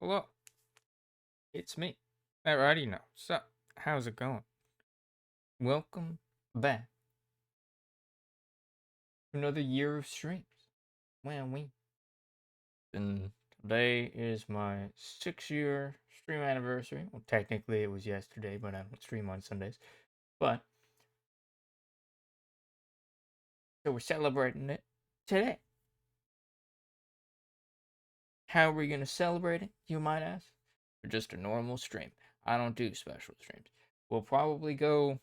Hello, it's me, ThatWriterUKnow. So, how's it going? Welcome back to another year of streams. And today is my 6-year stream anniversary. Well, technically it was yesterday, but I don't stream on Sundays. But, so we're celebrating it today. How are we going to celebrate it, you might ask? Just a normal stream. I don't do special streams. We'll probably go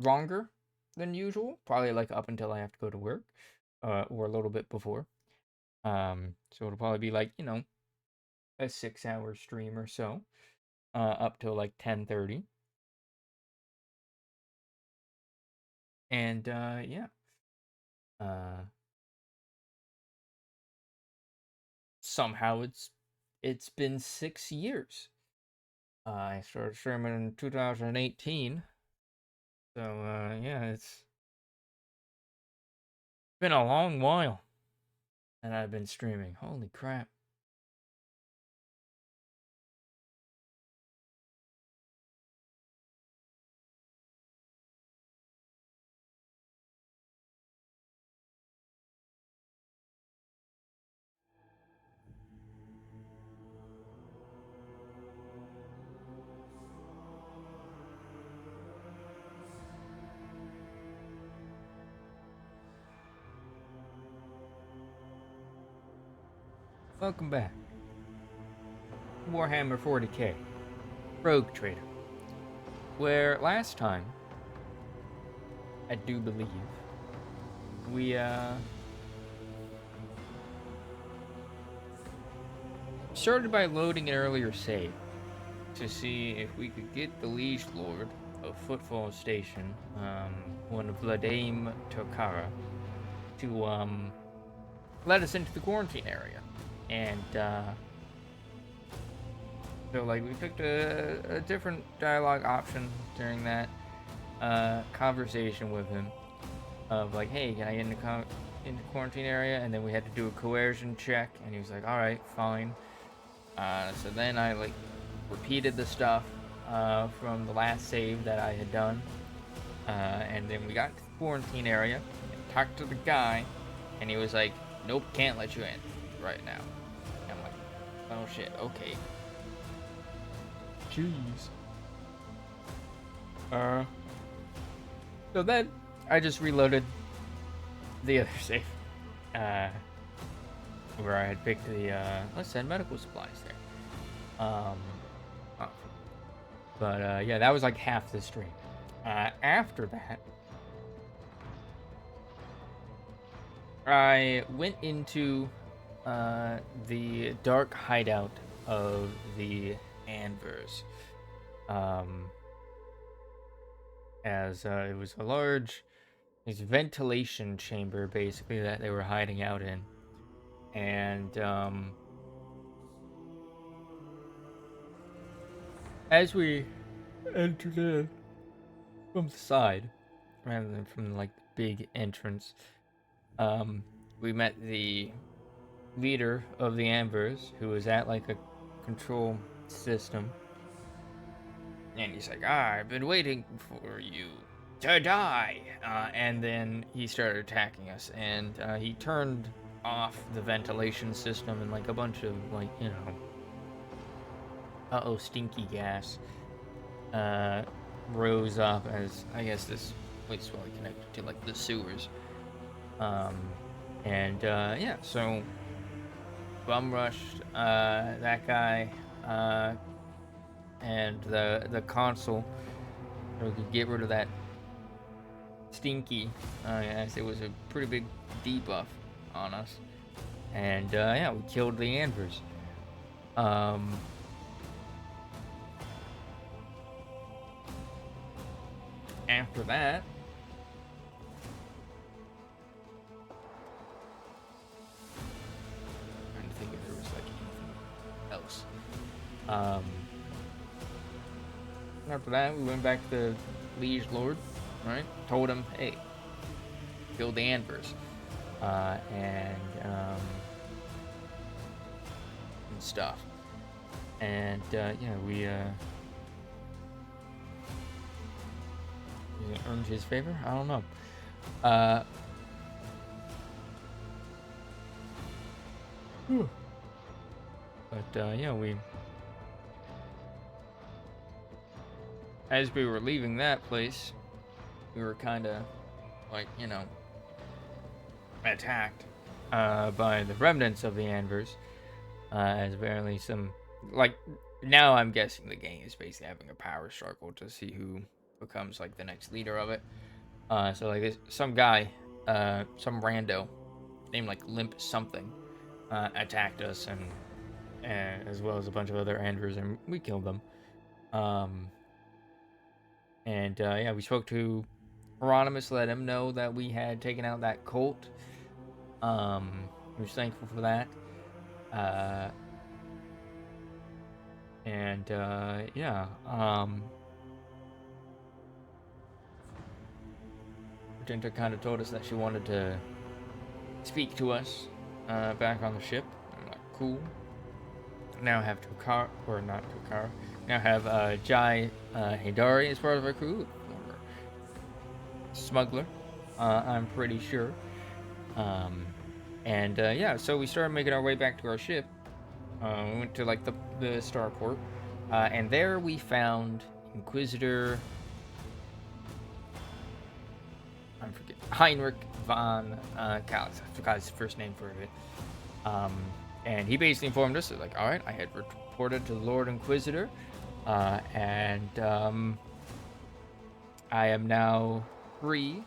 longer than usual, probably like up until I have to go to work, or a little bit before. So it'll probably be like, a 6-hour stream or so, up till like 10:30. And yeah. Somehow it's been 6 years. I started streaming in 2018. So yeah, it's been a long while that I've been streaming. Holy crap. Welcome back. Warhammer 40K Rogue Trader. Where last time, I do believe, we started by loading an earlier save to see if we could get the Liege Lord of Footfall Station, one of Vladimir Tokara, to let us into the quarantine area. And so like we picked a different dialogue option during that conversation with him of like, hey, can I get into quarantine area? And then we had to do a coercion check, and he was like, all right, fine. So then I like repeated the stuff from the last save that I had done, and then we got to the quarantine area and talked to the guy, and he was like, nope, can't let you in right now. And I'm like, oh shit, okay. Jeez. So then I just reloaded the other save, where I had picked the let's send medical supplies there. But yeah, that was like half the stream. After that, I went into the dark hideout of the Anvers. As it was a large ventilation chamber, basically, that they were hiding out in. And as we entered in from the side, rather than from like the big entrance, we met the leader of the Ambers, who was at like a control system. And he's like, I've been waiting for you to die. And then he started attacking us, and he turned off the ventilation system, and like a bunch of like, stinky gas rose up, as I guess this place is probably connected to like the sewers. And yeah, so bum rushed that guy and the console, so we could get rid of that stinky. Yes, it was a pretty big debuff on us, and yeah, we killed the Anvers. After that, I'm trying to think if there was like anything else. After that, we went back to the Liege Lord, right? Told him, hey, kill the Anvers. And and stuff. And yeah, we earned his favor. I don't know. But yeah, as we were leaving that place, we were kind of like, attacked by the remnants of the Anvers. As apparently some, like, now I'm guessing the gang is basically having a power struggle to see who becomes like the next leader of it. So like some guy, some rando named like Limp something, attacked us, and as well as a bunch of other Andrews, and we killed them. And yeah, we spoke to Hieronymus, let him know that we had taken out that cult. He was thankful for that. And yeah, Tinta kind of told us that she wanted to speak to us back on the ship. I'm like, cool. Now have Tokar, or not Tokar. Now have Jai Hidari as part of our crew, former smuggler, I'm pretty sure. And yeah, so we started making our way back to our ship. We went to like the starport, and there we found Inquisitor. I forget, Heinrich von Kalis. I forgot his first name for it. And he basically informed us that, like, all right, I had reported to the Lord Inquisitor, and I am now free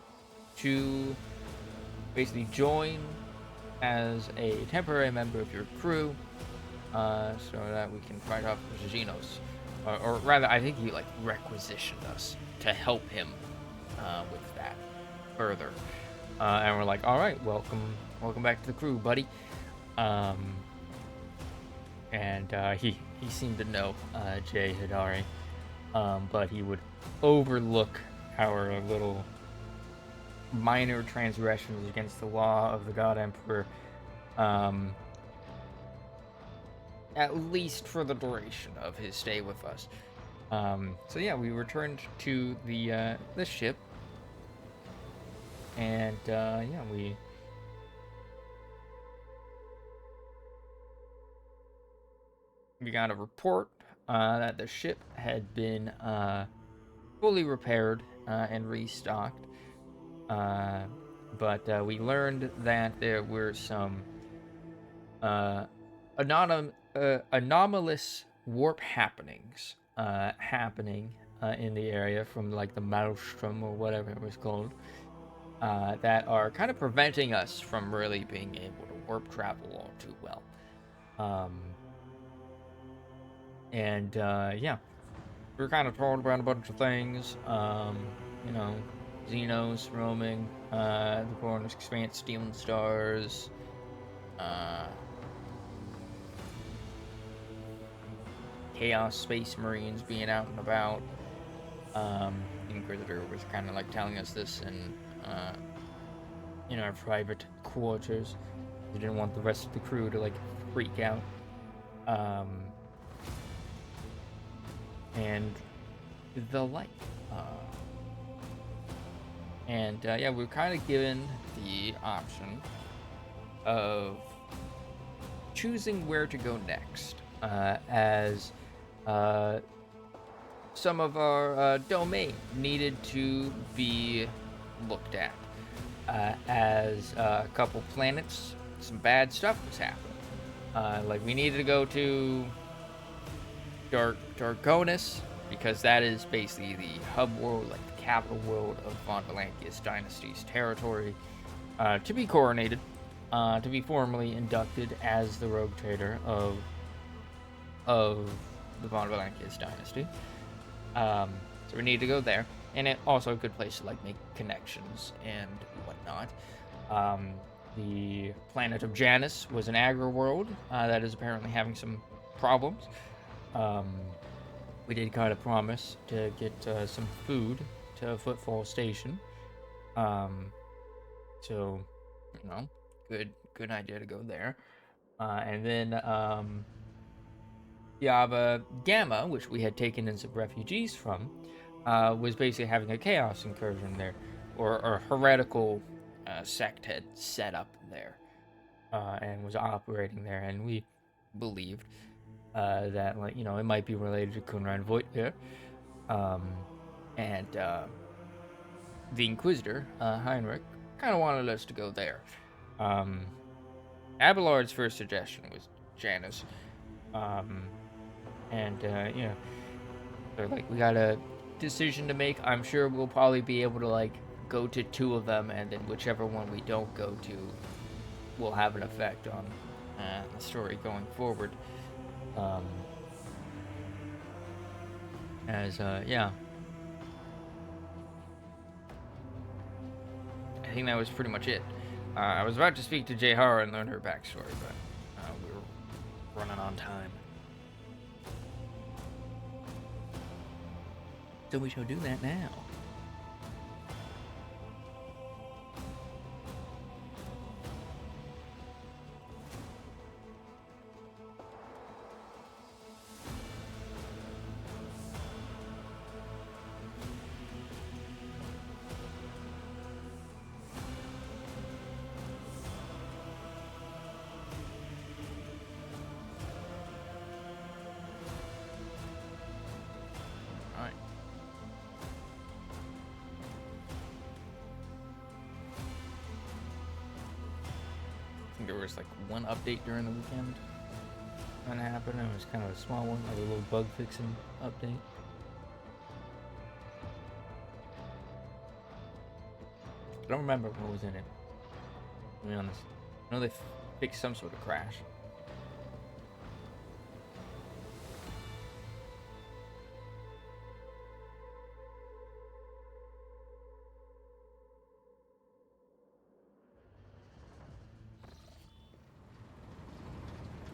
to basically join as a temporary member of your crew, so that we can fight off the Xenos. Or rather, I think he like requisitioned us to help him with that further. And we're like, all right, welcome back to the crew, buddy. And he seemed to know Jay Hidari, but he would overlook our little minor transgressions against the law of the God Emperor, at least for the duration of his stay with us. So yeah, we returned to the ship, and yeah, we got a report that the ship had been fully repaired and restocked. But we learned that there were some anomalous warp happenings happening in the area from like the Maelstrom or whatever it was called, that are kind of preventing us from really being able to warp travel all too well. And yeah, we were kind of told about a bunch of things. Xenos roaming the Born's expanse, stealing stars. Chaos Space Marines being out and about. Inquisitor was kind of like telling us this in our private quarters. We didn't want the rest of the crew to like freak out. And the like. And yeah, we were kind of given the option of choosing where to go next, as some of our domain needed to be looked at, as a couple planets, some bad stuff was happening. Like we needed to go to Darkonis, because that is basically the hub world, like the capital world of Von Valankius Dynasty's territory, to be coronated, to be formally inducted as the Rogue Trader of the Von Valankius Dynasty. So we need to go there, and it also a good place to like make connections and whatnot. The planet of Janus was an agri world that is apparently having some problems. We did kind of promise to get some food to Footfall Station. So, good idea to go there. And then Yaba Gamma, which we had taken in some refugees from, was basically having a chaos incursion there, or a heretical sect had set up there, and was operating there, and we believed that, like, it might be related to Kunran Voitgear, and the Inquisitor, Heinrich, kind of wanted us to go there. Abelard's first suggestion was Janus, and they're like, we got a decision to make. I'm sure we'll probably be able to, like, go to 2 of them, and then whichever one we don't go to will have an effect on the story going forward. Yeah, I think that was pretty much it. I was about to speak to Jehara and learn her backstory, but we were running on time. So we shall do that now. Alright. I think there was like one update during the weekend that happened. It was kind of a small one, like a little bug fixing update. I don't remember what was in it, to be honest. I know they fixed some sort of crash.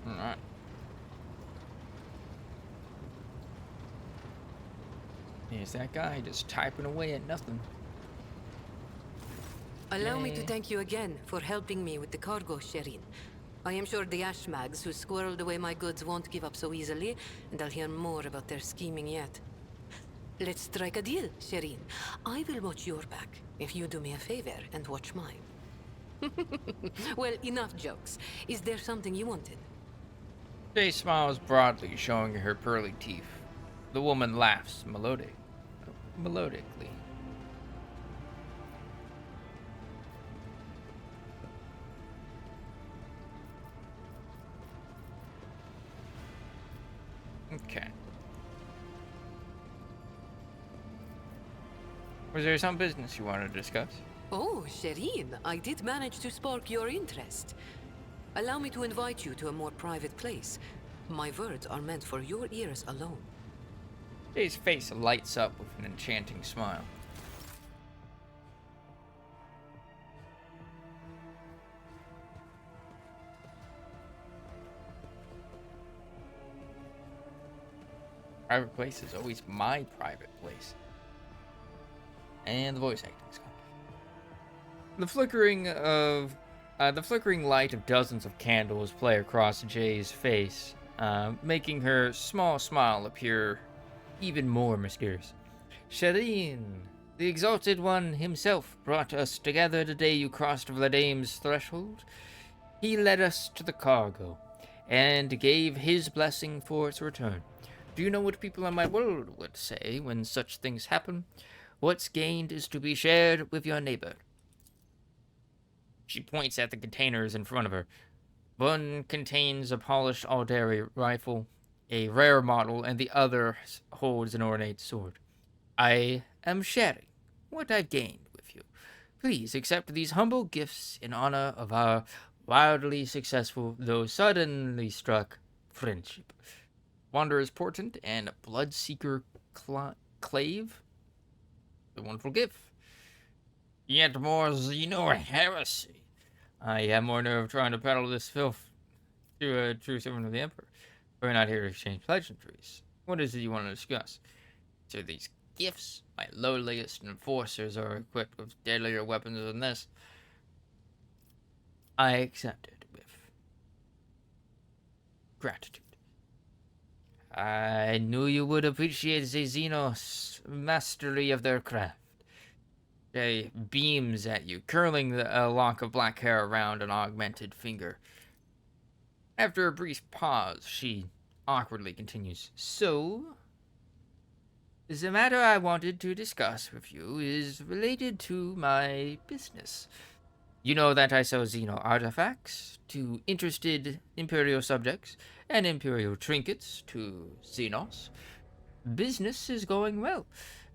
Alright. Here's that guy just typing away at nothing. Allow me to thank you again for helping me with the cargo, Shireen. I am sure the Ashmags who squirreled away my goods won't give up so easily, and I'll hear more about their scheming yet. Let's strike a deal, Shireen. I will watch your back if you do me a favor and watch mine. Well, enough jokes. Is there something you wanted? Jay smiles broadly, showing her pearly teeth. The woman laughs melodically. Okay. Was there some business you wanted to discuss? Oh, Shireen, I did manage to spark your interest. Allow me to invite you to a more private place. My words are meant for your ears alone. Jay's face lights up with an enchanting smile. Private place is always my private place. And the voice acting is gone. The flickering light of dozens of candles play across Jay's face, making her small smile appear even more mysterious. Shireen, the Exalted One himself brought us together the day you crossed Vladame's threshold. He led us to the cargo, and gave his blessing for its return. Do you know what people in my world would say when such things happen? What's gained is to be shared with your neighbor. She points at the containers in front of her. One contains a polished Aldari rifle, a rare model, and the other holds an ornate sword. I am sharing what I've gained with you. Please accept these humble gifts in honor of our wildly successful, though suddenly struck, friendship. Wanderer's Portent and Bloodseeker Clave. A wonderful gift. Yet more Xeno heresy. I have more nerve trying to peddle this filth to a true servant of the Emperor. We're not here to exchange pleasantries. What is it you want to discuss? So these gifts, my lowliest enforcers are equipped with deadlier weapons than this. I accept it with gratitude. I knew you would appreciate the Xenos mastery of their craft. She beams at you, curling a lock of black hair around an augmented finger. After a brief pause, she awkwardly continues. So, the matter I wanted to discuss with you is related to my business. You know that I sell Xeno artifacts to interested Imperial subjects and Imperial trinkets to Xenos. Business is going well.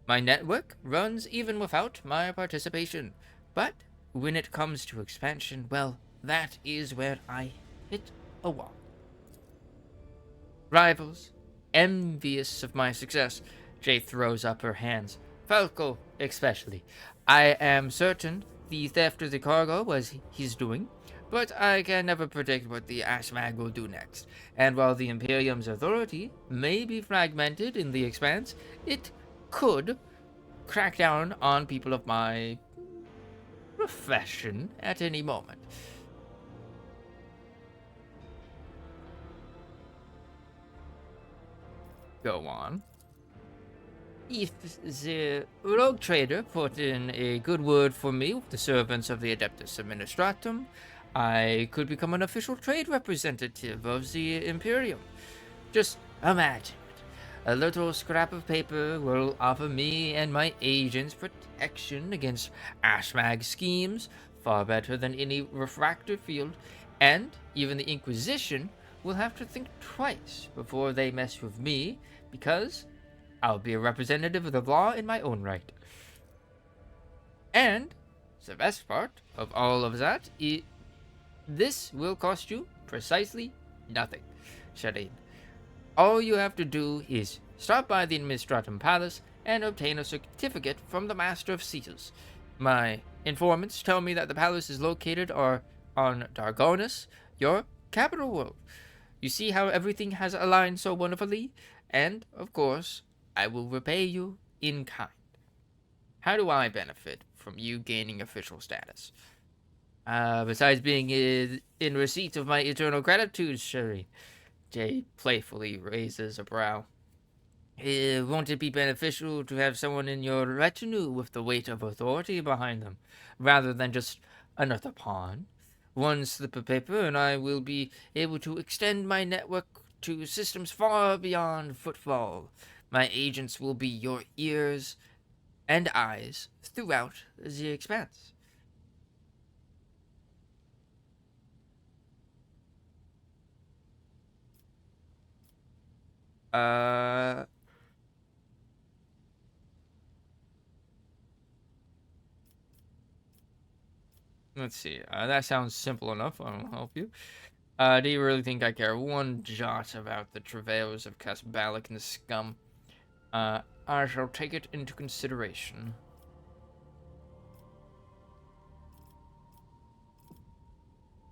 My network runs even without my participation. But when it comes to expansion, well, that is where I hit a wall. Rivals, envious of my success, Jay throws up her hands. Falco, especially. I am certain the theft of the cargo was his doing, but I can never predict what the Ashmag will do next. And while the Imperium's authority may be fragmented in the Expanse, it could crack down on people of my profession at any moment. Go on. If the Rogue Trader put in a good word for me with the servants of the Adeptus Administratum, I could become an official trade representative of the Imperium. Just imagine it. A little scrap of paper will offer me and my agents protection against Ashmag schemes, far better than any refractor field, and even the Inquisition will have to think twice before they mess with me, because I'll be a representative of the law in my own right. And the best part of all of that is this will cost you precisely nothing, Shadeen. All you have to do is stop by the Administratum Palace and obtain a certificate from the Master of Seals. My informants tell me that the palace is located on Dargonus, your capital world. You see how everything has aligned so wonderfully? And, of course, I will repay you in kind. How do I benefit from you gaining official status? Besides being in receipt of my eternal gratitude, Sherry. Jay playfully raises a brow. Won't it be beneficial to have someone in your retinue with the weight of authority behind them, rather than just another pawn? One slip of paper, and I will be able to extend my network to systems far beyond footfall. My agents will be your ears and eyes throughout the expanse. Uh, let's see. That sounds simple enough. I'll help you. Do you really think I care one jot about the travails of Casbalic and the scum? I shall take it into consideration.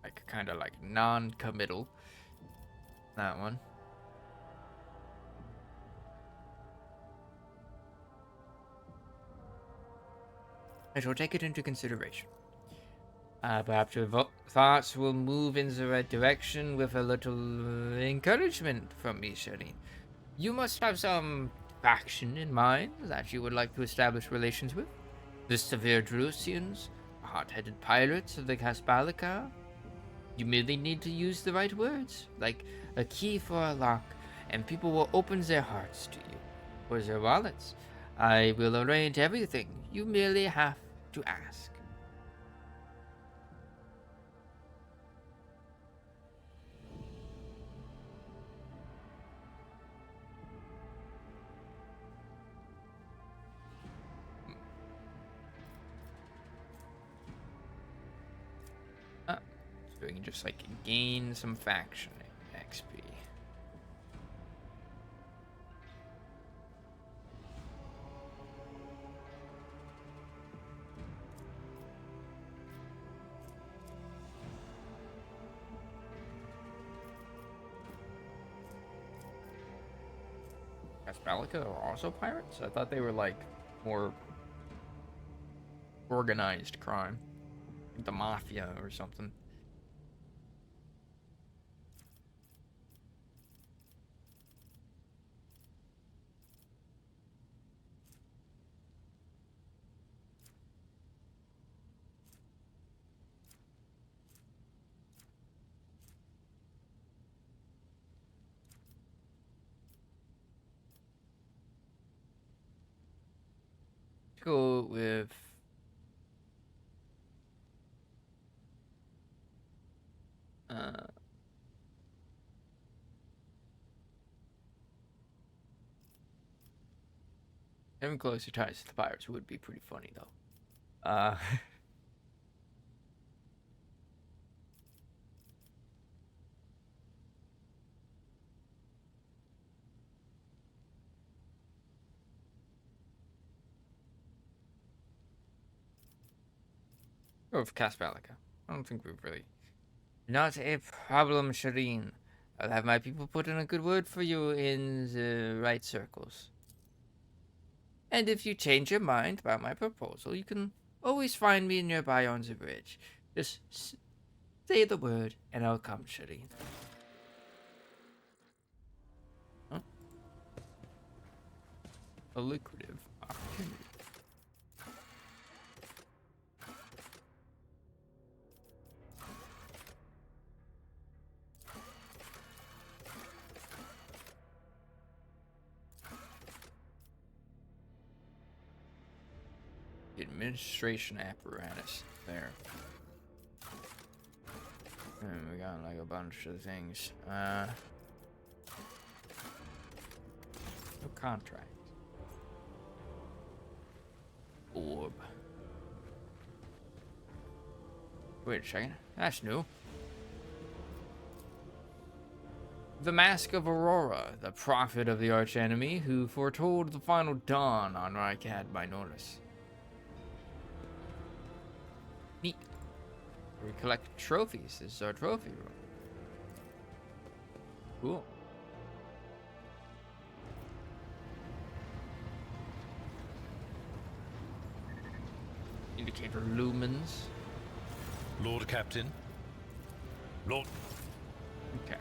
Like, kind of like non-committal. That one. I shall take it into consideration. Perhaps your thoughts will move in the right direction with a little encouragement from me, Shireen. You must have some faction in mind that you would like to establish relations with. The severe Drusians, hot-headed pirates of the Caspalica. You merely need to use the right words, like a key for a lock, and people will open their hearts to you, or their wallets. I will arrange everything. You merely have to ask. So we can just like gain some faction XP. Caspalica are also pirates? I thought they were like more organized crime. Like the mafia or something. go with having closer ties to the pirates would be pretty funny though. Go with Casbalica. I don't think we've really. Not a problem, Shireen. I'll have my people put in a good word for you in the right circles. And if you change your mind about my proposal, you can always find me nearby on the bridge. Just say the word, and I'll come, Shireen. Huh? A lucrative opportunity. Administration apparatus there. And we got like a bunch of things. No contract. Orb. Wait a second. That's new. The Mask of Aurora, the prophet of the archenemy who foretold the final dawn on Rykad Minoris. Neat. We collect trophies. This is our trophy room. Cool. Indicator lumens. Lord Captain. Lord. Okay.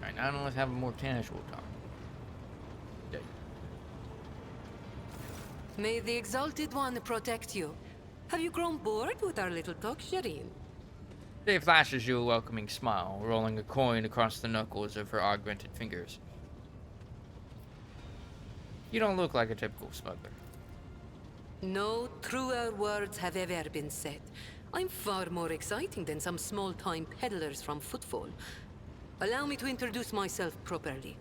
Alright, now let's have a more casual talk. Okay. May the Exalted One protect you. Have you grown bored with our little talk, Shireen? She flashes you a welcoming smile, rolling a coin across the knuckles of her augmented fingers. You don't look like a typical smuggler. No truer words have ever been said. I'm far more exciting than some small-time peddlers from Footfall. Allow me to introduce myself properly.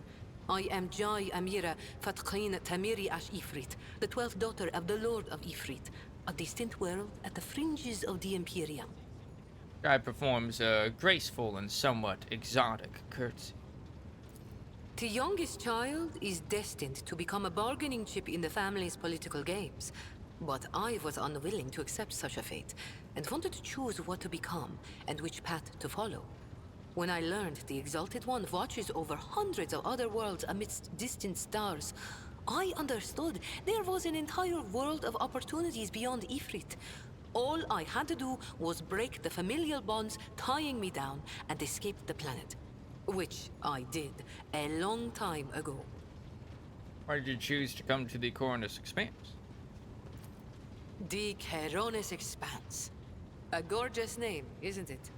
I am Jai Amira Fatqin Tamiri Ash Ifrit, the 12th daughter of the Lord of Ifrit, a distant world at the fringes of the Imperium. Guy performs a graceful and somewhat exotic curtsy. The youngest child is destined to become a bargaining chip in the family's political games. But I was unwilling to accept such a fate, and wanted to choose what to become and which path to follow. When I learned the Exalted One watches over hundreds of other worlds amidst distant stars, I understood there was an entire world of opportunities beyond Ifrit. All I had to do was break the familial bonds tying me down and escape the planet. Which I did a long time ago. Why did you choose to come to the Coronus Expanse? The Keronis Expanse. A gorgeous name, isn't it?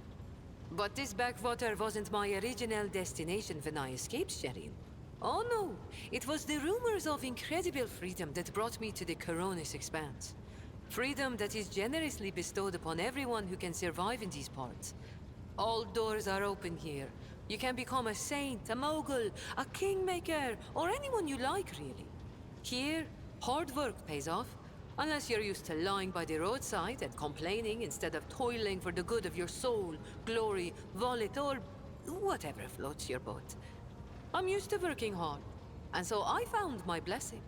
But this backwater wasn't my original destination when I escaped, Shireen. Oh no, it was the rumors of incredible freedom that brought me to the Keronis Expanse. Freedom that is generously bestowed upon everyone who can survive in these parts. All doors are open here. You can become a saint, a mogul, a kingmaker, or anyone you like, really. Here, hard work pays off. Unless you're used to lying by the roadside and complaining instead of toiling for the good of your soul, glory, wallet, or whatever floats your boat. I'm used to working hard, and so I found my blessing.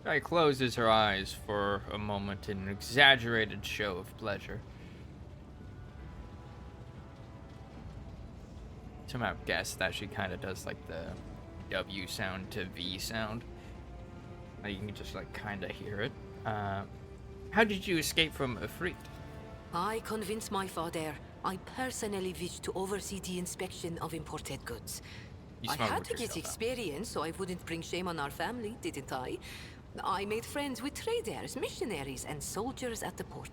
Guy closes her eyes for a moment in an exaggerated show of pleasure. Somehow guess that she kind of does like the W sound to V sound. You can just like kind of hear it. How did you escape from Ifrit? I convinced my father I personally wished to oversee the inspection of imported goods. You I had smuggled to get yourself out. experience so I wouldn't bring shame on our family, didn't I? I made friends with traders, missionaries, and soldiers at the port.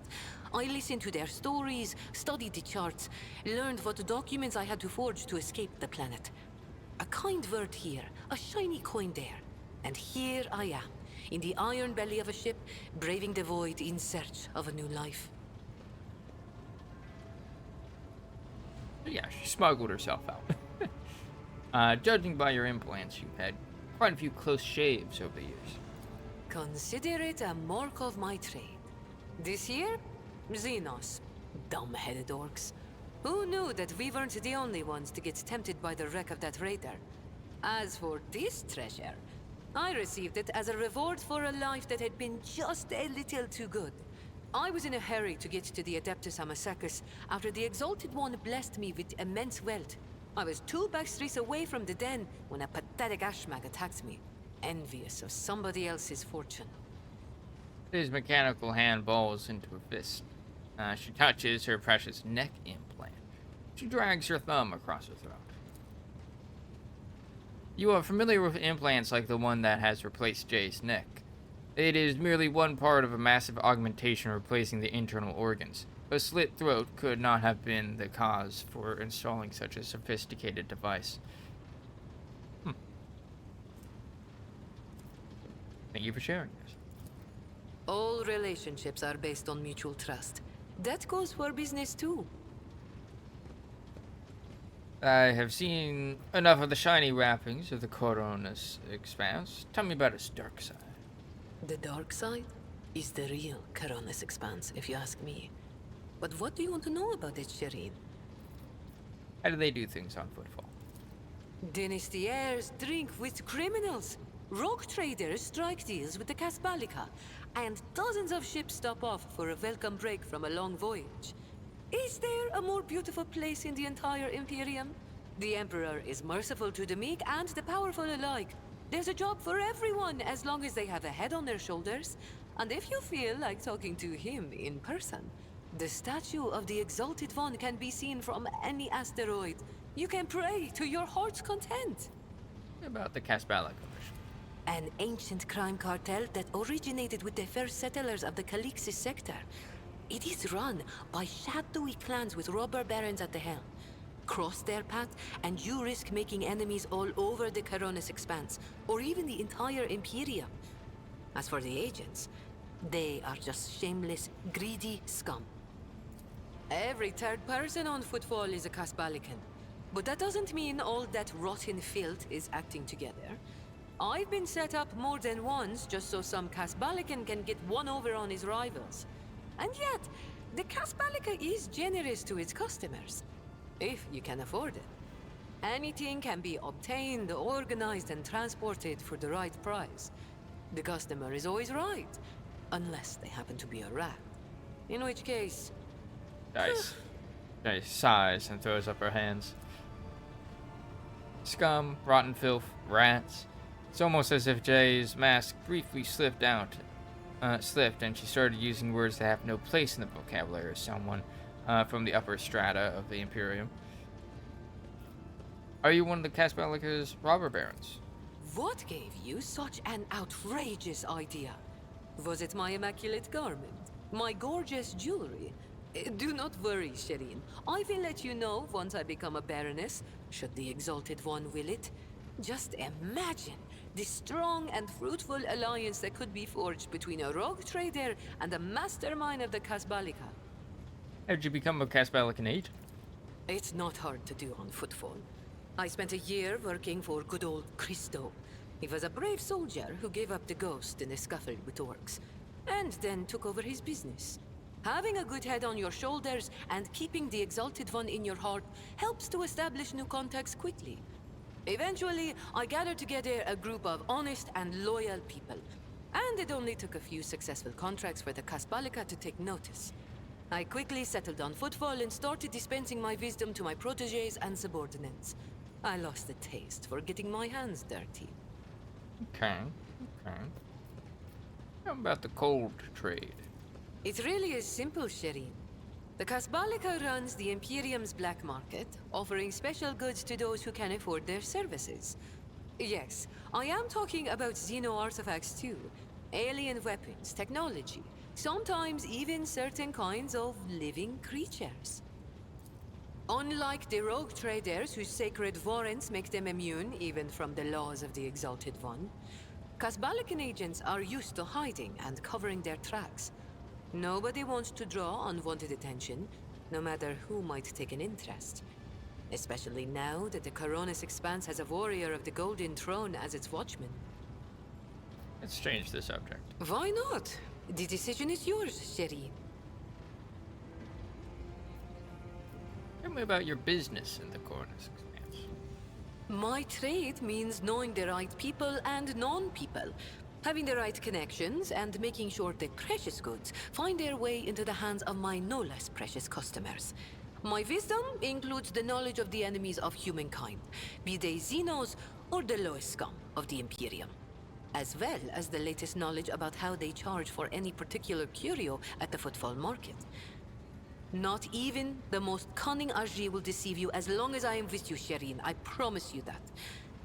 I listened to their stories, studied the charts, learned what documents I had to forge to escape the planet. A kind word here, a shiny coin there. And here I am, in the iron belly of a ship, braving the void in search of a new life. Yeah, she smuggled herself out. Judging by your implants, you've had quite a few close shaves over the years. Consider it a mark of my trade. This year, Xenos. Dumb-headed orcs. Who knew that we weren't the only ones to get tempted by the wreck of that raider? As for this treasure, I received it as a reward for a life that had been just a little too good. I was in a hurry to get to the Adeptus Amasacus after the Exalted One blessed me with immense wealth. I was 2 backstreets away from the den when a pathetic ashmag attacked me, envious of somebody else's fortune. His mechanical hand balls into her fist. She touches her precious neck implant. She drags her thumb across her throat. You are familiar with implants like the one that has replaced Jay's neck. It is merely one part of a massive augmentation replacing the internal organs. A slit throat could not have been the cause for installing such a sophisticated device. Thank you for sharing this. All relationships are based on mutual trust. That goes for business too. I have seen enough of the shiny wrappings of the Coronis Expanse. Tell me about its dark side. The dark side is the real Coronis Expanse, if you ask me. But what do you want to know about it, Shireen? How do they do things on Footfall? Dynasties drink with criminals. Rogue traders strike deals with the Casbalica. And dozens of ships stop off for a welcome break from a long voyage. Is there a more beautiful place in the entire Imperium? The Emperor is merciful to the meek and the powerful alike. There's a job for everyone as long as they have a head on their shoulders. And if you feel like talking to him in person, the statue of the Exalted One can be seen from any asteroid. You can pray to your heart's content. What about the Casbalica mission? An ancient crime cartel that originated with the first settlers of the Calixis sector. It is run by shadowy clans with robber barons at the helm. Cross their path, and you risk making enemies all over the Coronis Expanse, or even the entire Imperium. As for the agents, they are just shameless, greedy scum. Every third person on Footfall is a Casbalican. But that doesn't mean all that rotten filth is acting together. I've been set up more than once just so some Casbalican can get one over on his rivals. And yet, the Casbalica is generous to its customers, if you can afford it. Anything can be obtained, organized, and transported for the right price. The customer is always right, unless they happen to be a rat. In which case... Dice. Dice sighs and throws up her hands. Scum, rotten filth, rats. It's almost as if Jay's mask briefly slipped and she started using words that have no place in the vocabulary of someone from the upper strata of the Imperium. Are you one of the Casbalica's robber barons? What gave you such an outrageous idea? Was it my immaculate garment? My gorgeous jewelry? Do not worry, Shireen. I will let you know once I become a baroness, should the Exalted One will it. Just imagine the strong and fruitful alliance that could be forged between a rogue trader and the mastermind of the Casbalica. How did you become a Casbalican agent? It's not hard to do on Footfall. I spent a year working for good old Christo. He was a brave soldier who gave up the ghost in a scuffle with orcs, and then took over his business. Having a good head on your shoulders and keeping the Exalted One in your heart helps to establish new contacts quickly. Eventually, I gathered together a group of honest and loyal people, and it only took a few successful contracts for the Casbalica to take notice. I quickly settled on Footfall and started dispensing my wisdom to my protégés and subordinates. I lost the taste for getting my hands dirty. Okay. How about the cold trade? It really is simple, Shireen. The Casbalica runs the Imperium's black market, offering special goods to those who can afford their services. Yes, I am talking about Xeno artifacts too. Alien weapons, technology, sometimes even certain kinds of living creatures. Unlike the rogue traders whose sacred warrants make them immune even from the laws of the Exalted One, Kasbalican agents are used to hiding and covering their tracks. Nobody wants to draw unwanted attention, no matter who might take an interest. Especially now that the Coronis Expanse has a warrior of the Golden Throne as its watchman. Let's change the subject. Why not? The decision is yours, Sherry. Tell me about your business in the Cornus Expanse. My trade means knowing the right people and non-people, having the right connections, and making sure the precious goods find their way into the hands of my no less precious customers. My wisdom includes the knowledge of the enemies of humankind, be they Xenos or the lowest scum of the Imperium, as well as the latest knowledge about how they charge for any particular curio at the Footfall Market. Not even the most cunning Argy will deceive you as long as I am with you, Shireen. I promise you that.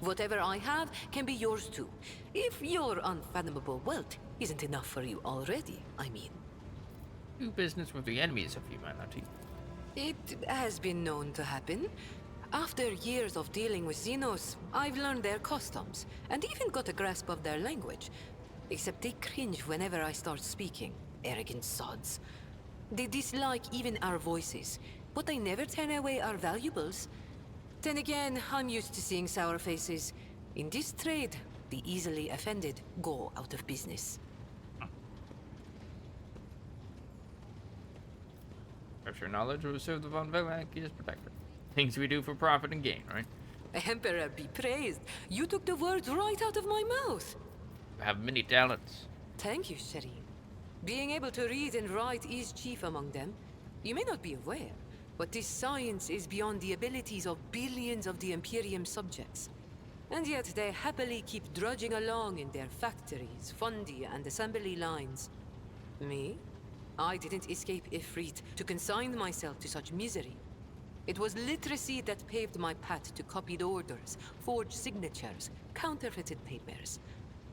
Whatever I have can be yours too, if your unfathomable wealth isn't enough for you already, I mean. Do business with the enemies of humanity. It has been known to happen. After years of dealing with Xenos, I've learned their customs, and even got a grasp of their language. Except they cringe whenever I start speaking. Arrogant sods. They dislike even our voices, but they never turn away our valuables. Then again, I'm used to seeing sour faces. In this trade, the easily offended go out of business. Perhaps your knowledge will serve the Von Velaki's protector. Things we do for profit and gain, right? Emperor be praised. You took the words right out of my mouth. You have many talents. Thank you, Sherry. Being able to read and write is chief among them. You may not be aware, but this science is beyond the abilities of billions of the Imperium subjects. And yet they happily keep drudging along in their factories, fundi, and assembly lines. Me? I didn't escape Ifrit to consign myself to such misery. It was literacy that paved my path to copied orders, forged signatures, counterfeited papers.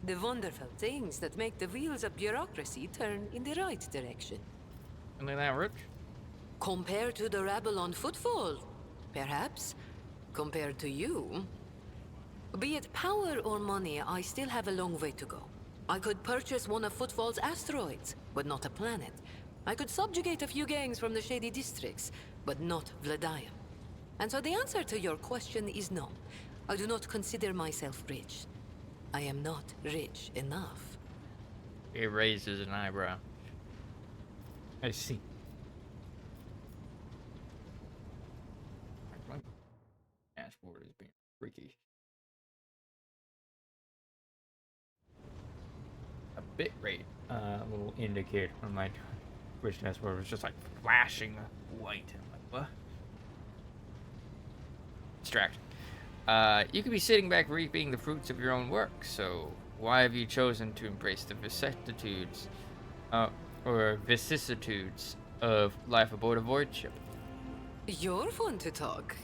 The wonderful things that make the wheels of bureaucracy turn in the right direction. Only that rich? Compared to the rabble on Footfall, perhaps. Compared to you. Be it power or money, I still have a long way to go. I could purchase one of Footfall's asteroids, but not a planet. I could subjugate a few gangs from the shady districts, but not Vladium. And so the answer to your question is no. I do not consider myself rich. I am not rich enough. He raises an eyebrow. I see. My dashboard is being freaky. A bit rate little indicator on my Twitch dashboard was just like flashing white. I'm like, what? Distraction. You could be sitting back reaping the fruits of your own work, so why have you chosen to embrace the vicissitudes, or vicissitudes of life aboard a void ship? You're fun to talk.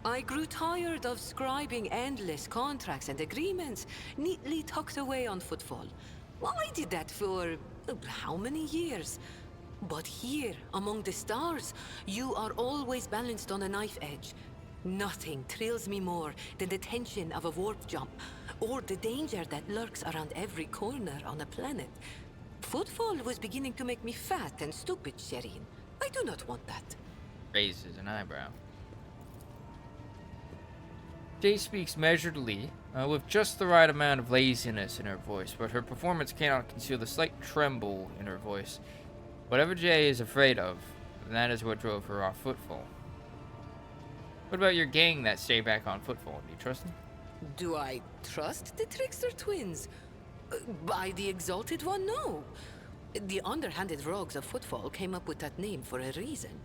I grew tired of scribing endless contracts and agreements neatly tucked away on Footfall. Well, I did that for how many years? But here, among the stars, you are always balanced on a knife edge. Nothing thrills me more than the tension of a warp jump, or the danger that lurks around every corner on a planet. Footfall was beginning to make me fat and stupid, Shireen. I do not want that. Raises an eyebrow. Jay speaks measuredly, with just the right amount of laziness in her voice, but her performance cannot conceal the slight tremble in her voice. Whatever Jay is afraid of, that is what drove her off Footfall. What about your gang that stay back on Footfall? Do you trust them? Do I trust the Trickster twins? By the Exalted One, no. The underhanded rogues of Footfall came up with that name for a reason.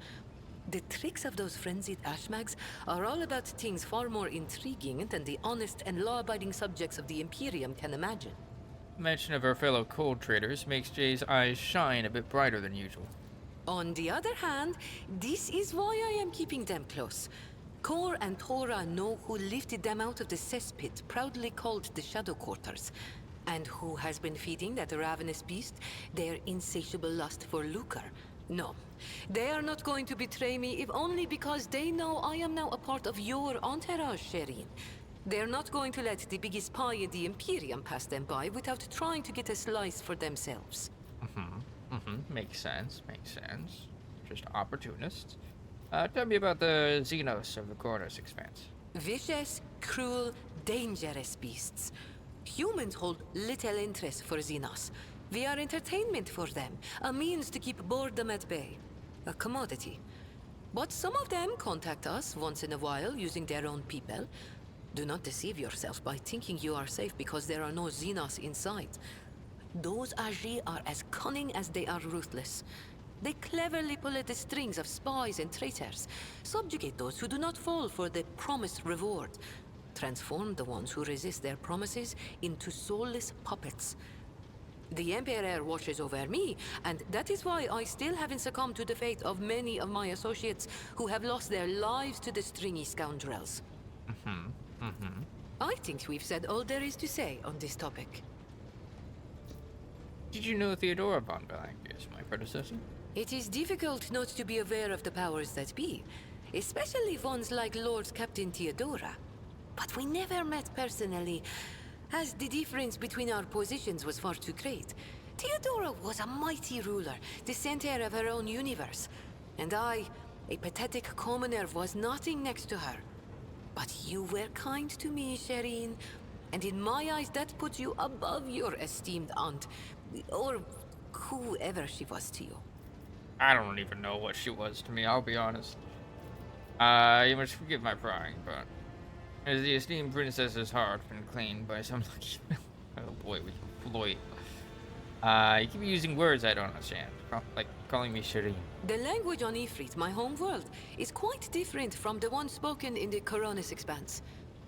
The tricks of those frenzied ashmags are all about things far more intriguing than the honest and law-abiding subjects of the Imperium can imagine. Mention of our fellow cold traders makes Jay's eyes shine a bit brighter than usual. On the other hand, this is why I am keeping them close. Kor and Tora know who lifted them out of the cesspit proudly called the Shadow Quarters, and who has been feeding that ravenous beast their insatiable lust for lucre. No, they are not going to betray me if only because they know I am now a part of your entourage, Shireen. They're not going to let the biggest spy in the Imperium pass them by without trying to get a slice for themselves. Makes sense. Makes sense. Just opportunists. Tell me about the Xenos of the Cornus Expanse. Vicious, cruel, dangerous beasts. Humans hold little interest for Xenos. We are entertainment for them, a means to keep boredom at bay. A commodity. But some of them contact us once in a while using their own people. Do not deceive yourself by thinking you are safe because there are no Xenos inside. Those Agi are as cunning as they are ruthless. They cleverly pull at the strings of spies and traitors, subjugate those who do not fall for the promised reward, transform the ones who resist their promises into soulless puppets. The Emperor watches over me, and that is why I still haven't succumbed to the fate of many of my associates who have lost their lives to the stringy scoundrels. I think we've said all there is to say on this topic. Did you know Theodora von Bellaghius, my predecessor? It is difficult not to be aware of the powers that be, especially ones like Lord Captain Theodora. But we never met personally, as the difference between our positions was far too great. Theodora was a mighty ruler, the center of her own universe. And I, a pathetic commoner, was nothing next to her. But you were kind to me, Shireen. And in my eyes, that puts you above your esteemed aunt, or whoever she was to you. I don't even know what she was to me, I'll be honest. You must forgive my prying, but as the esteemed princess's heart been claimed by some lucky... Oh boy, we Floyd. You keep using words I don't understand, like calling me Shireen. The language on Ifrit, my home world, is quite different from the one spoken in the Cornus Expanse.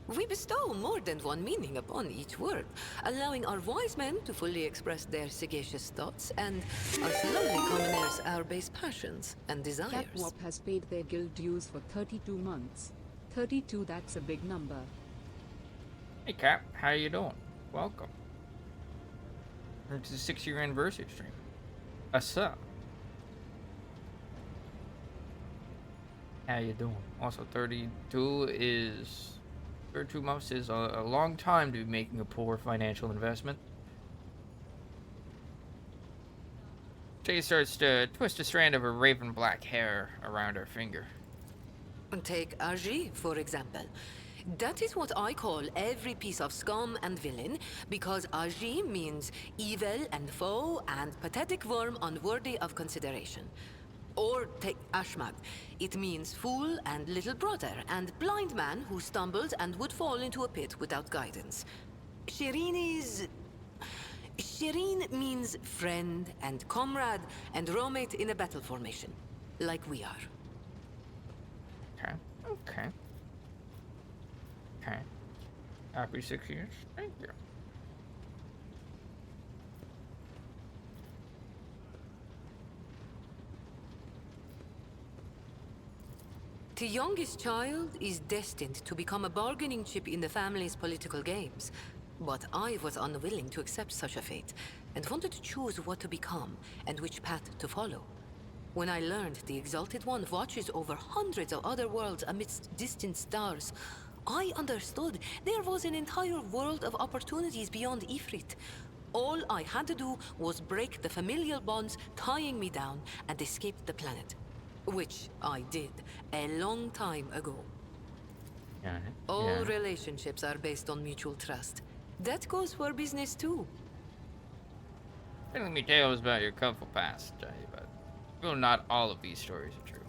We bestow more than one meaning upon each word, allowing our wise men to fully express their sagacious thoughts, and us lowly commoners our base passions and desires. Catwalk has paid their guild dues for 32 months. 32, that's a big number. Hey Cap, how you doing? Welcome. It's the 6-year anniversary stream. Asa. How you doing? Also, 32 months is a long time to be making a poor financial investment. Jay starts to twist a strand of her raven black hair around her finger. Take Agi, for example. That is what I call every piece of scum and villain, because Agi means evil and foe and pathetic worm unworthy of consideration. Or take Ashmag. It means fool and little brother and blind man who stumbled and would fall into a pit without guidance. Shireen means friend and comrade and roommate in a battle formation, like we are. Okay. Happy 6 years. Thank you. The youngest child is destined to become a bargaining chip in the family's political games. But I was unwilling to accept such a fate, and wanted to choose what to become and which path to follow. When I learned the Exalted One watches over hundreds of other worlds amidst distant stars, I understood there was an entire world of opportunities beyond Ifrit. All I had to do was break the familial bonds tying me down and escape the planet. Which I did a long time ago. All relationships are based on mutual trust. That goes for business too. Telling me tales about your colorful past, Jay, but well, not all of these stories are true.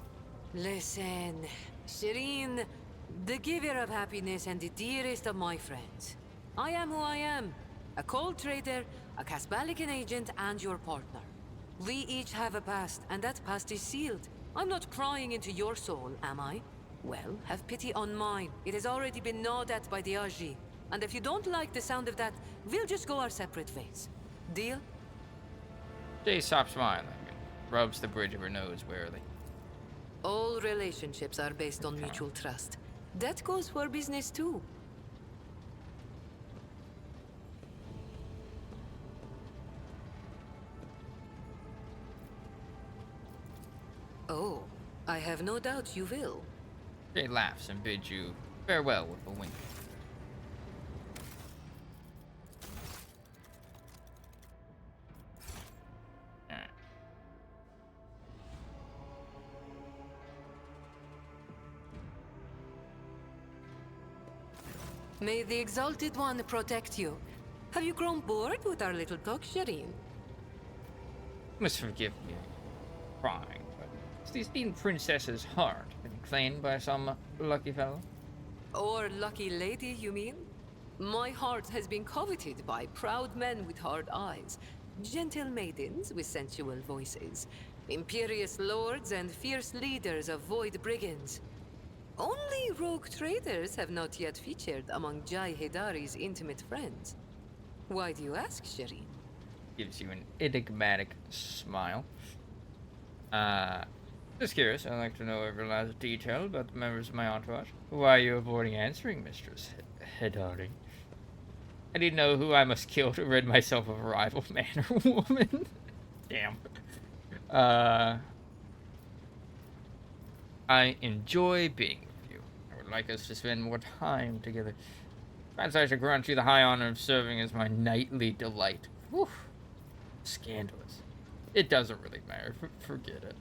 Listen, Shireen, the giver of happiness and the dearest of my friends. I am who I am. A cold trader, a Casbalican agent, and your partner. We each have a past, and that past is sealed. I'm not prying into your soul, am I? Well, have pity on mine. It has already been gnawed at by the Aji. And if you don't like the sound of that, we'll just go our separate ways. Deal? Jay stops smiling and rubs the bridge of her nose wearily. All relationships are based on mutual trust. That goes for business too. Oh, I have no doubt you will. Jay laughs and bids you farewell with a wink. May the Exalted One protect you. Have you grown bored with our little talk, Shireen? Must forgive me crying, but is the esteemed princess's heart been claimed by some lucky fellow? Or lucky lady, you mean? My heart has been coveted by proud men with hard eyes, gentle maidens with sensual voices, imperious lords and fierce leaders of void brigands. Only rogue traders have not yet featured among Jai Hedari's intimate friends. Why do you ask, Shireen? Gives you an enigmatic smile. Just curious. I'd like to know every last detail about the members of my entourage. Why are you avoiding answering, Mistress Hedari? I need to know who I must kill to rid myself of a rival man or woman. Damn. I enjoy being with you. I would like us to spend more time together. Perhaps I should grant you the high honor of serving as my nightly delight. Whew. Scandalous. It doesn't really matter. Forget it.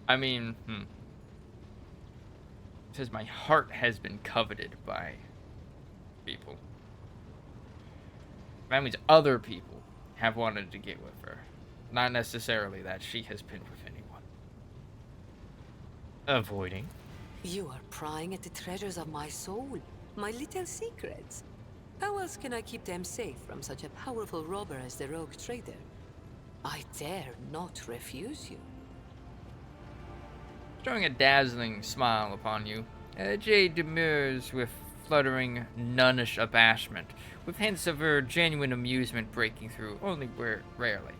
I mean, says my heart has been coveted by people. That means other people have wanted to get with her. Not necessarily that she has been with anyone. Avoiding. You are prying at the treasures of my soul, my little secrets. How else can I keep them safe from such a powerful robber as the Rogue Trader? I dare not refuse you. Throwing a dazzling smile upon you, Jade demurs with fluttering, nunnish abashment, with hints of her genuine amusement breaking through only rarely.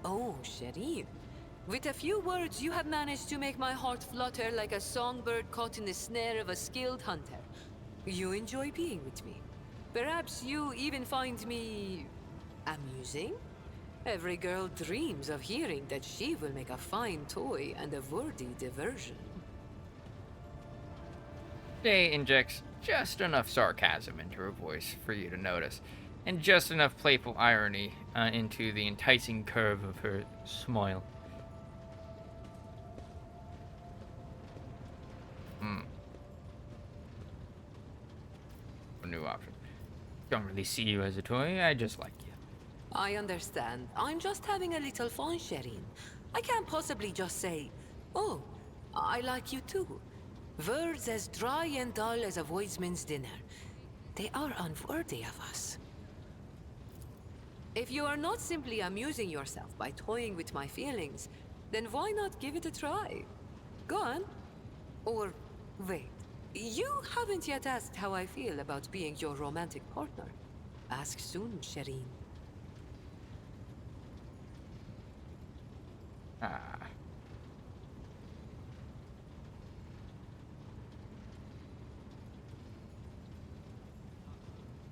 Oh, Shireen. With a few words, you have managed to make my heart flutter like a songbird caught in the snare of a skilled hunter. You enjoy being with me. Perhaps you even find me... amusing? Every girl dreams of hearing that she will make a fine toy and a worthy diversion. Jay injects just enough sarcasm into her voice for you to notice, and just enough playful irony into the enticing curve of her smile. A new option. Don't really see you as a toy, I just like you. I understand. I'm just having a little fun, Shireen. I can't possibly just say, oh, I like you too. Words as dry and dull as a voidsman's dinner. They are unworthy of us. If you are not simply amusing yourself by toying with my feelings, then why not give it a try? Go on. Or, wait. You haven't yet asked how I feel about being your romantic partner. Ask soon, Shireen.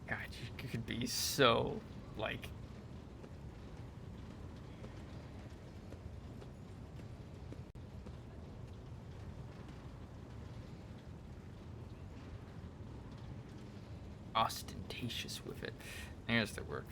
God, you could be so, like... ostentatious with it. There's the word.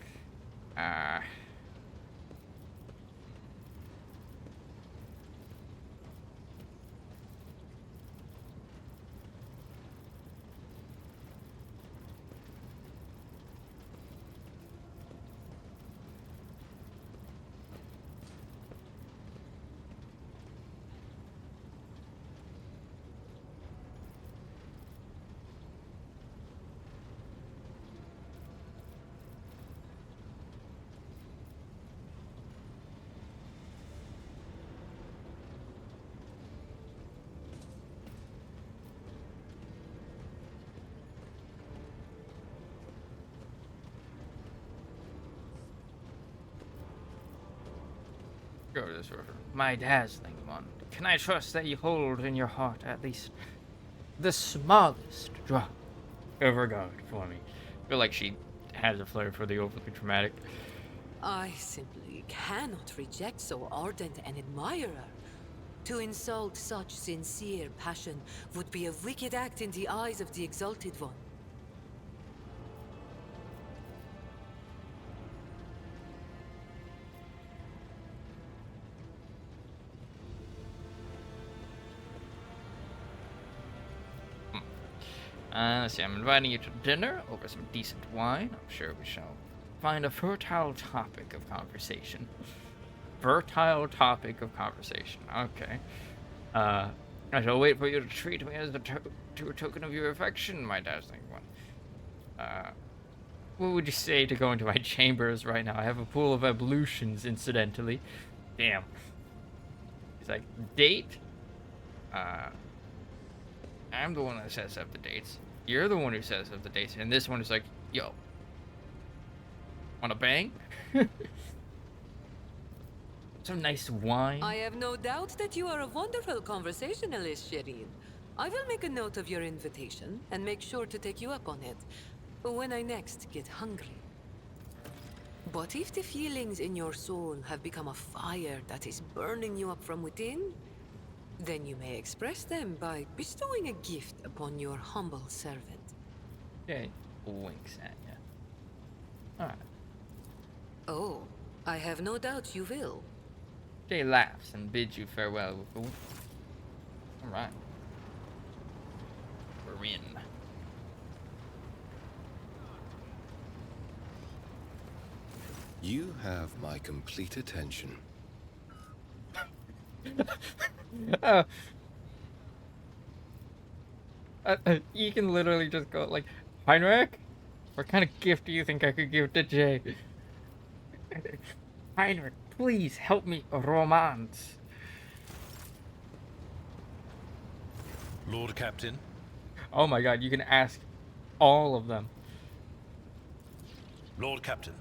Go to this river. My dazzling one, can I trust that you hold in your heart at least the smallest drop of regard for me? I feel like she has a flair for the overly dramatic. I simply cannot reject so ardent an admirer. To insult such sincere passion would be a wicked act in the eyes of the Exalted One. Let's see, I'm inviting you to dinner over some decent wine. I'm sure we shall find a fertile topic of conversation. Fertile topic of conversation. Okay. I shall wait for you to treat me as to a token of your affection, my dazzling one. What would you say to go into my chambers right now? I have a pool of ablutions, incidentally. Damn. He's like, date? I'm the one that sets up the dates. You're the one who sets up the dates. And this one is like, yo, wanna bang? Some nice wine. I have no doubt that you are a wonderful conversationalist, Shireen. I will make a note of your invitation and make sure to take you up on it when I next get hungry. But if the feelings in your soul have become a fire that is burning you up from within, then you may express them by bestowing a gift upon your humble servant. Okay, winks at you. Alright. Oh, I have no doubt you will. Jay laughs and bids you farewell. Alright. We're in. You have my complete attention. You can literally just go like, Heinrich, what kind of gift do you think I could give to Jay? Heinrich, please help me romance. Lord Captain, Oh my god, you can ask all of them. Lord Captain,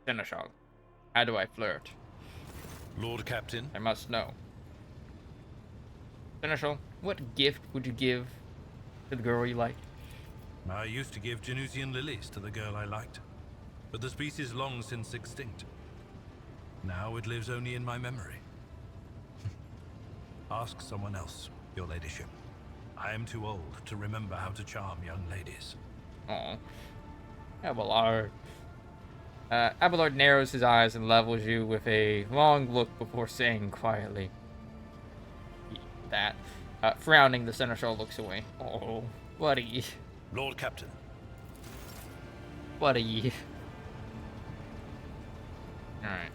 Seneschal, how do I flirt? Lord Captain, I must know. Seneschal, what gift would you give to the girl you like? I used to give Genusian lilies to the girl I liked, but the species long since extinct. Now it lives only in my memory. Ask someone else, your ladyship. I am too old to remember how to charm young ladies. Oh, Abelard. Abelard narrows his eyes and levels you with a long look before saying quietly that. Frowning, the Seneschal looks away. Oh, buddy. Lord Captain, Buddy. Alright.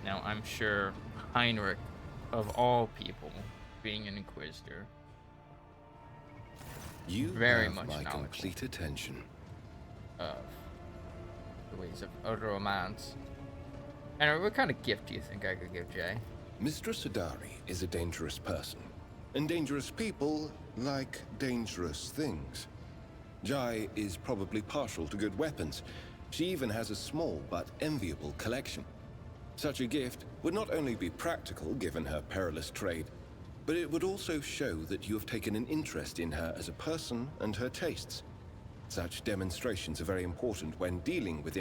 Now, I'm sure Heinrich, of all people, being an Inquisitor, You very have much my knowledgeable complete attention. of the ways of romance. And what kind of gift do you think I could give Jay? Mistress Adari is a dangerous person, and dangerous people like dangerous things. Jai is probably partial to good weapons. She even has a small but enviable collection. Such a gift would not only be practical given her perilous trade, but it would also show that you have taken an interest in her as a person and her tastes. Such demonstrations are very important when dealing with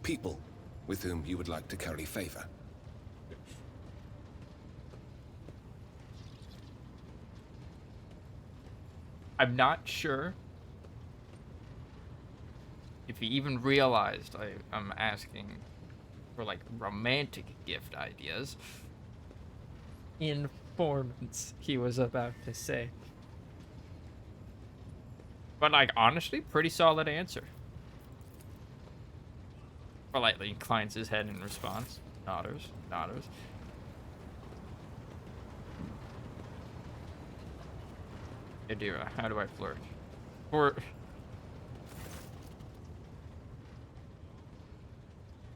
people with whom you would like to curry favor. I'm not sure if he even realized I'm asking for, like, romantic gift ideas. Informants, he was about to say. But, like, honestly, pretty solid answer. Politely inclines his head in response. Nodders. Adira, how do I flirt?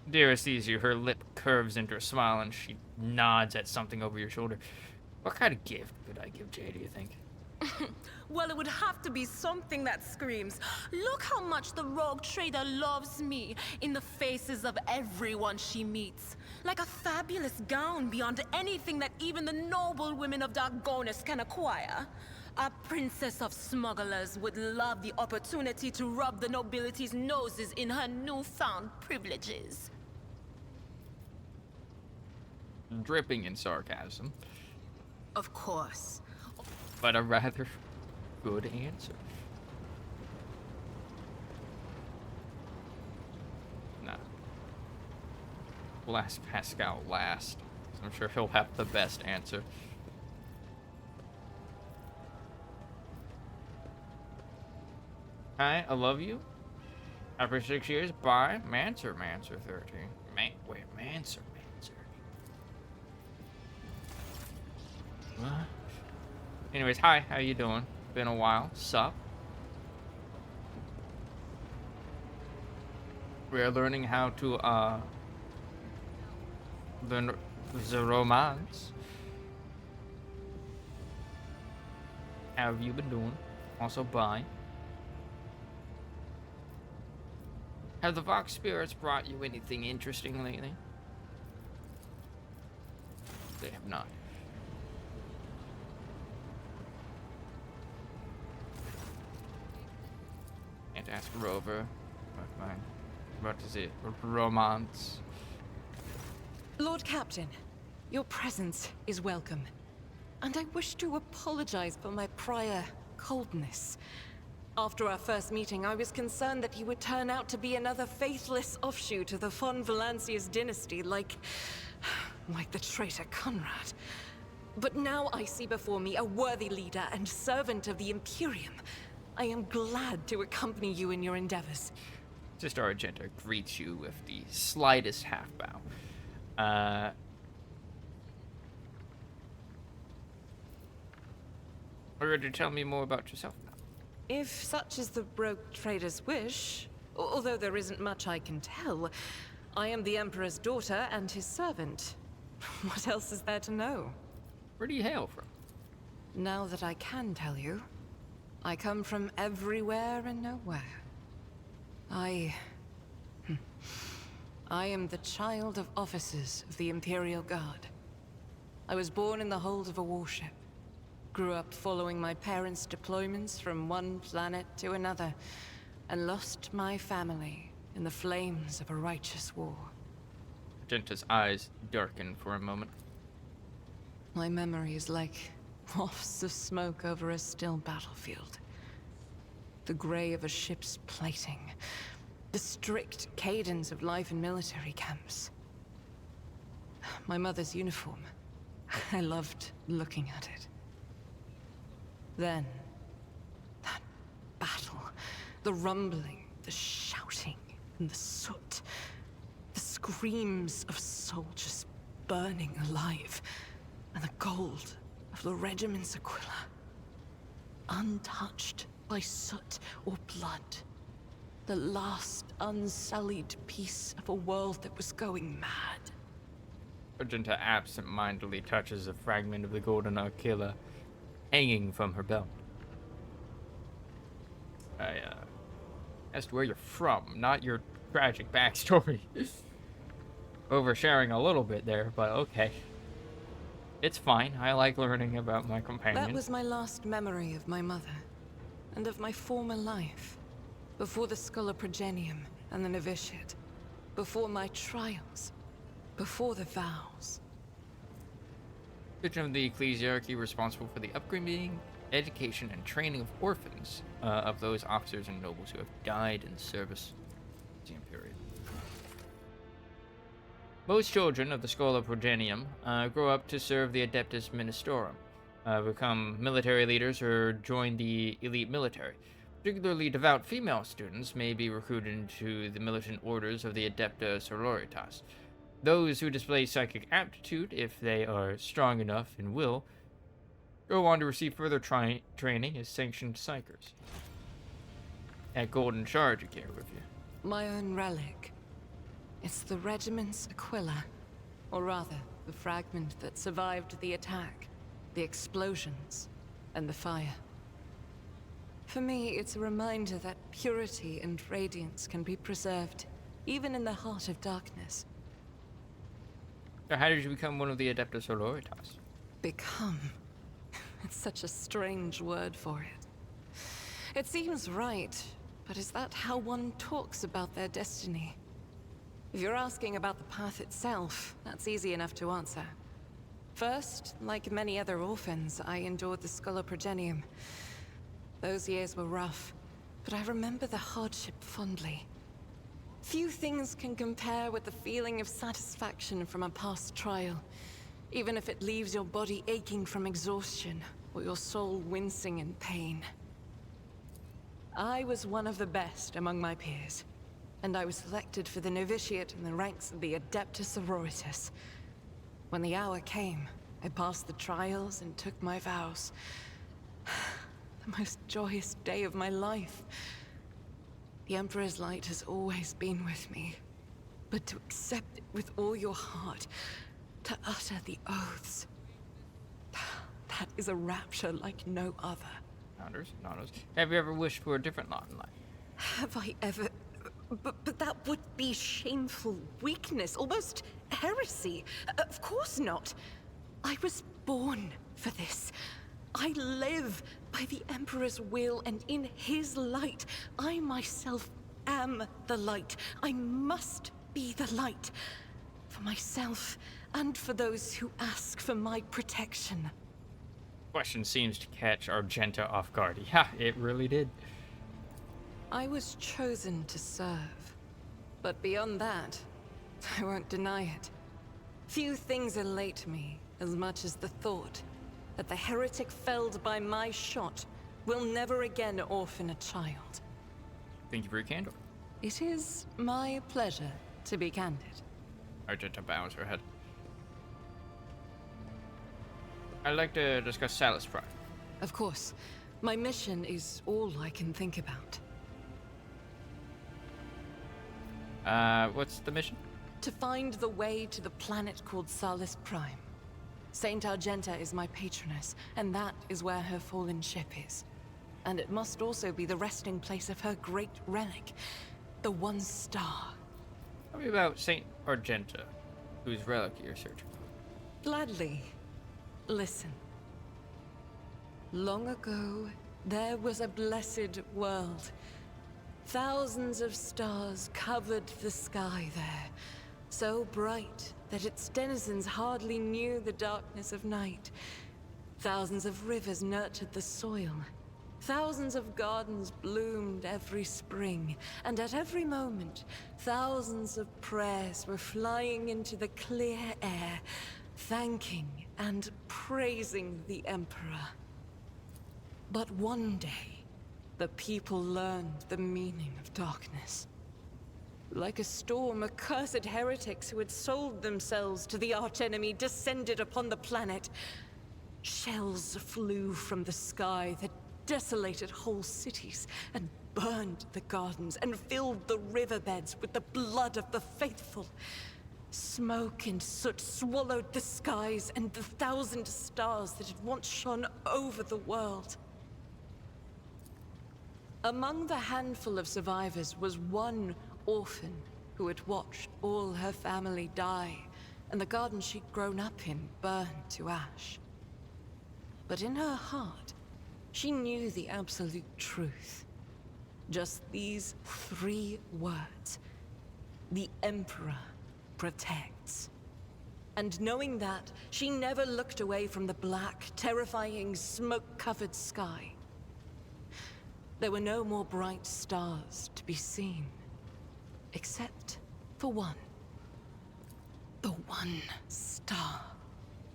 Adira sees you, her lip curves into a smile, and she nods at something over your shoulder. What kind of gift could I give Jay, do you think? Well, it would have to be something that screams, "Look how much the Rogue Trader loves me," in the faces of everyone she meets. Like a fabulous gown beyond anything that even the noble women of Dargonis can acquire. A princess of smugglers would love the opportunity to rub the nobility's noses in her newfound privileges. Dripping in sarcasm, Of course. but a rather good answer. Nah. We'll ask Pascal last. I'm sure he'll have the best answer. Hi, I love you. After 6 years, bye. Mancer 13. Wait, Mancer. What? Anyways, hi, how you doing? Been a while. Sup? We're learning how to, learn the romance. How have you been doing? Also, bye. Have the Vox Spirits brought you anything interesting lately? They have not. Can't ask Rover. What is it? Romance. Lord Captain, your presence is welcome. And I wish to apologize for my prior coldness. After our first meeting, I was concerned that you would turn out to be another faithless offshoot of the von Valancius dynasty, like the traitor Conrad. But now I see before me a worthy leader and servant of the Imperium. I am glad to accompany you in your endeavors. Sister Argenta greets you with the slightest half bow. Are you ready to tell me more about yourself now? If such is the Rogue Trader's wish, although there isn't much I can tell, I am the Emperor's daughter and his servant. What else is there to know? Where do you hail from? Now that I can tell you, I come from everywhere and nowhere. I am the child of officers of the Imperial Guard. I was born in the hold of a warship. Grew up following my parents' deployments from one planet to another, and lost my family in the flames of a righteous war. Argenta's eyes darken for a moment. My memory is like wafts of smoke over a still battlefield. The gray of a ship's plating. The strict cadence of life in military camps. My mother's uniform. I loved looking at it. Then, that battle. The rumbling, the shouting, and the soot. The screams of soldiers burning alive. And the gold of the regiment's Aquila. Untouched by soot or blood. The last unsullied piece of a world that was going mad. Argenta absent-mindedly touches a fragment of the golden Aquila hanging from her belt. I asked where you're from, not your tragic backstory. Oversharing a little bit there, but okay. It's fine. I like learning about my companion. That was my last memory of my mother, and of my former life. Before the Scholar Progenium and the novitiate. Before my trials. Before the vows. Patron of the ecclesiarchy responsible for the upbringing, education, and training of orphans of those officers and nobles who have died in service to the Imperium. Most children of the Schola Progenium grow up to serve the Adeptus Ministorum, become military leaders, or join the elite military. Particularly devout female students may be recruited into the militant orders of the Adepta Sororitas. Those who display psychic aptitude, if they are strong enough in will, go on to receive further training as sanctioned psychers. That golden shard you carry with you. My own relic. It's the regiment's Aquila. Or rather, the fragment that survived the attack, the explosions, and the fire. For me, it's a reminder that purity and radiance can be preserved, even in the heart of darkness. So how did you become one of the Adeptus Sororitas? Become. It's such a strange word for it. It seems right, but is that how one talks about their destiny? If you're asking about the path itself, that's easy enough to answer. First, like many other orphans, I endured the Sculoprogenium. Those years were rough, but I remember the hardship fondly. Few things can compare with the feeling of satisfaction from a past trial, even if it leaves your body aching from exhaustion, or your soul wincing in pain. I was one of the best among my peers, and I was selected for the novitiate in the ranks of the Adeptus Sororitas. When the hour came, I passed the trials and took my vows. The most joyous day of my life. The Emperor's light has always been with me, but to accept it with all your heart, to utter the oaths, that is a rapture like no other. Nodders. Have you ever wished for a different lot in life? Have I ever? But that would be shameful weakness, almost heresy. Of course not. I was born for this. I live by the Emperor's will, and in his light, I myself am the light. I must be the light. For myself, and for those who ask for my protection. Question seems to catch Argenta off guard. Yeah, it really did. I was chosen to serve. But beyond that, I won't deny it. Few things elate me as much as the thought that the heretic felled by my shot will never again orphan a child. Thank you for your candor. It is my pleasure to be candid. Argenta bows her head. I'd like to discuss Salus Prime. Of course. My mission is all I can think about. What's the mission? To find the way to the planet called Salus Prime. Saint Argenta is my patroness, and that is where her fallen ship is. And it must also be the resting place of her great relic, the One Star. Tell me about Saint Argenta, whose relic you're searching. Gladly. Listen. Long ago, there was a blessed world. Thousands of stars covered the sky there, so bright that its denizens hardly knew the darkness of night. Thousands of rivers nurtured the soil. Thousands of gardens bloomed every spring, and at every moment, thousands of prayers were flying into the clear air, thanking and praising the Emperor. But one day, the people learned the meaning of darkness. Like a storm, accursed heretics who had sold themselves to the archenemy descended upon the planet. Shells flew from the sky that desolated whole cities and burned the gardens and filled the riverbeds with the blood of the faithful. Smoke and soot swallowed the skies and the 1,000 stars that had once shone over the world. Among the handful of survivors was one orphan who had watched all her family die, and the garden she'd grown up in burned to ash. But in her heart, she knew the absolute truth. Just these 3 words. The Emperor protects. And knowing that, she never looked away from the black, terrifying, smoke-covered sky. There were no more bright stars to be seen. Except for one. The One Star.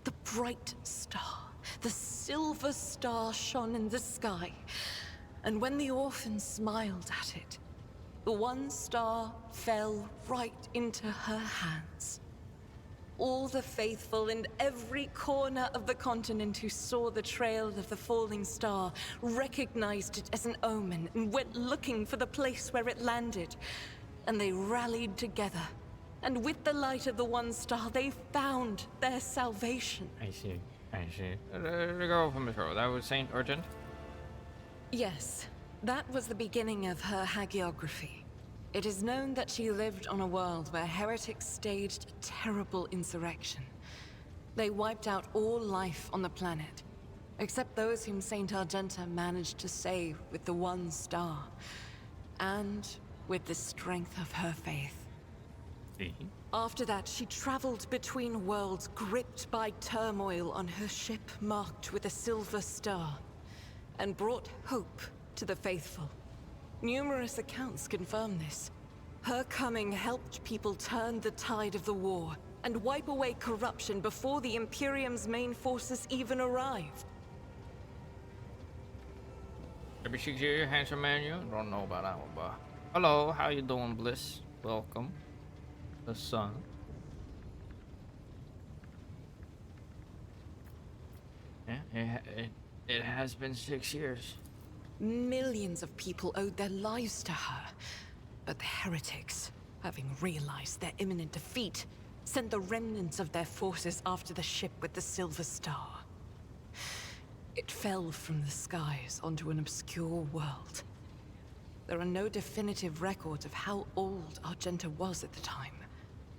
The bright star. The silver star shone in the sky. And when the orphan smiled at it, the One Star fell right into her hands. All the faithful in every corner of the continent who saw the trail of the falling star recognized it as an omen and went looking for the place where it landed. And they rallied together. And with the light of the One Star, they found their salvation. I see. The girl from the show, that was Saint Argent? Yes. That was the beginning of her hagiography. It is known that she lived on a world where heretics staged a terrible insurrection. They wiped out all life on the planet, except those whom Saint Argenta managed to save with the one star, and with the strength of her faith. See? After that, she traveled between worlds, gripped by turmoil on her ship marked with a silver star, and brought hope to the faithful. Numerous accounts confirm this. Her coming helped people turn the tide of the war and wipe away corruption before the Imperium's main forces even arrived. Every 6 years, handsome man, you don't know about that one, but hello, how you doing, Bliss? Welcome. The sun. Yeah, it has been 6 years. Millions of people owed their lives to her, but the heretics, having realized their imminent defeat, sent the remnants of their forces after the ship with the Silver Star. It fell from the skies onto an obscure world. There are no definitive records of how old Argenta was at the time.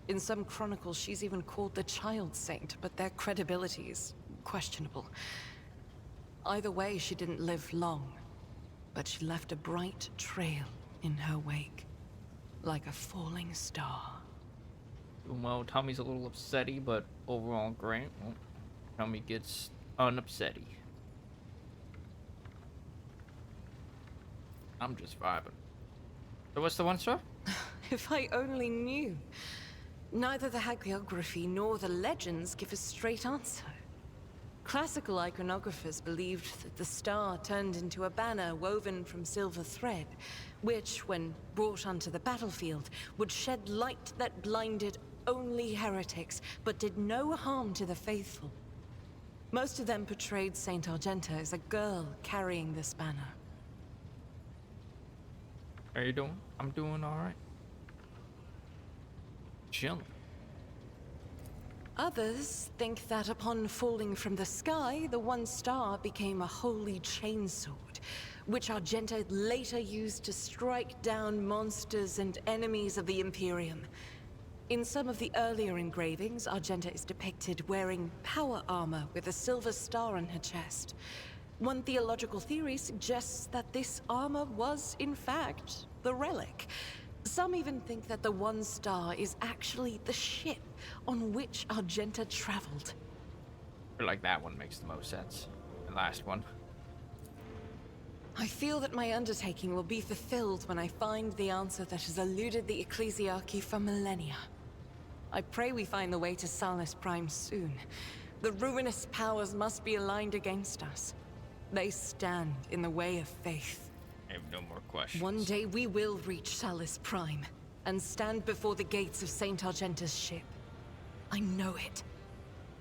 In some chronicles, she's even called the Child Saint, but their credibility is questionable. Either way, she didn't live long, but she left a bright trail in her wake, like a falling star. Well, Tommy's a little upsetty, but overall great. Well, Tommy gets unupsetty. I'm just vibing. So what's the one star? If I only knew. Neither the hagiography nor the legends give a straight answer. Classical iconographers believed that the star turned into a banner woven from silver thread, which, when brought onto the battlefield, would shed light that blinded only heretics, but did no harm to the faithful. Most of them portrayed Saint Argenta as a girl carrying this banner. How you doing? I'm doing alright. Chilling. Others think that upon falling from the sky, the one star became a holy chainsword, which Argenta later used to strike down monsters and enemies of the Imperium. In some of the earlier engravings, Argenta is depicted wearing power armor with a silver star on her chest. One theological theory suggests that this armor was, in fact, the relic. Some even think that the one star is actually the ship on which Argenta traveled. I feel like that one makes the most sense. The last one. I feel that my undertaking will be fulfilled when I find the answer that has eluded the Ecclesiarchy for millennia. I pray we find the way to Salus Prime soon. The ruinous powers must be aligned against us. They stand in the way of faith. I have no more questions. One day we will reach Salus Prime and stand before the gates of Saint Argenta's ship. I know it.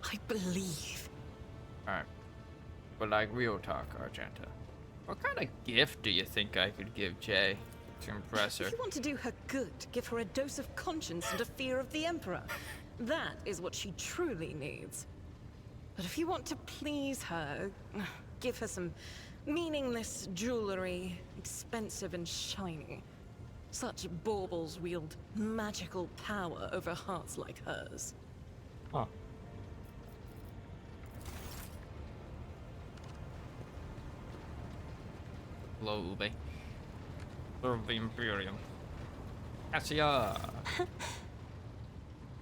I believe. Alright. But like real talk, Argenta. What kind of gift do you think I could give Jay to impress her? If you want to do her good, give her a dose of conscience and a fear of the Emperor. That is what she truly needs. But if you want to please her, give her some meaningless jewelry, expensive and shiny. Such baubles wield magical power over hearts like hers. Huh. Hello, Ube. Serve the Imperium. Cassia!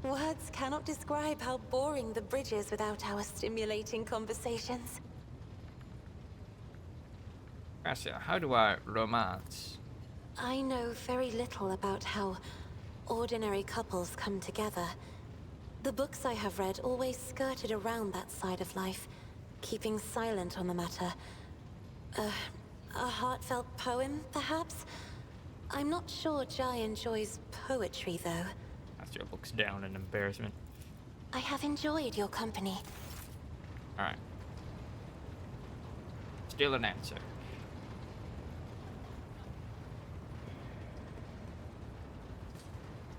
Words cannot describe how boring the bridge is without our stimulating conversations. Cassia, how do I romance? I know very little about how ordinary couples come together. The books I have read always skirted around that side of life, keeping silent on the matter. A heartfelt poem, perhaps? I'm not sure Jai enjoys poetry, though. Cassia looks down in embarrassment. I have enjoyed your company. Alright. Still an answer.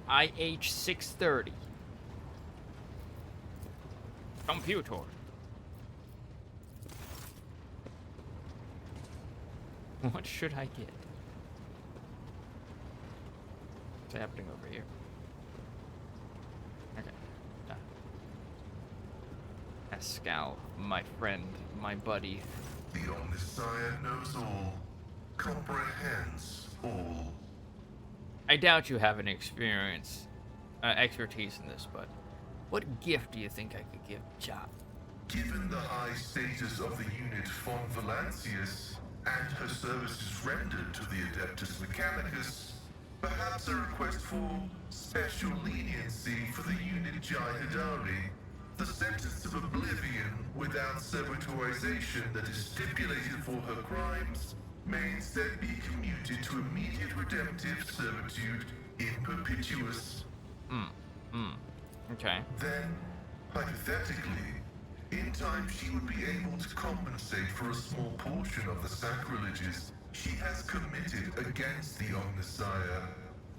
IH630. Computer. What should I get? What's happening over here? Okay. Pascal, my friend, my buddy. The Omnissiah knows all, comprehends all. I doubt you have any expertise in this, but what gift do you think I could give Chop? Given the high status of the unit von Valancius and her services rendered to the Adeptus Mechanicus, perhaps a request for special leniency for the unit Jai Hidari. The sentence of oblivion without servitorization that is stipulated for her crimes may instead be commuted to immediate redemptive servitude in perpetuus. Okay. Then, hypothetically, in time she would be able to compensate for a small portion of the sacrileges she has committed against the Omnissiah.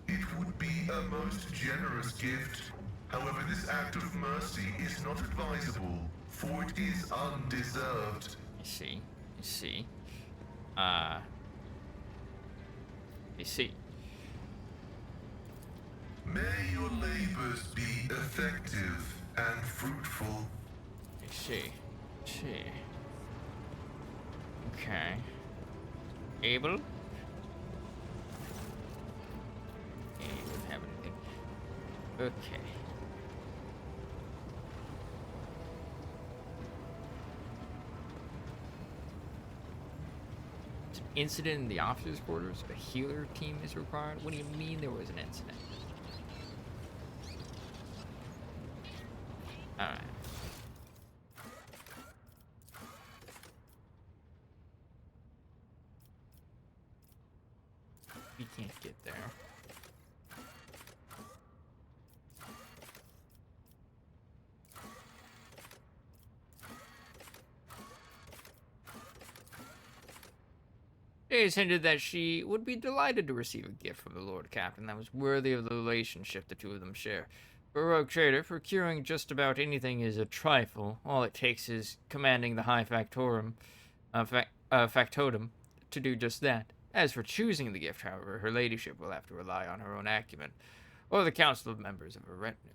It would be a most generous gift. However, this act of mercy is not advisable, for it is undeserved. You see. You see. May your labors be effective and fruitful. You see. Okay. Able? He wouldn't have anything. Okay. Incident in the officers' quarters. A healer team is required. What do you mean there was an incident? Alright. We can't get there. Days hinted that she would be delighted to receive a gift from the Lord Captain that was worthy of the relationship the two of them share. For a rogue trader, procuring just about anything is a trifle. All it takes is commanding the high factotum to do just that. As for choosing the gift, however, her ladyship will have to rely on her own acumen, or the council of members of her retinue.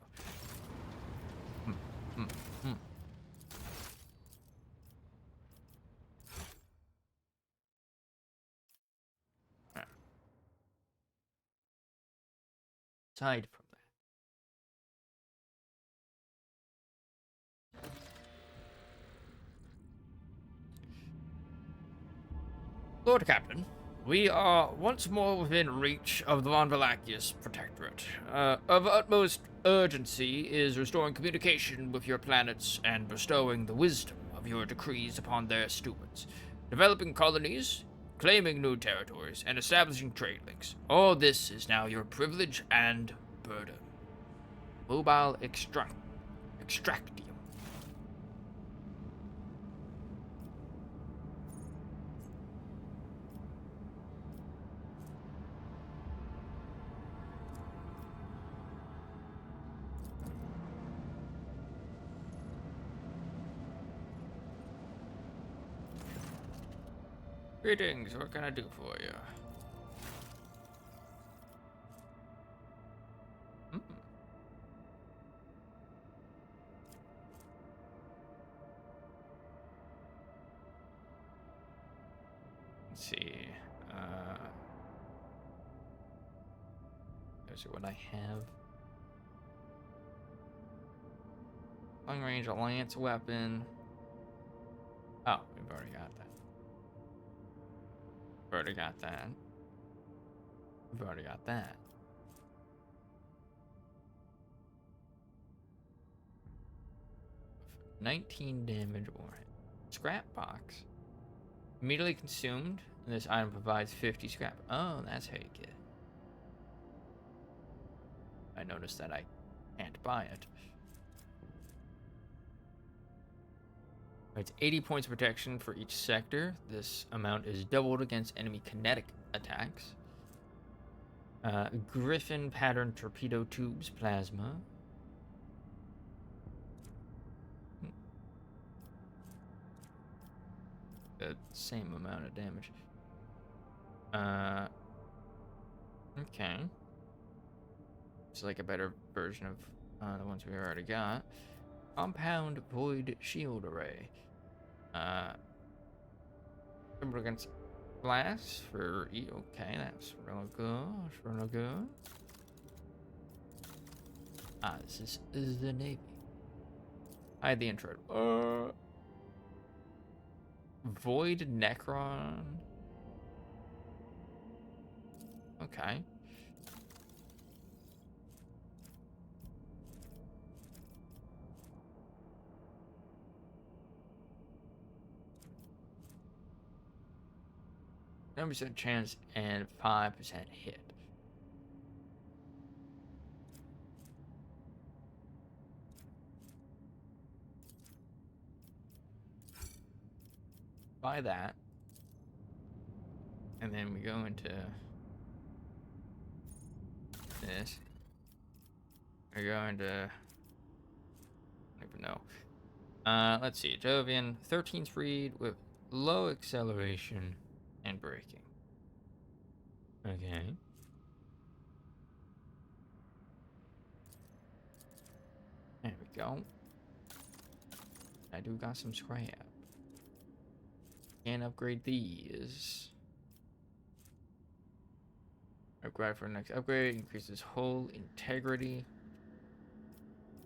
Aside from that. Lord Captain, we are once more within reach of the Von Valachius Protectorate. Of utmost urgency is restoring communication with your planets and bestowing the wisdom of your decrees upon their stewards. Developing colonies, claiming new territories, and establishing trade links. All this is now your privilege and burden. Mobile extractium. Greetings, what can I do for you? Let's see. Let's see what I have. Long range alliance weapon. Oh, we've already got that. We've already got that. We've already got that. $19 damage warhead. Scrap box. Immediately consumed, and this item provides 50 scrap. Oh, that's how you get it. I noticed that I can't buy it. It's 80 points of protection for each sector. This amount is doubled against enemy kinetic attacks. Griffin pattern torpedo tubes plasma. The same amount of damage. Okay. It's like a better version of the ones we already got. Compound Void Shield Array. Timber against glass for E. Okay, that's real good. That's real good. This is the Navy. Hide the intro. Void Necron. Okay. %, chance and 5% hit. Buy that. And then we go into this. We go into, I don't even know. Let's see. Jovian, 13 speed with low acceleration and braking. Okay. There we go. I do got some scrap. Can upgrade these. Upgrade for the next upgrade. Increases hull integrity.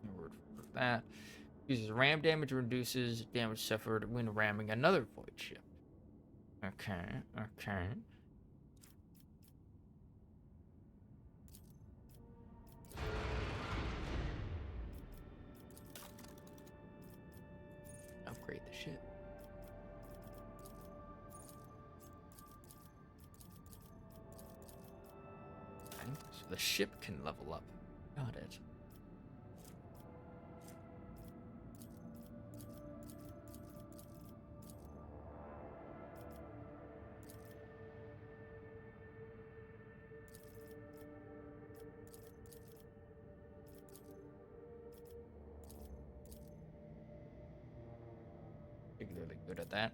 No word for that. Uses ram damage, reduces damage suffered when ramming another void ship. Okay, okay. Upgrade the ship. Okay, so the ship can level up. Got it. Particularly good at that.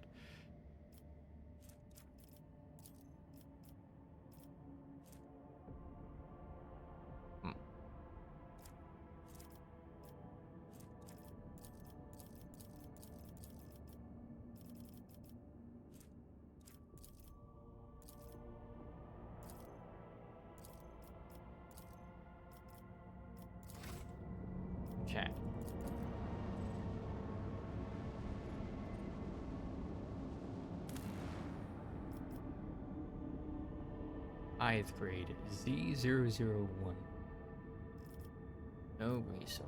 Okay. Ith grade Z001. No resource.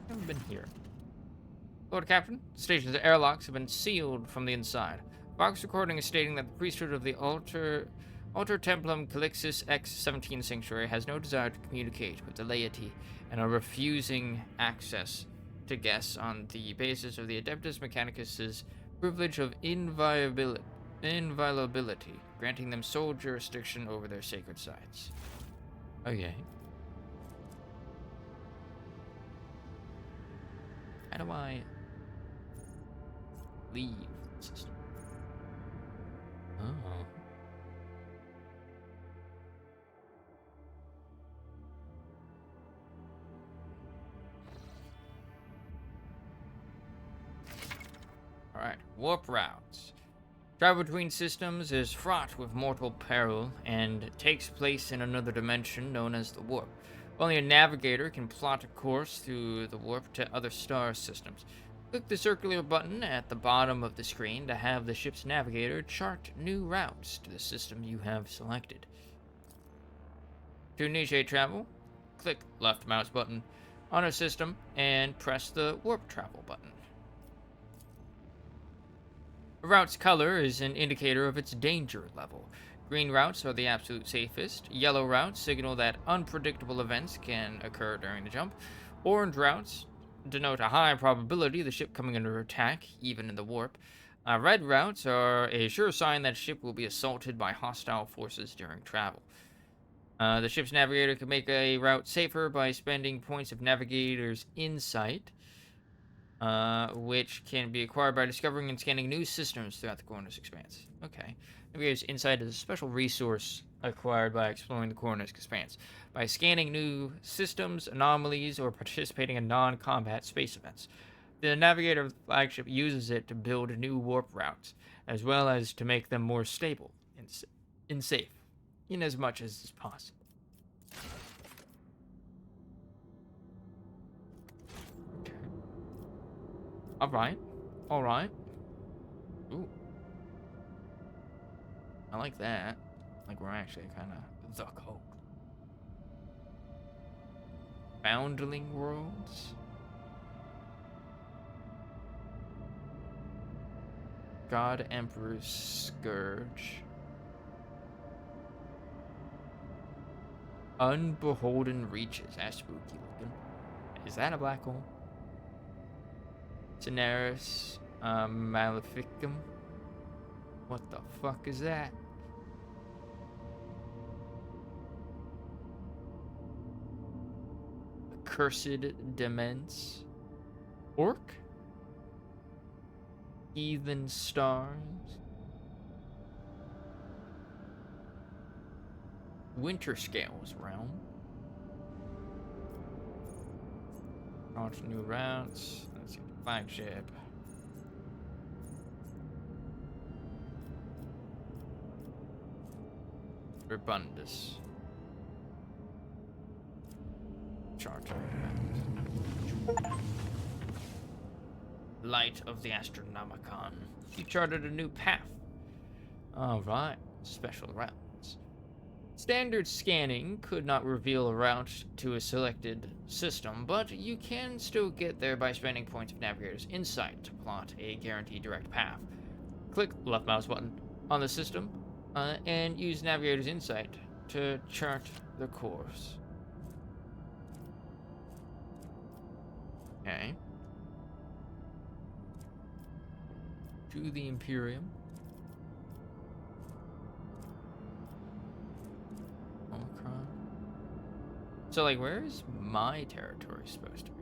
Haven't been here. Lord Captain, station's airlocks have been sealed from the inside. Vox recording is stating that the priesthood of the Alter Templum Calixis X-17 Sanctuary has no desire to communicate with the laity and are refusing access to guests on the basis of the Adeptus Mechanicus' privilege of inviolability, granting them sole jurisdiction over their sacred sites. Okay. How do I leave the system? Oh. Alright, warp routes. Travel between systems is fraught with mortal peril and takes place in another dimension known as the warp. Only a navigator can plot a course through the warp to other star systems. Click the circular button at the bottom of the screen to have the ship's navigator chart new routes to the system you have selected. To initiate travel, click left mouse button on a system and press the warp travel button. A route's color is an indicator of its danger level. Green routes are the absolute safest. Yellow routes signal that unpredictable events can occur during the jump. Orange routes denote a high probability of the ship coming under attack, even in the warp. Red routes are a sure sign that a ship will be assaulted by hostile forces during travel. The ship's navigator can make a route safer by spending points of navigator's insight. which can be acquired by discovering and scanning new systems throughout the Coroner's Expanse. Okay. Navigator's Insight is a special resource acquired by exploring the Coroner's Expanse. By scanning new systems, anomalies, or participating in non-combat space events. The Navigator of the flagship uses it to build new warp routes, as well as to make them more stable and safe, in as much as is possible. Okay. Alright. Alright. Ooh. I like that. Like we're actually kind of the cult. Foundling Worlds. God Emperor's Scourge. Unbeholden Reaches. That's spooky looking. Is that a black hole? Daenerys Maleficum. What the fuck is that? Accursed Demence. Orc? Heathen Stars. Winter Scales Realm. Launch new routes. Let's see the flagship. Rebundus. Charter. Light of the Astronomicon. You charted a new path. Alright. Special routes. Standard scanning could not reveal a route to a selected system, but you can still get there by spending points of Navigator's Insight to plot a guaranteed direct path. Click left mouse button on the system and use Navigator's Insight to chart the course. Okay. To the Imperium. Omicron. So, like, where is my territory supposed to be?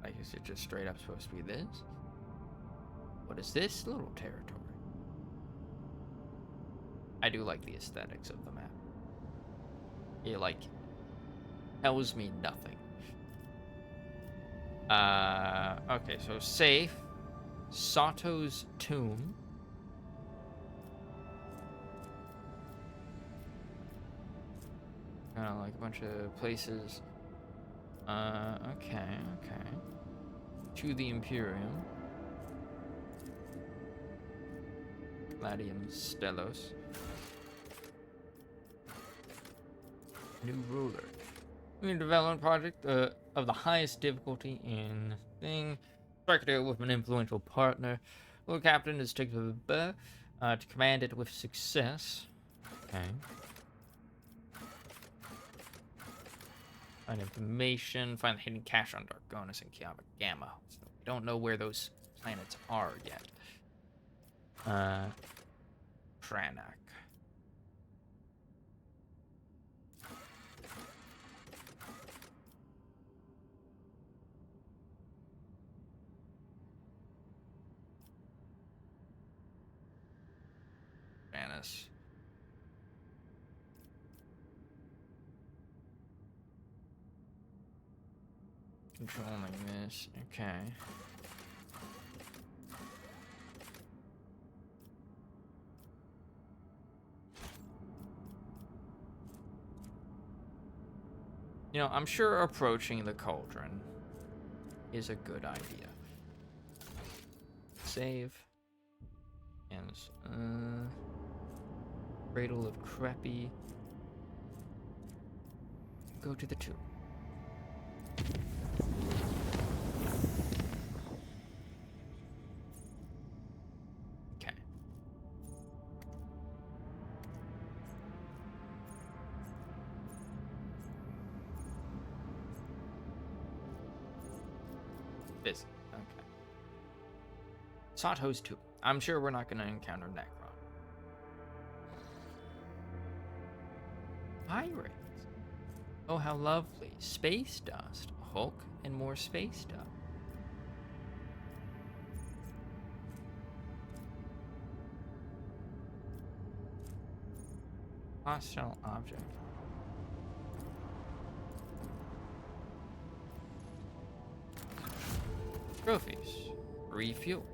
Like, is it just straight up supposed to be this? What is this little territory? I do like the aesthetics of the map. It, like, tells me nothing. Okay, so safe. Sato's Tomb. Kind of like a bunch of places. Okay. To the Imperium. Gladium Stellos. New ruler. New development project of the highest difficulty in thing. Strike a deal with an influential partner. Lord Captain is taken to command it with success. Okay. Find information. Find the hidden cache on Dargonus and Kiava Gamma. So we don't know where those planets are yet. Pranak. Vanis. Controlling this. Okay. You know, I'm sure approaching the cauldron is a good idea. Save. And, Cradle of Crappy. Go to the tomb. Okay. Busy. Okay. Sato's tomb. I'm sure we're not going to encounter Necron. Pirates. Oh, how lovely. Space dust. Hulk and more space dust. Hostile object. Trophies. Refuel.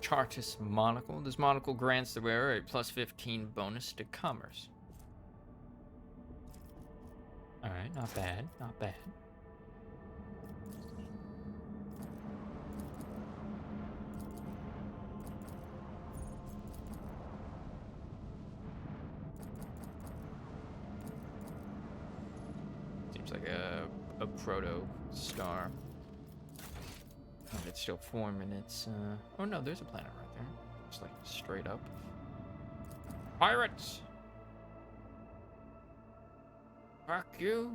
Chartist monocle. This monocle grants the wearer a +15 bonus to commerce. Alright, not bad, not bad. Seems like a proto star. Oh, it's still forming its, oh no, there's a planet right there. It's like straight up. Pirates! Fuck you!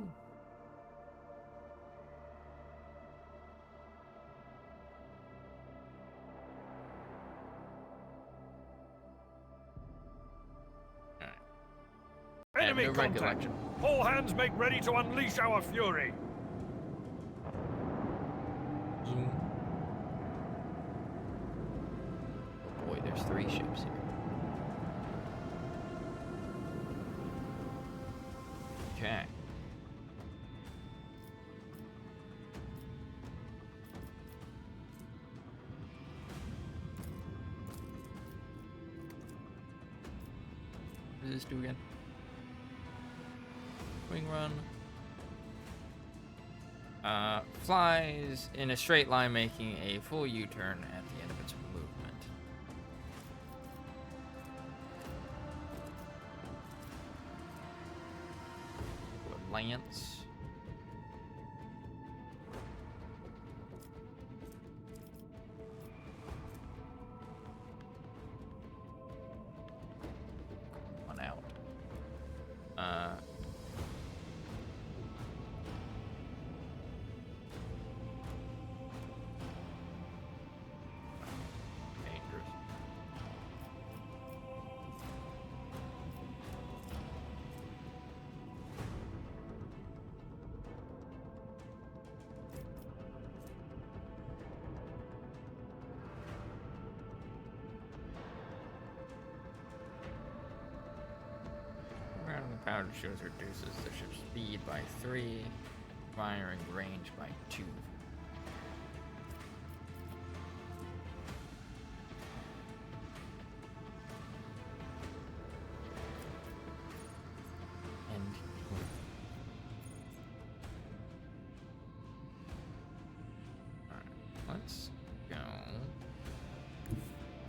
Enemy no contact! recollection. All hands make ready to unleash our fury! Zoom. Oh boy, there's 3 ships here. Okay. What does this do again? Wing run. Flies in a straight line, making a full U-turn at the end of its movement. Lance. One out. Dangerous. Grounding powder shields reduces the ship's speed by 3, firing range by 2. And alright, let's go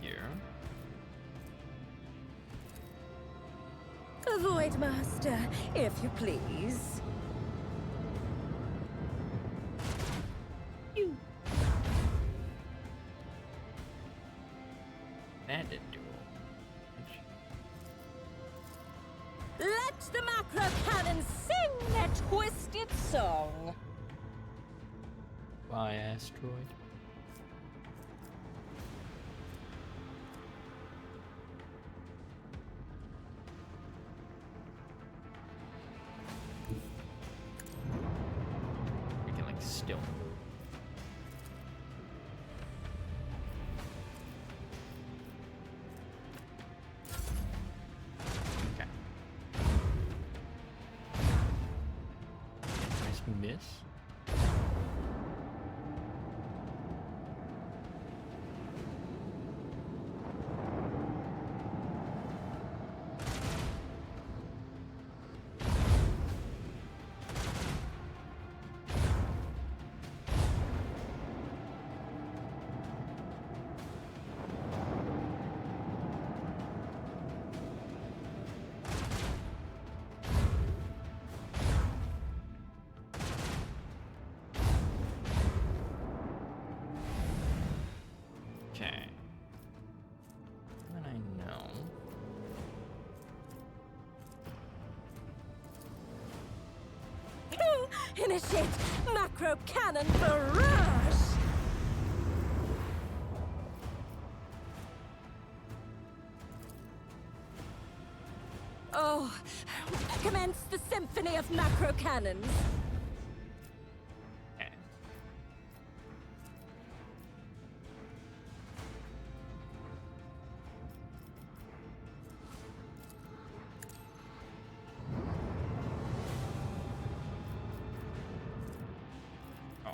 here. Avoid, Master, if you please. That didn't do it. Let the macro cannon sing their twisted song. Bye, asteroid. We can like still move. Okay. Nice miss. Initiate macro cannon barrage! Oh, commence the symphony of macro cannons. Okay. Oh.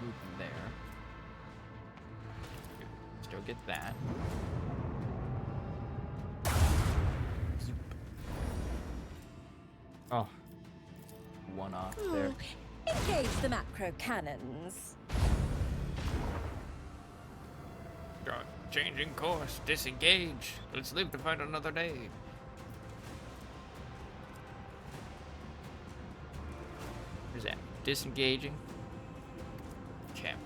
Move them there. Still get that. Zoop. Oh. One off there. Engage the macro cannons. Changing course. Disengage. Let's live to fight another day. Where's that? Disengaging. Cameras.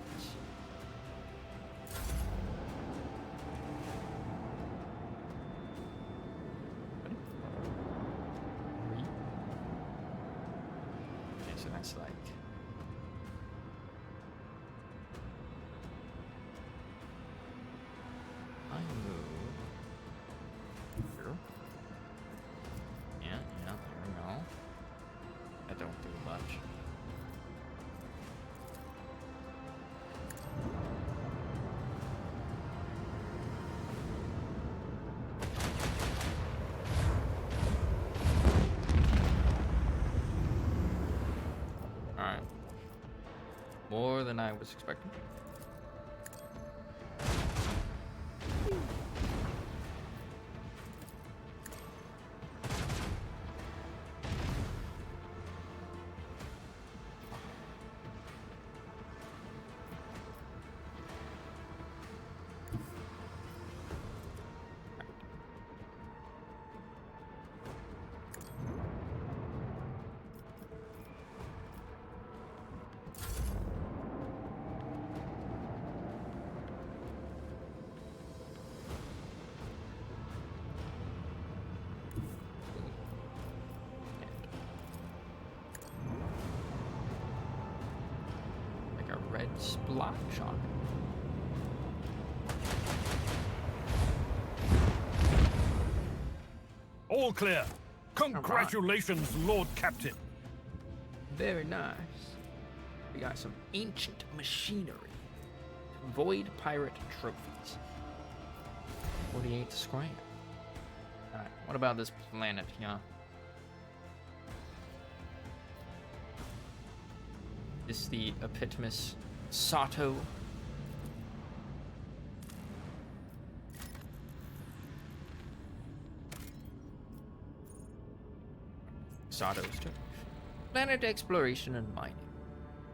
Okay, so that's like... I move here. Yeah, there we go. That don't do much. Alright. More than I was expecting. Like a red splotch on it. All clear. Congratulations, Lord Captain. Very nice. We got some ancient machinery. Void pirate trophies. 48 scrap. Alright, what about this planet, yeah? Is the epitomous Sato? Sato's too. Planet exploration and mining.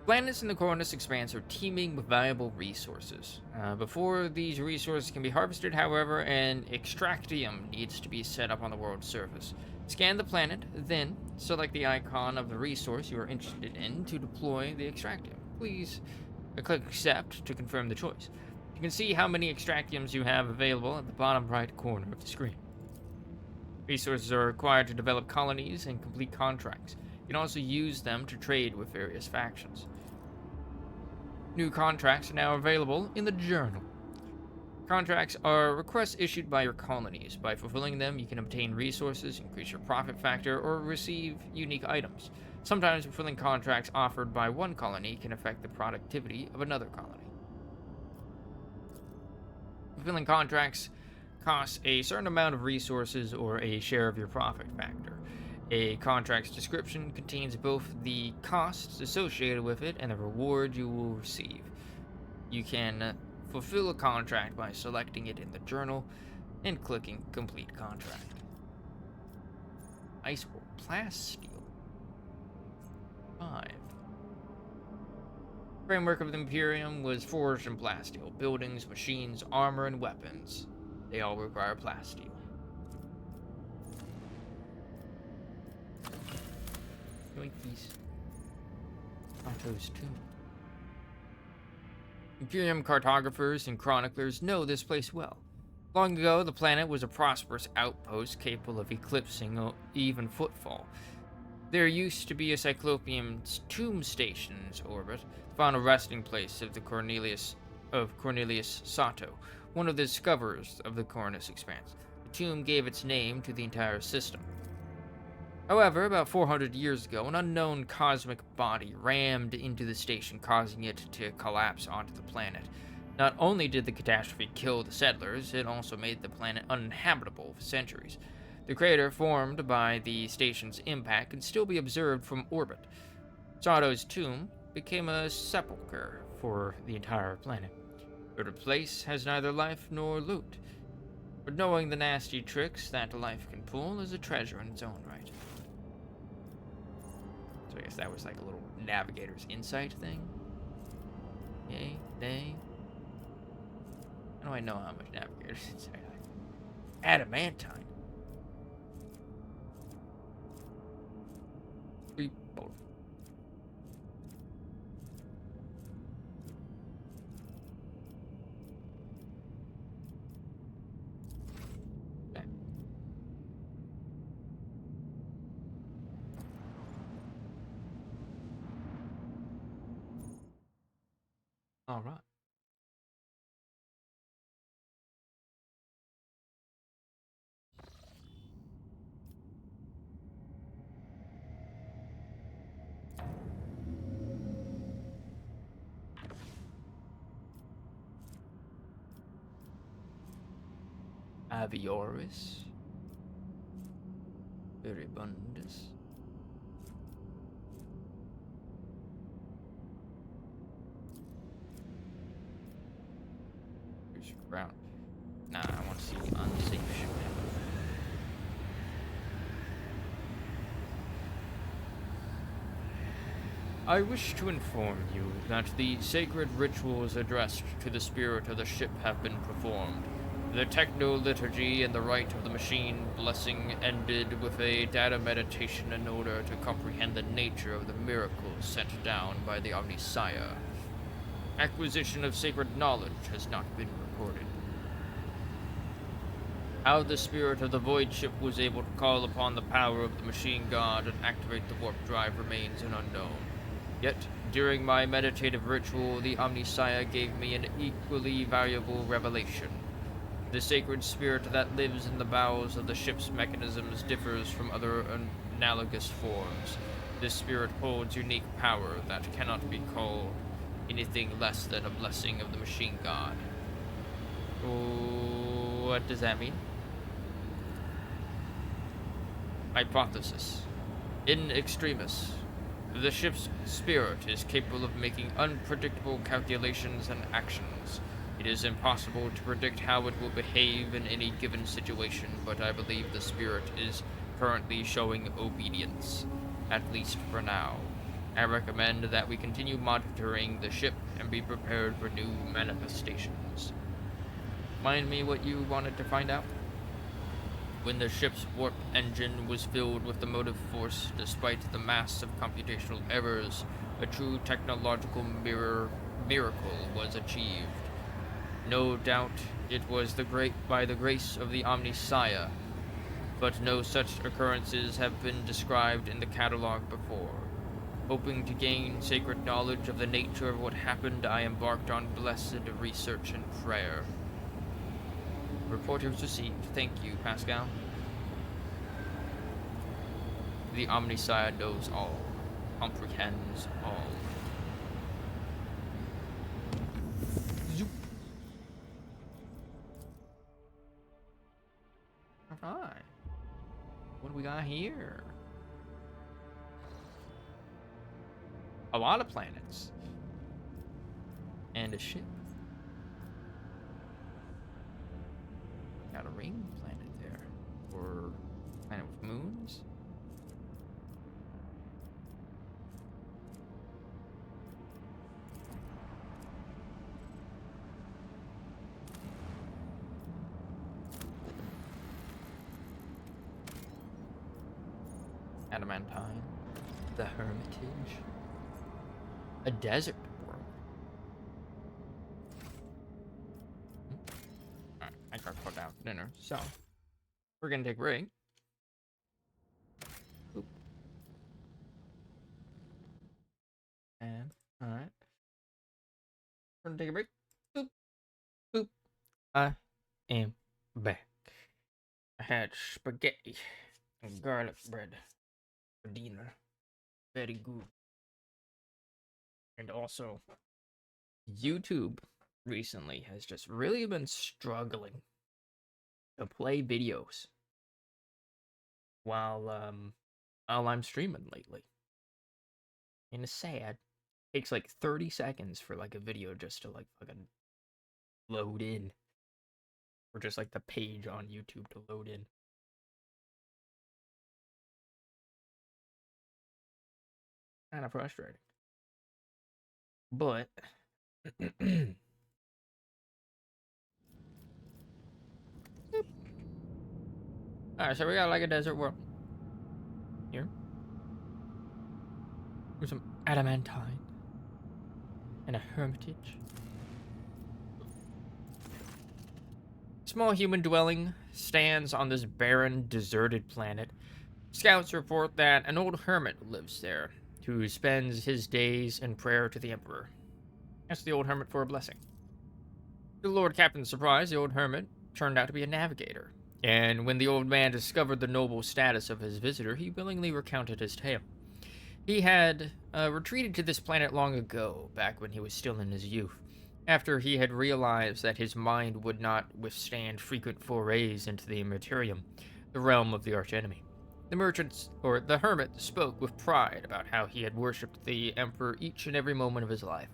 Planets in the Cornus Expanse are teeming with valuable resources. Before these resources can be harvested, however, an extractium needs to be set up on the world's surface. Scan the planet, then select the icon of the resource you are interested in to deploy the extractium. Please click accept to confirm the choice. You can see how many extractiums you have available at the bottom right corner of the screen. Resources are required to develop colonies and complete contracts. You can also use them to trade with various factions. New contracts are now available in the journal. Contracts are requests issued by your colonies. By fulfilling them, you can obtain resources, increase your profit factor, or receive unique items. Sometimes fulfilling contracts offered by one colony can affect the productivity of another colony. Fulfilling contracts costs a certain amount of resources or a share of your profit factor. A contract's description contains both the costs associated with it and the reward you will receive. You can fulfill a contract by selecting it in the journal and clicking Complete Contract. Ice World Plasteel. 5. Framework of the Imperium was forged in plasteel. Buildings, machines, armor, and weapons. They all require plasteel. Yoinkies. Autos too. Imperium cartographers and chroniclers know this place well. Long ago, the planet was a prosperous outpost capable of eclipsing even footfall. There used to be a Cyclopean tomb station in its orbit, the final resting place of Cornelius Sato, one of the discoverers of the Cornus Expanse. The tomb gave its name to the entire system. However, about 400 years ago, an unknown cosmic body rammed into the station, causing it to collapse onto the planet. Not only did the catastrophe kill the settlers, it also made the planet uninhabitable for centuries. The crater formed by the station's impact can still be observed from orbit. Sato's tomb became a sepulchre for the entire planet. The place has neither life nor loot, but knowing the nasty tricks that life can pull is a treasure in its own right. So I guess that was like a little navigator's insight thing. Yay, nay. How do I know how much navigator's insight I have? Adamantine. Both. Okay. All right. Avioris. Veribundus. Here's round. Nah, I want to see the unsafe ship. I wish to inform you that the sacred rituals addressed to the spirit of the ship have been performed. The techno-liturgy and the rite of the machine blessing ended with a data meditation in order to comprehend the nature of the miracles sent down by the Omnisaya. Acquisition of sacred knowledge has not been recorded. How the spirit of the Void Ship was able to call upon the power of the machine god and activate the warp drive remains an unknown. Yet, during my meditative ritual, the Omnisaya gave me an equally valuable revelation. The sacred spirit that lives in the bowels of the ship's mechanisms differs from other analogous forms. This spirit holds unique power that cannot be called anything less than a blessing of the machine god. What does that mean? Hypothesis. In extremis, the ship's spirit is capable of making unpredictable calculations and actions. It is impossible to predict how it will behave in any given situation, but I believe the spirit is currently showing obedience, at least for now. I recommend that we continue monitoring the ship and be prepared for new manifestations. Mind me what you wanted to find out? When the ship's warp engine was filled with the motive force, despite the mass of computational errors, a true technological miracle was achieved. No doubt it was by the grace of the Omnisaya, but no such occurrences have been described in the catalog before. Hoping to gain sacred knowledge of the nature of what happened, I embarked on blessed research and prayer. Reporters received. Thank you, Pascal. The Omnisaya knows all, comprehends all. Zoop. Alright. What do we got here? A lot of planets. And a ship. Got a ring planet there. Or planet with moons. Adamantine. The Hermitage. A desert world. Alright, I gotta put down dinner. So we're gonna take a break. Boop. And all right, we're gonna take a break. Boop, boop. I am back. I had spaghetti and garlic bread for dinner. Very good. And also, YouTube recently has just really been struggling to play videos while I'm streaming lately. And it's sad. It takes like 30 seconds for like a video just to like fucking load in. Or just like the page on YouTube to load in. Kind of frustrating. But alright, so we got like a desert world here. With some adamantine and a hermitage. Small human dwelling stands on this barren, deserted planet. Scouts report that an old hermit lives there, who spends his days in prayer to the Emperor. Asks the old hermit for a blessing. To the Lord Captain's surprise, the old hermit turned out to be a navigator, and when the old man discovered the noble status of his visitor, he willingly recounted his tale. He had retreated to this planet long ago, back when he was still in his youth, after he had realized that his mind would not withstand frequent forays into the Immaterium, the realm of the archenemy. The hermit spoke with pride about how he had worshipped the Emperor each and every moment of his life.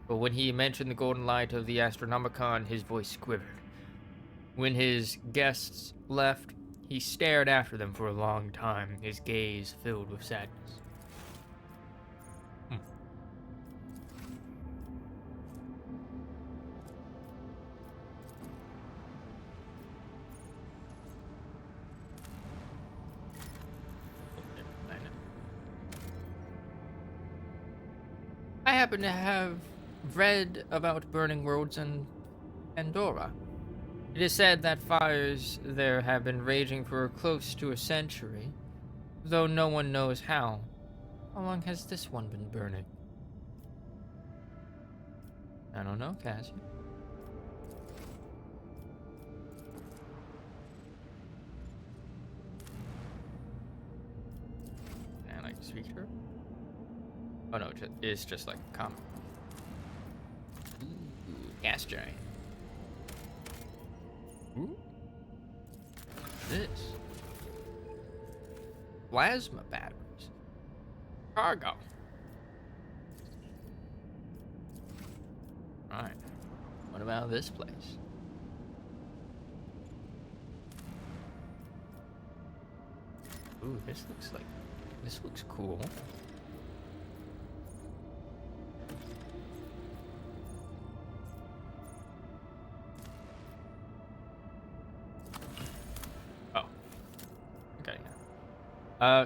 But when he mentioned the golden light of the Astronomicon, his voice quivered. When his guests left, he stared after them for a long time, his gaze filled with sadness. I happen to have read about burning worlds in Pandora. It is said that fires there have been raging for close to a century, though no one knows how. How long has this one been burning? I don't know, Cassie. Can I speak to her? Oh no, it's just like common. Ooh, gas giant. Ooh. This. Plasma batteries. Cargo. Alright. What about this place? Ooh, this looks cool. Oh. Okay.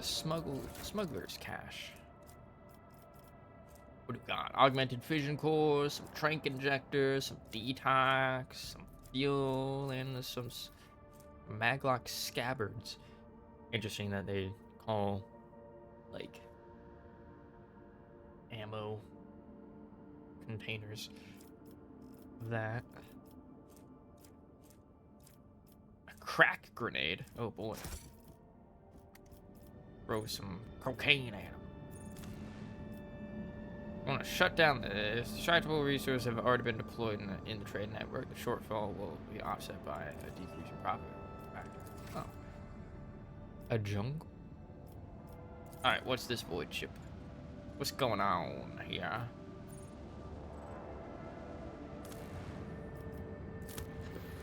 Smuggler's cache. What do we got? Augmented fission cores, some trank injectors, some detox, some fuel, and some maglock scabbards. Interesting that they call, like, ammo containers that. A crack grenade. Oh boy. Throw some cocaine at him. I want to shut down this. Extractable resources have already been deployed in the trade network. The shortfall will be offset by a decrease in profit factor. Oh. A jungle? Alright, what's this void ship? What's going on here?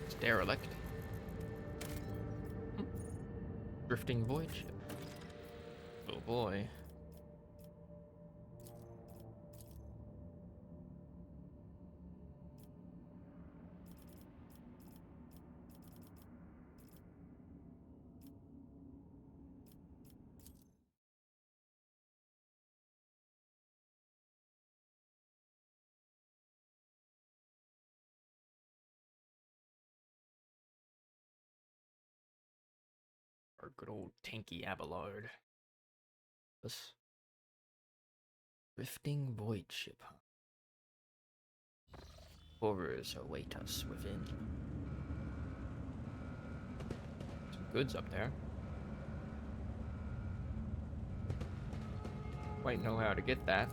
It's derelict. Drifting void ship. Oh boy. Our good old tanky Abelard. This drifting void ship, huh? Horrors await us within. Some goods up there. Quite know how to get that.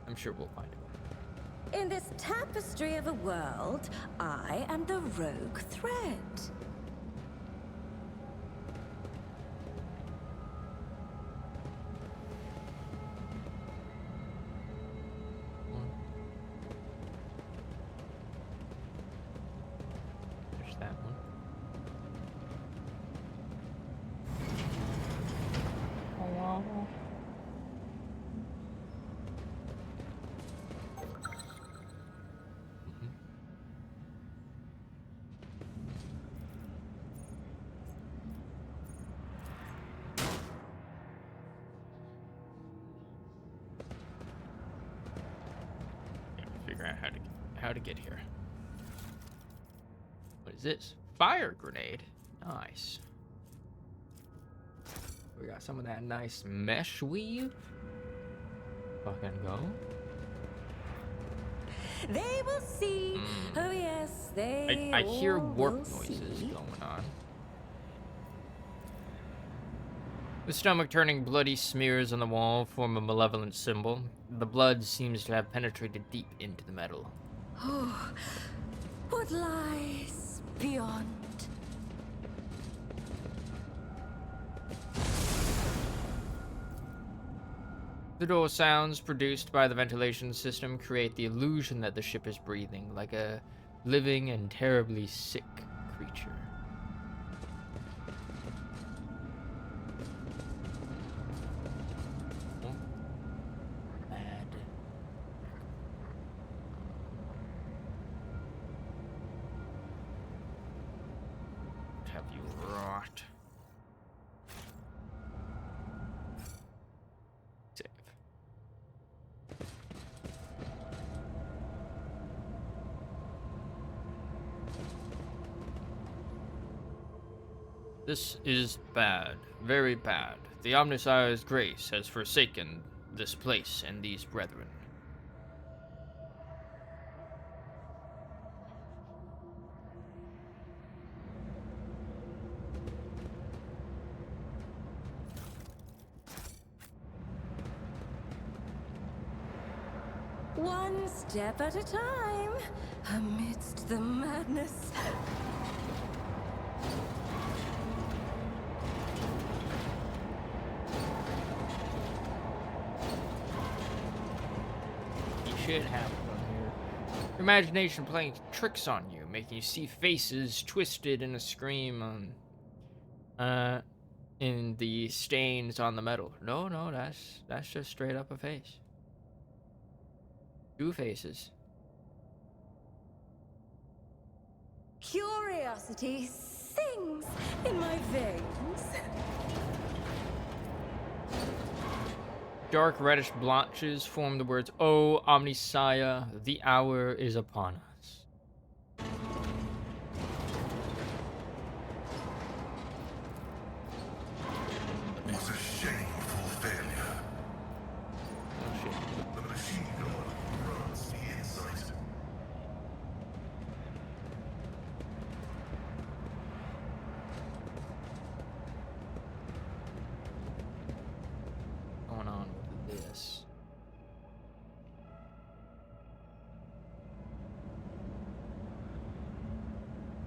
I'm sure we'll find it. In this tapestry of a world, I am the rogue thread. There's that one. Hello. Figure out how to get here. What is this? Fire grenade. Nice. We got some of that nice mesh weave. Fucking go. They will see. Oh yes, they I hear all warp will noises see. going on. The stomach-turning bloody smears on the wall form a malevolent symbol. The blood seems to have penetrated deep into the metal. Oh, what lies beyond? The dull sounds produced by the ventilation system create the illusion that the ship is breathing, like a living and terribly sick creature. Mad. Have you wrought? Save. This is bad, very bad. The Omnisci's grace has forsaken this place and these brethren. One step at a time, amidst the madness. Shit happened on here. Your imagination playing tricks on you, making you see faces twisted in a scream in the stains on the metal. No, that's just straight up a face. Two faces. Curiosity sings in my veins. Dark reddish blotches form the words, "O Omniscia, the hour is upon us." It's a shameful failure. Oh shit. The machine god runs the insight. What's going on with this?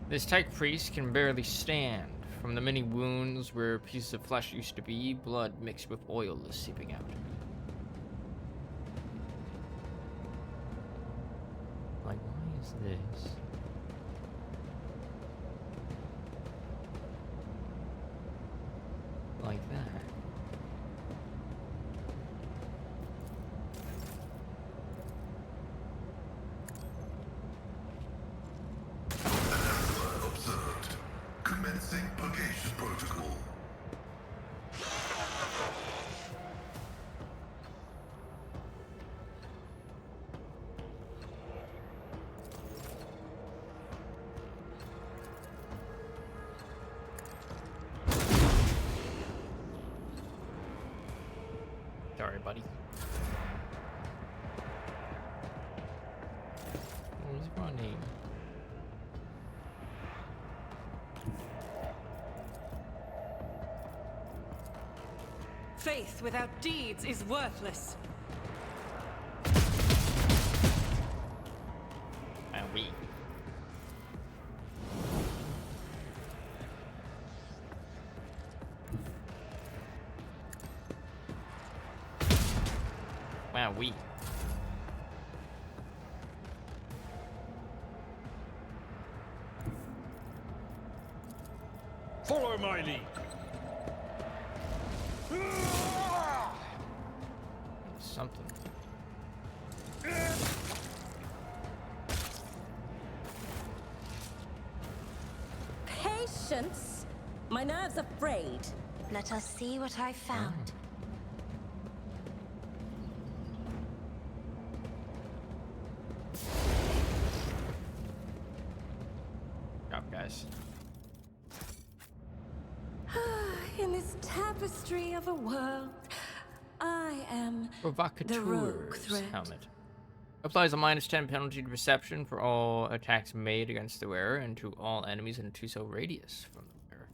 This tech priest can barely stand. From the many wounds where pieces of flesh used to be, blood mixed with oil is seeping out. Like, why is this? Like that. Observed. Commencing purgation protocol. Faith without deeds is worthless. And we. Wow, we. Follow my lead. Something. Patience? My nerves are frayed. Let us see what I found. Good job, guys. In this tapestry of a world, I am the rogue Provocateur's thread. helmet. Applies a -10 penalty to perception for all attacks made against the wearer and to all enemies in a 2-cell radius from the wearer.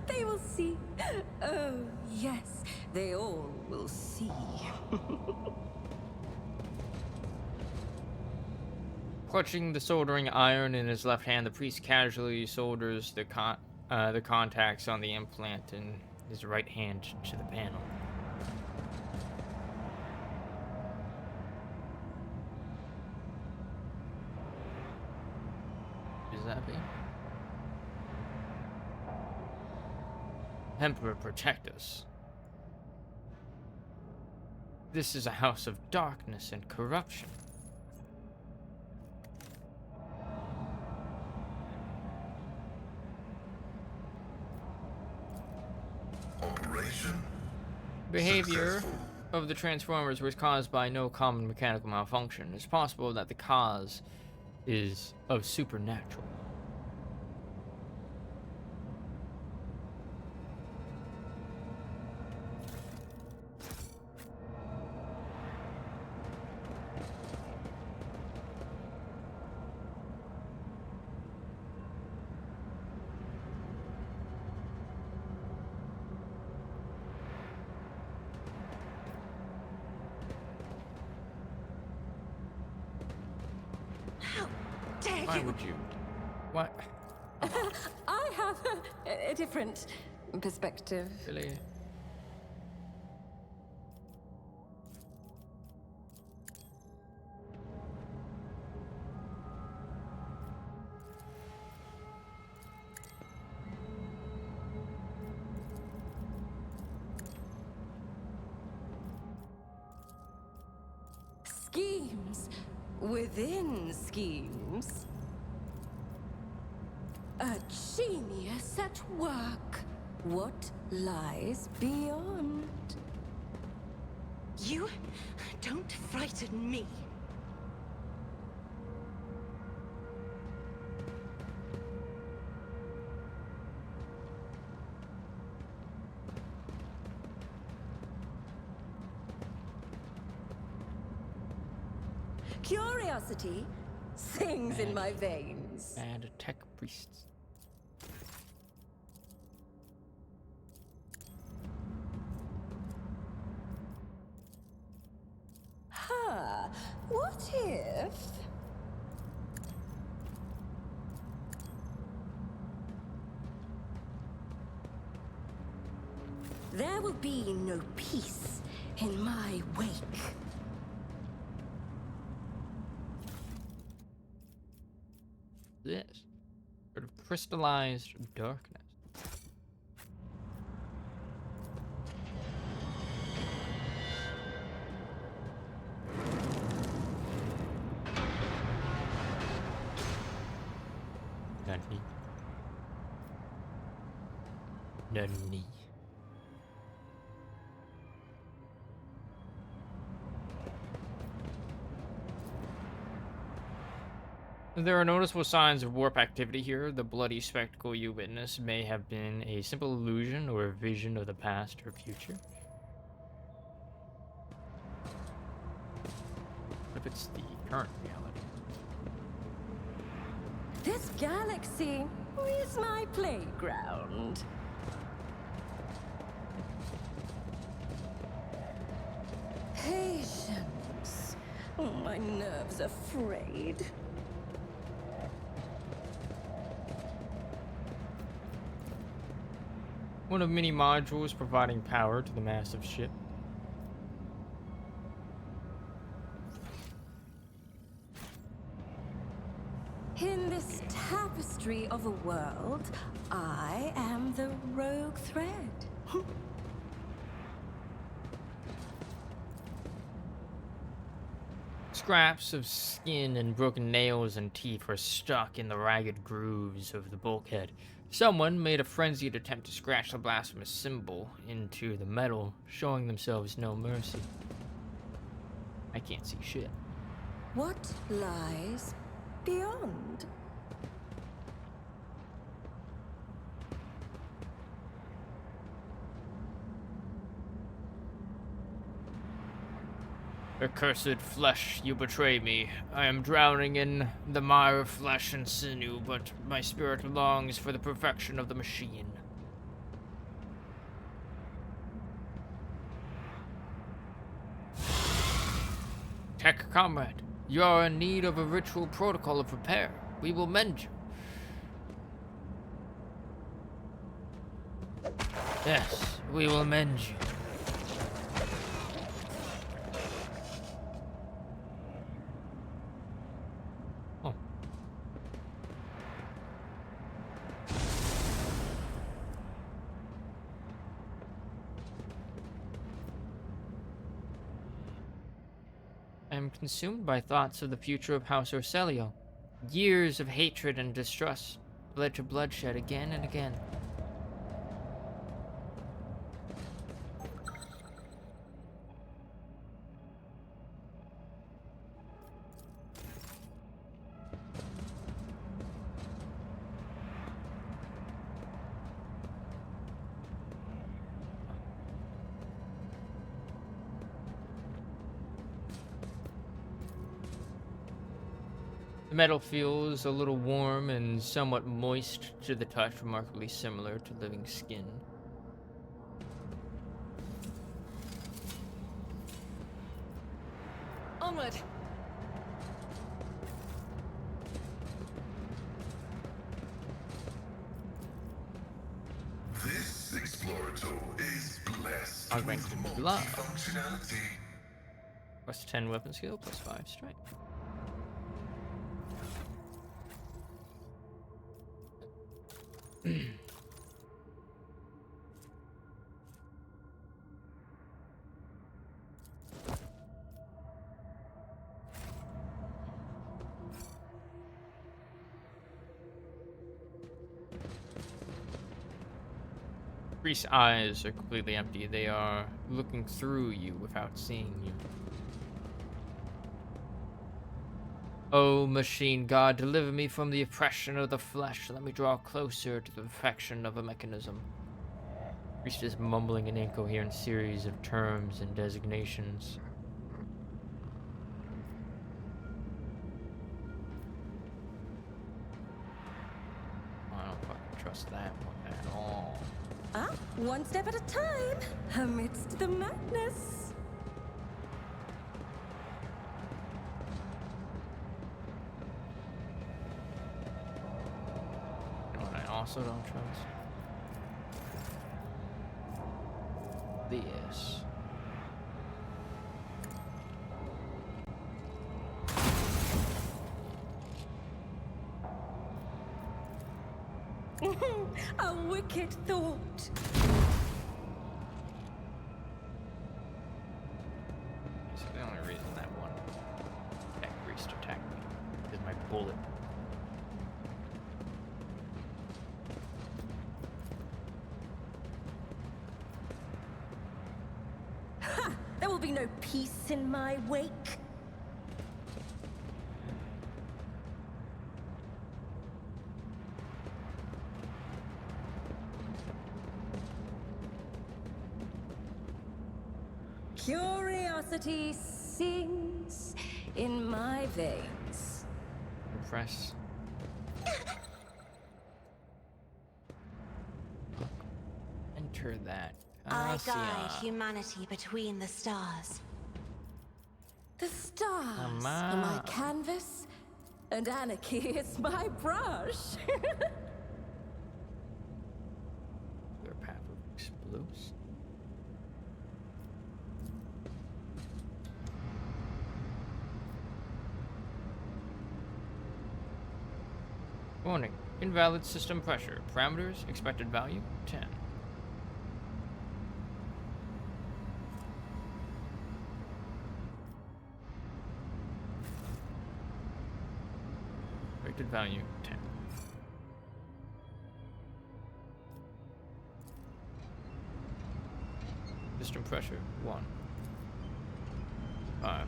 They will see. Oh, yes, they all will see. Clutching the soldering iron in his left hand, the priest casually solders the contacts on the implant in his right hand to the panel. Is that be? Emperor, protect us. This is a house of darkness and corruption. Operation Behavior successful. of the Transformers was caused by no common mechanical malfunction. It's possible that the cause is of supernatural. Why would you? What? I have a different perspective. Really? Schemes within schemes. A genius at work. What lies beyond? You don't frighten me. Curiosity sings in my veins. And tech priests. Ha! What if? There will be no peace in my wake. This sort of crystallized darkness. Nani. Nani. There are noticeable signs of warp activity here. The bloody spectacle you witness may have been a simple illusion or a vision of the past or future. What if it's the current reality? This galaxy is my playground. Patience. Oh, my nerves are frayed. One of many modules providing power to the massive ship. In this tapestry of a world, I am the rogue thread. Scraps of skin and broken nails and teeth were stuck in the ragged grooves of the bulkhead. Someone made a frenzied attempt to scratch the blasphemous symbol into the metal, showing themselves no mercy. I can't see shit. What lies beyond? Accursed flesh, you betray me. I am drowning in the mire of flesh and sinew, but my spirit longs for the perfection of the machine. Tech comrade, you are in need of a ritual protocol of repair. We will mend you. Yes, we will mend you. I am consumed by thoughts of the future of House Orcelio. Years of hatred and distrust led to bloodshed again and again. The metal feels a little warm and somewhat moist to the touch, remarkably similar to living skin. Onward! This Explorator is blessed Augmented with love. multifunctionality. Plus 10 weapon skill, plus 5 strength. Priest's eyes are completely empty. They are looking through you without seeing you. Oh, machine god, deliver me from the oppression of the flesh. Let me draw closer to the perfection of a mechanism. Priest is mumbling an incoherent series of terms and designations. I don't fucking trust that one at all. Ah, one step at a time, amidst the madness. Also don't trust this. A wicked thought. So the only reason that one tech priest attacked me is my bullet. There will be no peace in my wake. Curiosity sings in my veins. Refresh. Enter that. I Asia. guide humanity between the stars. The stars are my canvas, and anarchy is my brush. Their path of explosives. Warning. Invalid system pressure. Parameters. Expected value 10. Expected value 10. System pressure 1. 5.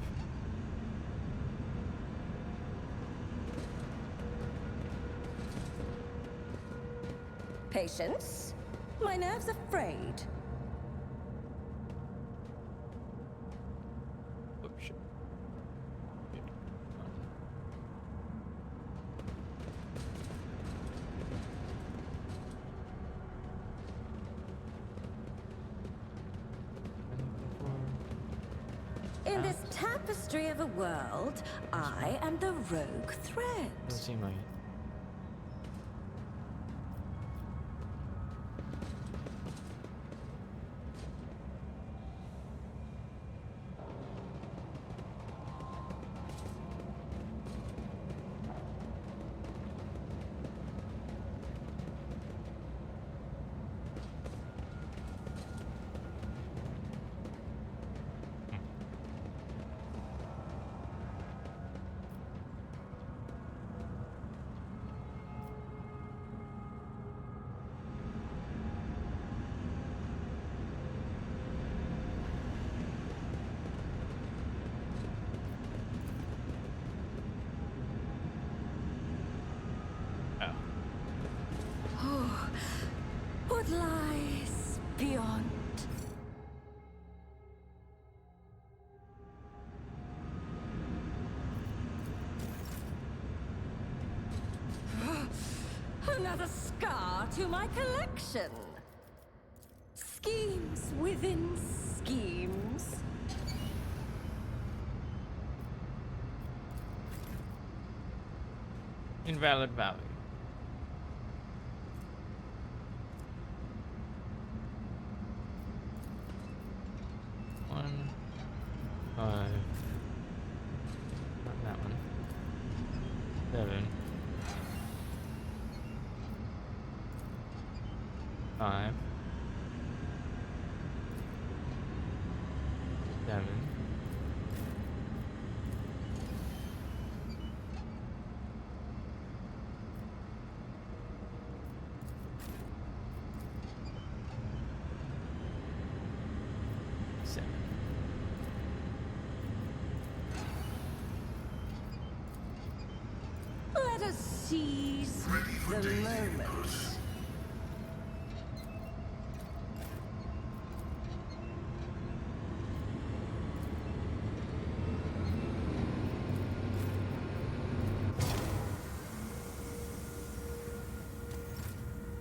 Patience. My nerves are frayed. Oh shit. In this tapestry of a world, I am the rogue thread. Doesn't seem like it. What lies beyond? Another scar to my collection. Schemes within schemes. Invalid value. Five. Not that one. 7. 5. 7. 7. Let us seize the moment.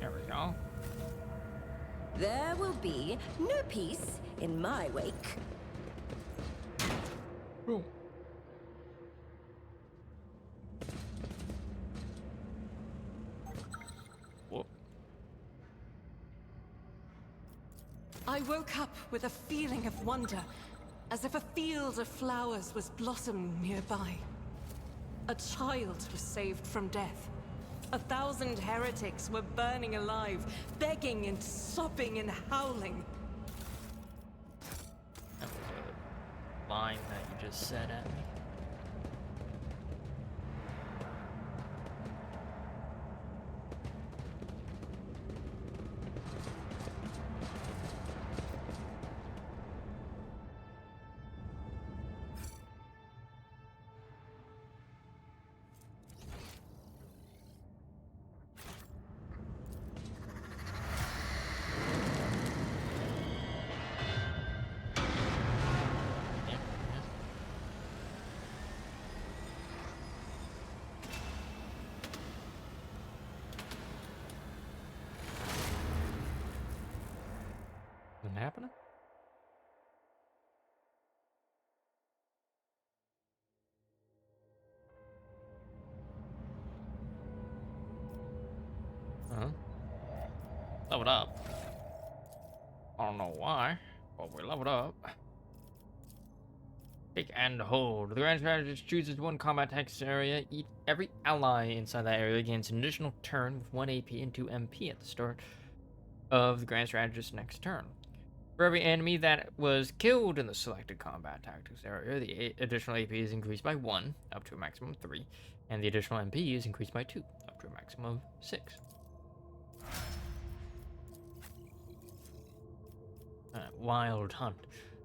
There we go. There will be no peace in my wake. Ooh. Whoa. I woke up with a feeling of wonder, as if a field of flowers was blossoming nearby. A child was saved from death. 1,000 heretics were burning alive, begging and sobbing and howling. That was a line that you just said at me. happening? Huh? Leveled up. I don't know why, but we leveled up. Take and hold. The Grand Strategist chooses one combat text area. Every ally inside that area gains an additional turn with 1 AP and 2 MP at the start of the Grand Strategist's next turn. For every enemy that was killed in the selected combat tactics area, the additional AP is increased by 1, up to a maximum of 3, and the additional MP is increased by 2, up to a maximum of 6. Wild Hunt.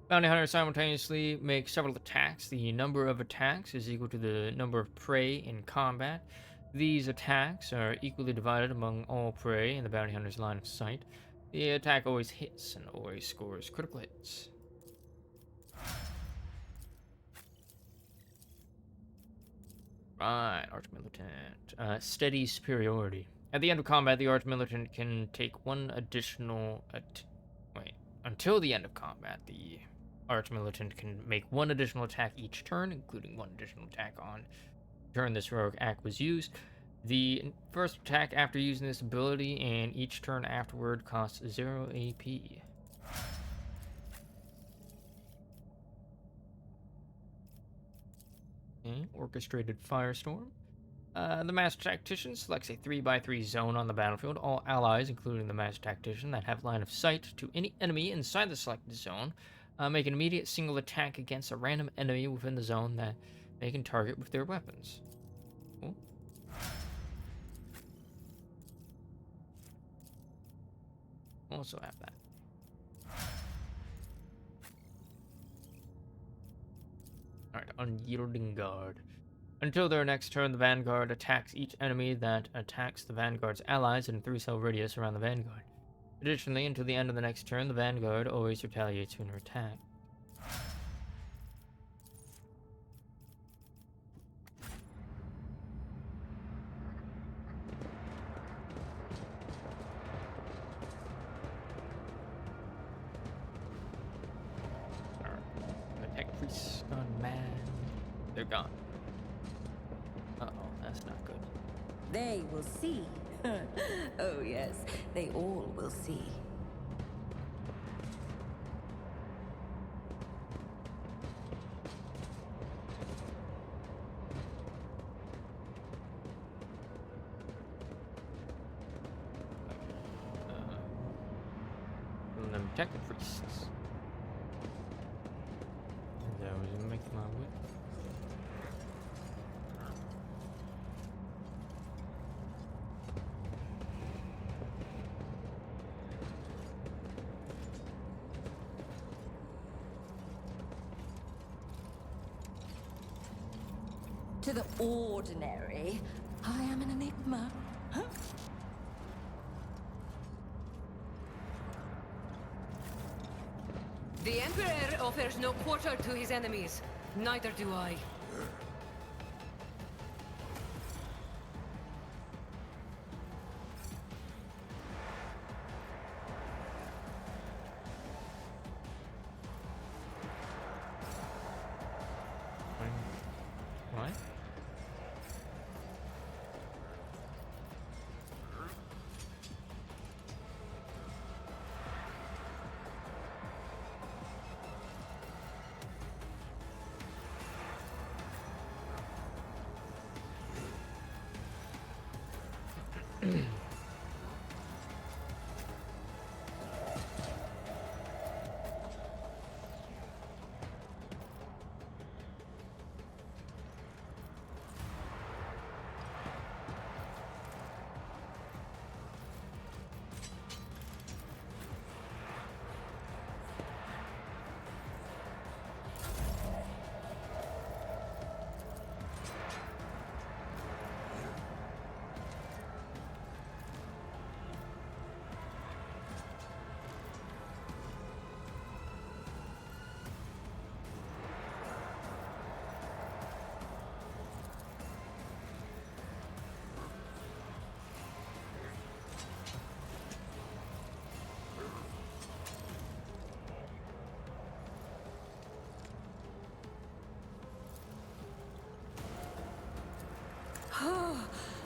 Bounty hunters simultaneously make several attacks. The number of attacks is equal to the number of prey in combat. These attacks are equally divided among all prey in the bounty hunter's line of sight. The attack always hits and always scores critical hits. Right, Archmilitant. Steady superiority. At the end of combat, the Archmilitant can take one additional... Until the end of combat, the Archmilitant can make one additional attack each turn, including one additional attack on the turn this heroic act was used. The first attack after using this ability and each turn afterward costs 0 AP. Okay, Orchestrated Firestorm. The Master Tactician selects a 3x3 zone on the battlefield. All allies, including the Master Tactician, that have line of sight to any enemy inside the selected zone, make an immediate single attack against a random enemy within the zone that they can target with their weapons. Cool. Also have that. Alright, Unyielding Guard. Until their next turn, the Vanguard attacks each enemy that attacks the Vanguard's allies in a 3-cell radius around the Vanguard. Additionally, until the end of the next turn, the Vanguard always retaliates when attacked. Attack priests gone mad. They're gone. Uh-oh, that's not good. They will see. Oh yes, they all will see. Attack the priests. That was making my way. To the ordinary, I am an enigma. Huh? The Emperor offers no quarter to his enemies. Neither do I. What?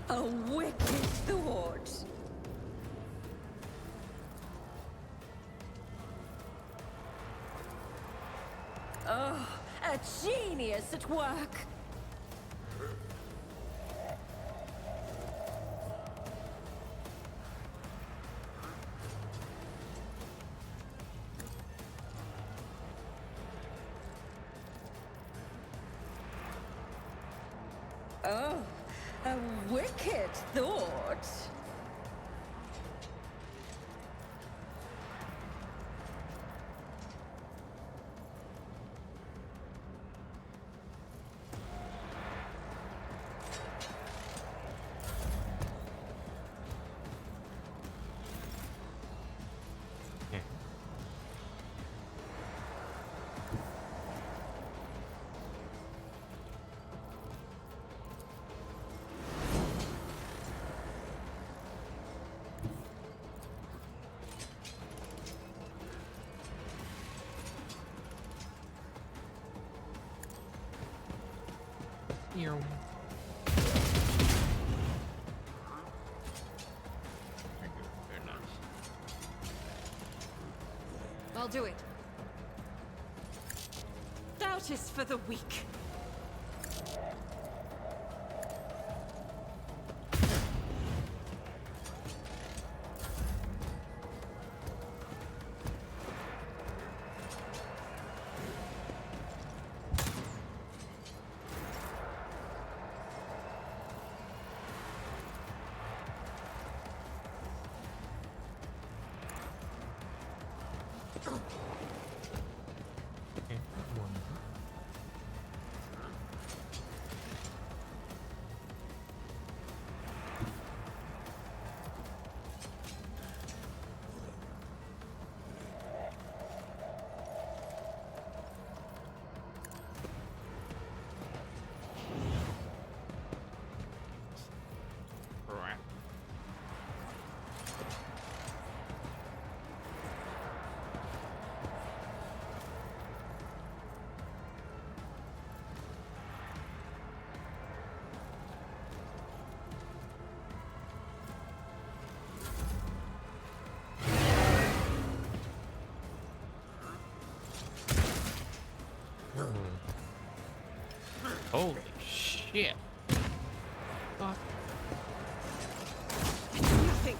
A wicked thought. Oh, a genius at work. Oh, a wicked thought. Here. Very nice. I'll do it. Doubt is for the weak. Crap. Holy shit. Fuck. Nothing.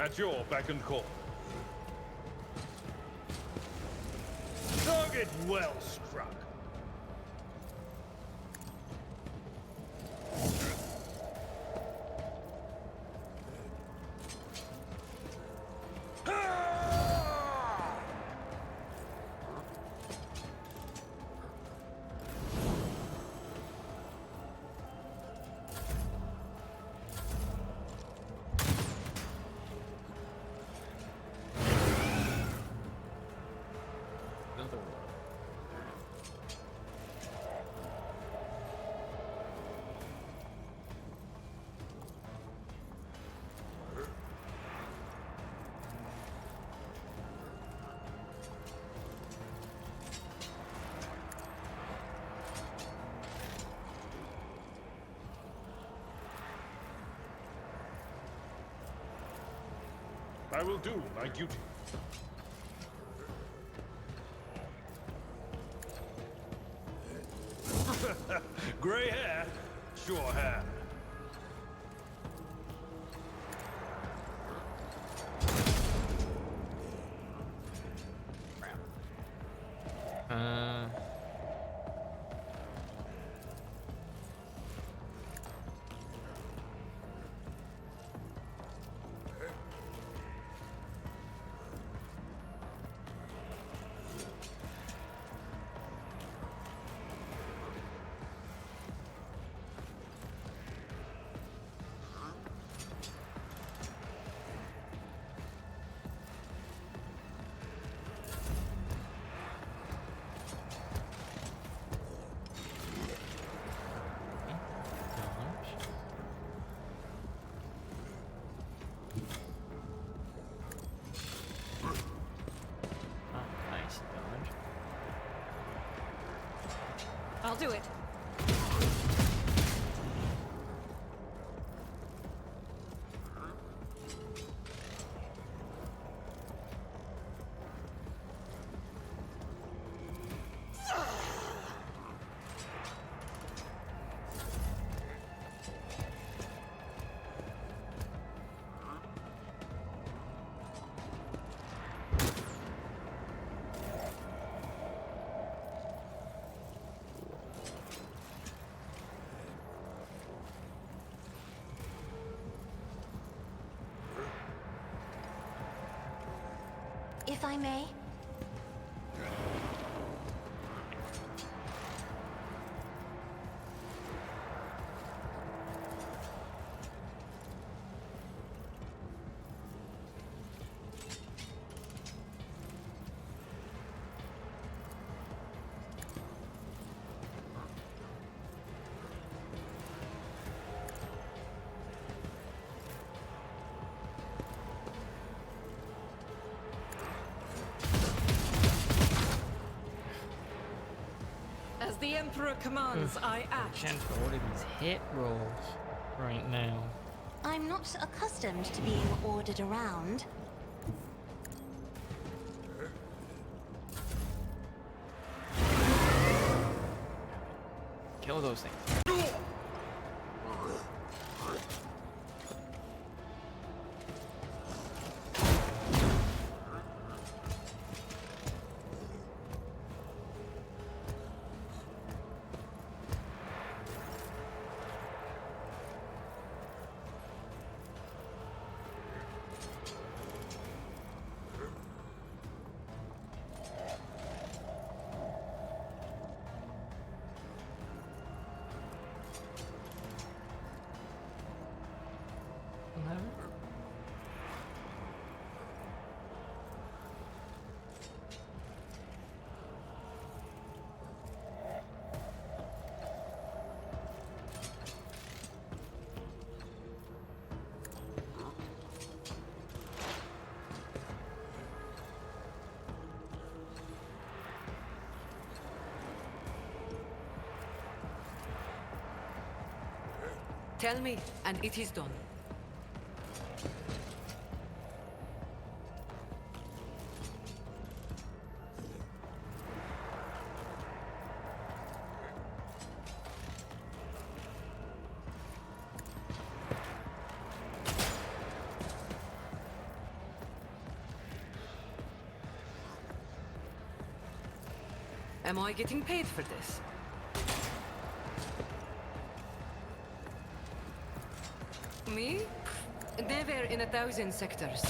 At your beck and call. Target well struck. I will do my duty. Gray hair, sure hand. I'll do it. If I may. As the Emperor commands, I act. Chance for what are these hit rolls right now? I'm not accustomed to being ordered around. Kill those things. Tell me, and it is done. Am I getting paid for this? Me? Never in 1,000 sectors.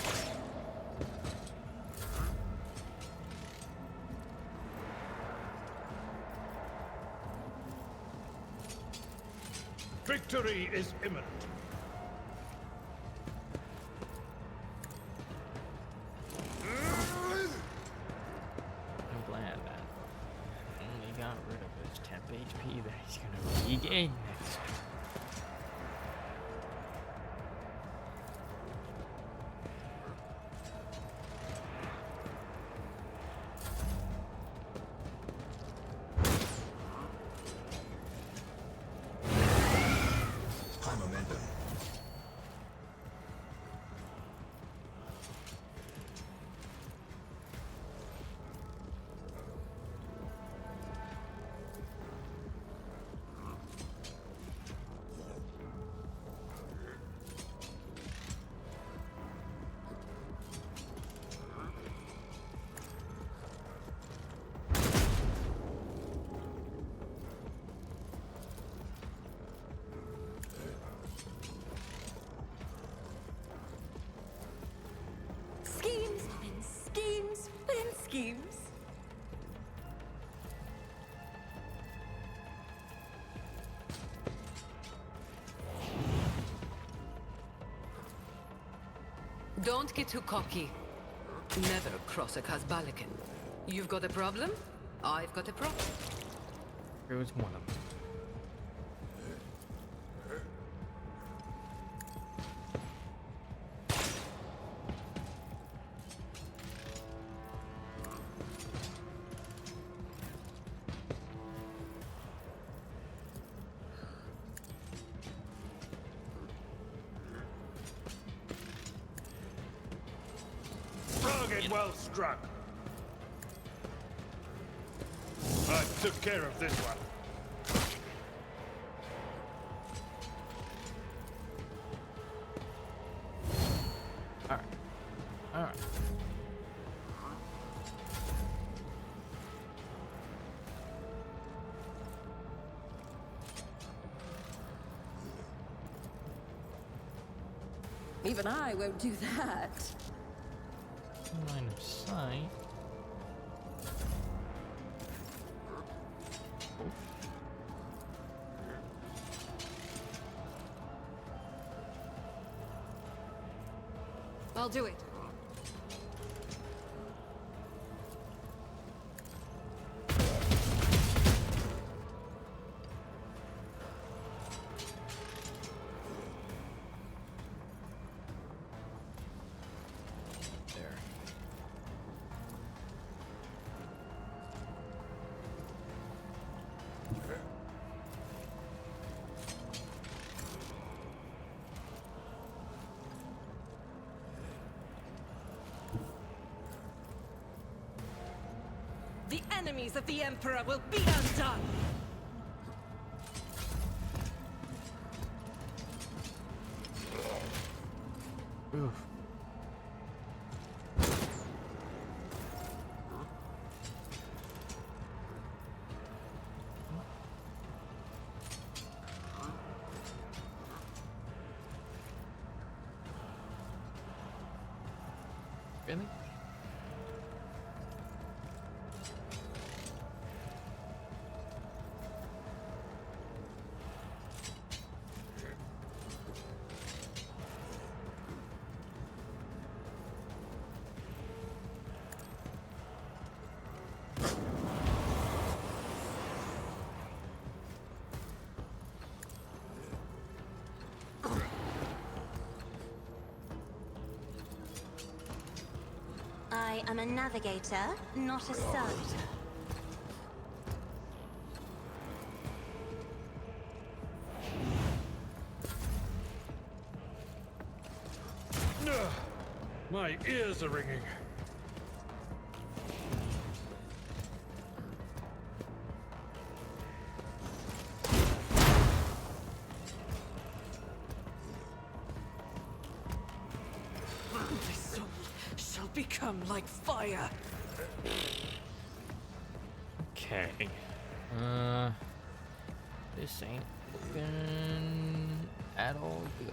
Victory is imminent. I'm glad that only got rid of his temp HP that he's gonna regain next time. High momentum. Don't get too cocky. Never cross a Kazbalikan. You've got a problem? I've got a problem. Here was one of them. Target well struck. I took care of this one. Alright. Alright. Even I won't do that. Line of sight. I'll do it. There. The enemies of the Emperor will be undone! Oof. Really? I am a navigator, not a servitor. Ugh, my ears are ringing. My soul shall become like fire. Okay. This ain't looking at all good.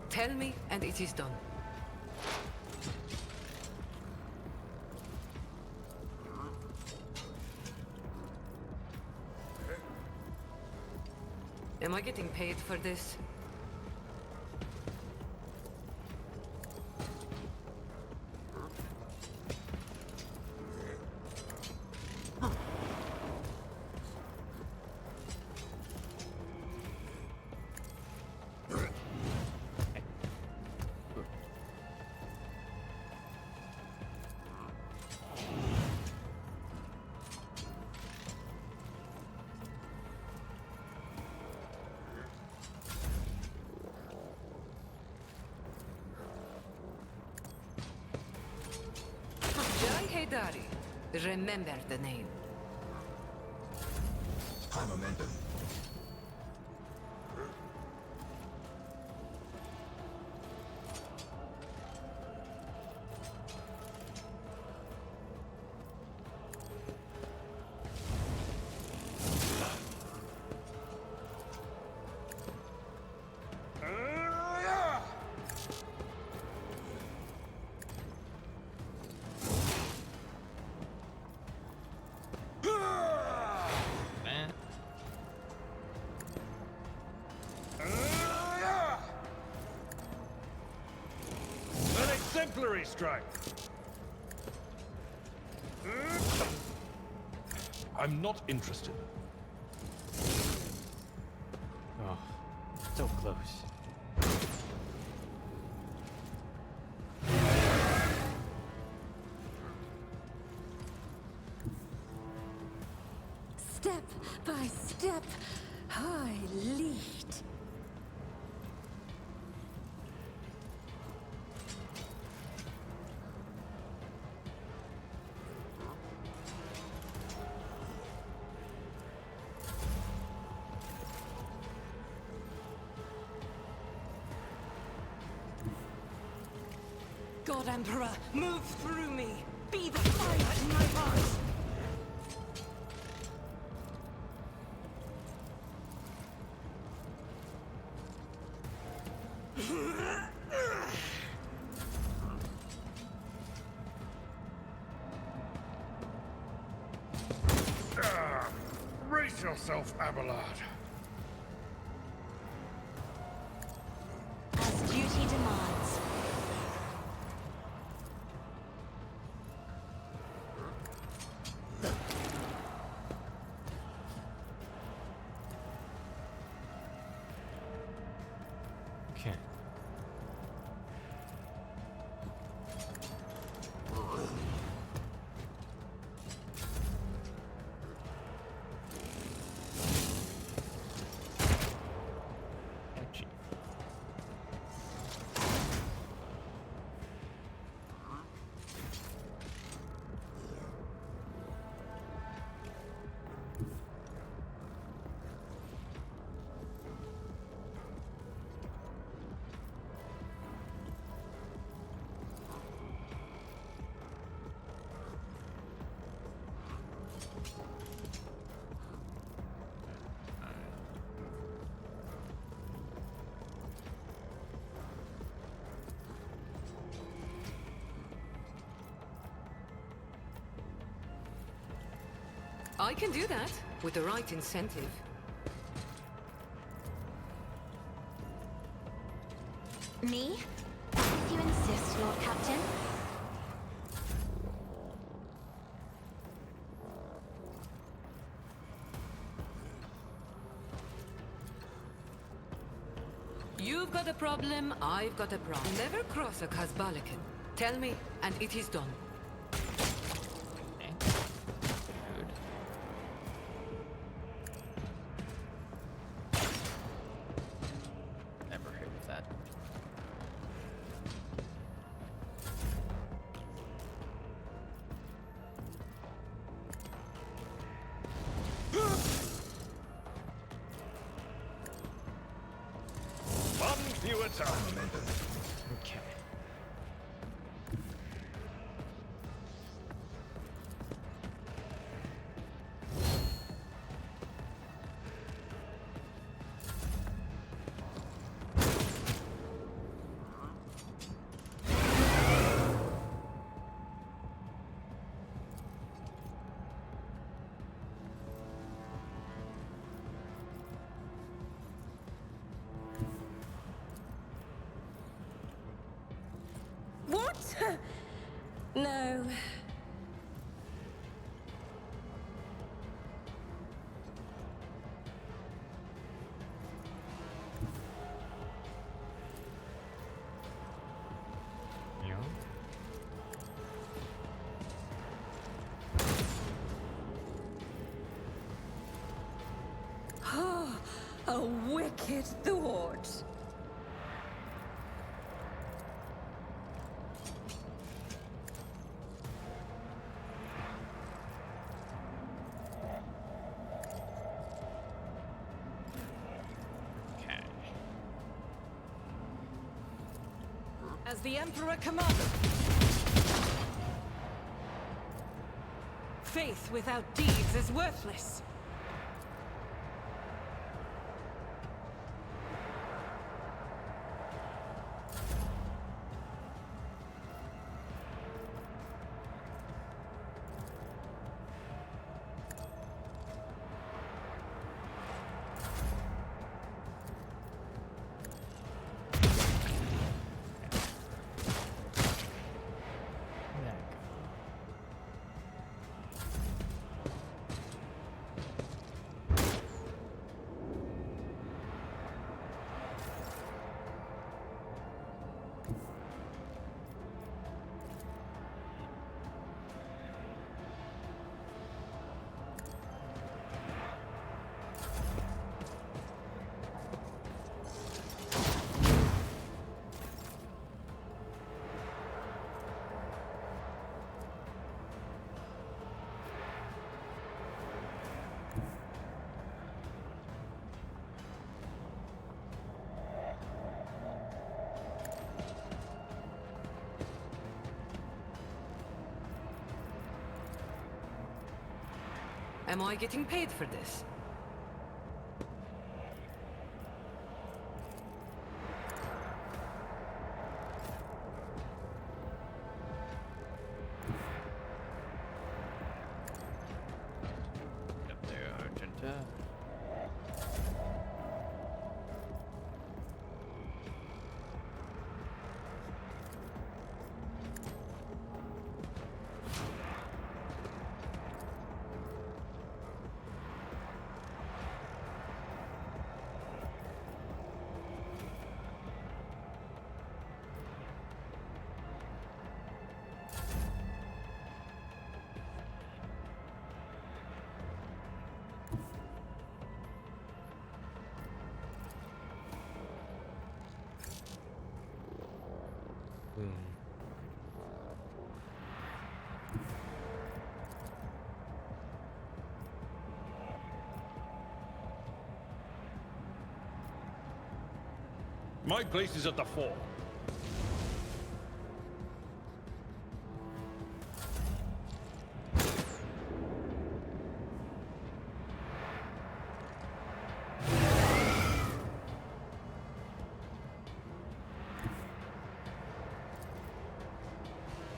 Tell me, and it is done. Am I getting paid for this? Dari, remember the name. High momentum. Artillery strike! I'm not interested. Oh, so close. Step by step, I lead. God Emperor, move through me! Be the fire in my heart! Brace yourself, Abelard. As duty demands. Okay. Gee. I can do that, with the right incentive. Me? If you insist, Lord Captain. You've got a problem, I've got a problem. Never cross a Kazbalikan. Tell me, and it is done. Okay. Good. Never hit with that. One view at a time. Okay. What? No. Yeah. Oh, a wicked thought. Okay. As the Emperor commanded. Faith without deeds is worthless. Am I getting paid for this? Up there, Argenta. My place is at the fore.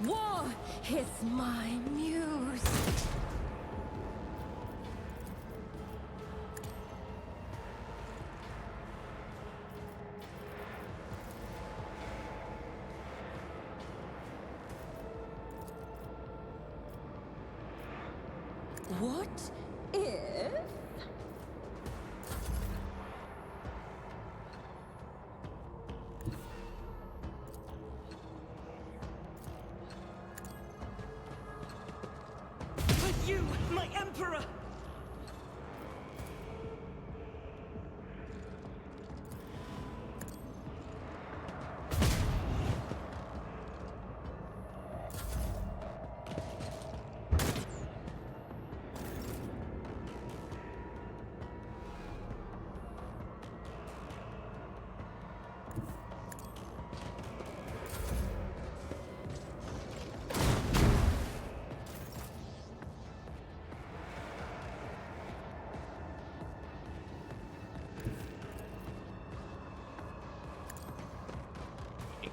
War is my muse. What if? With you, my emperor!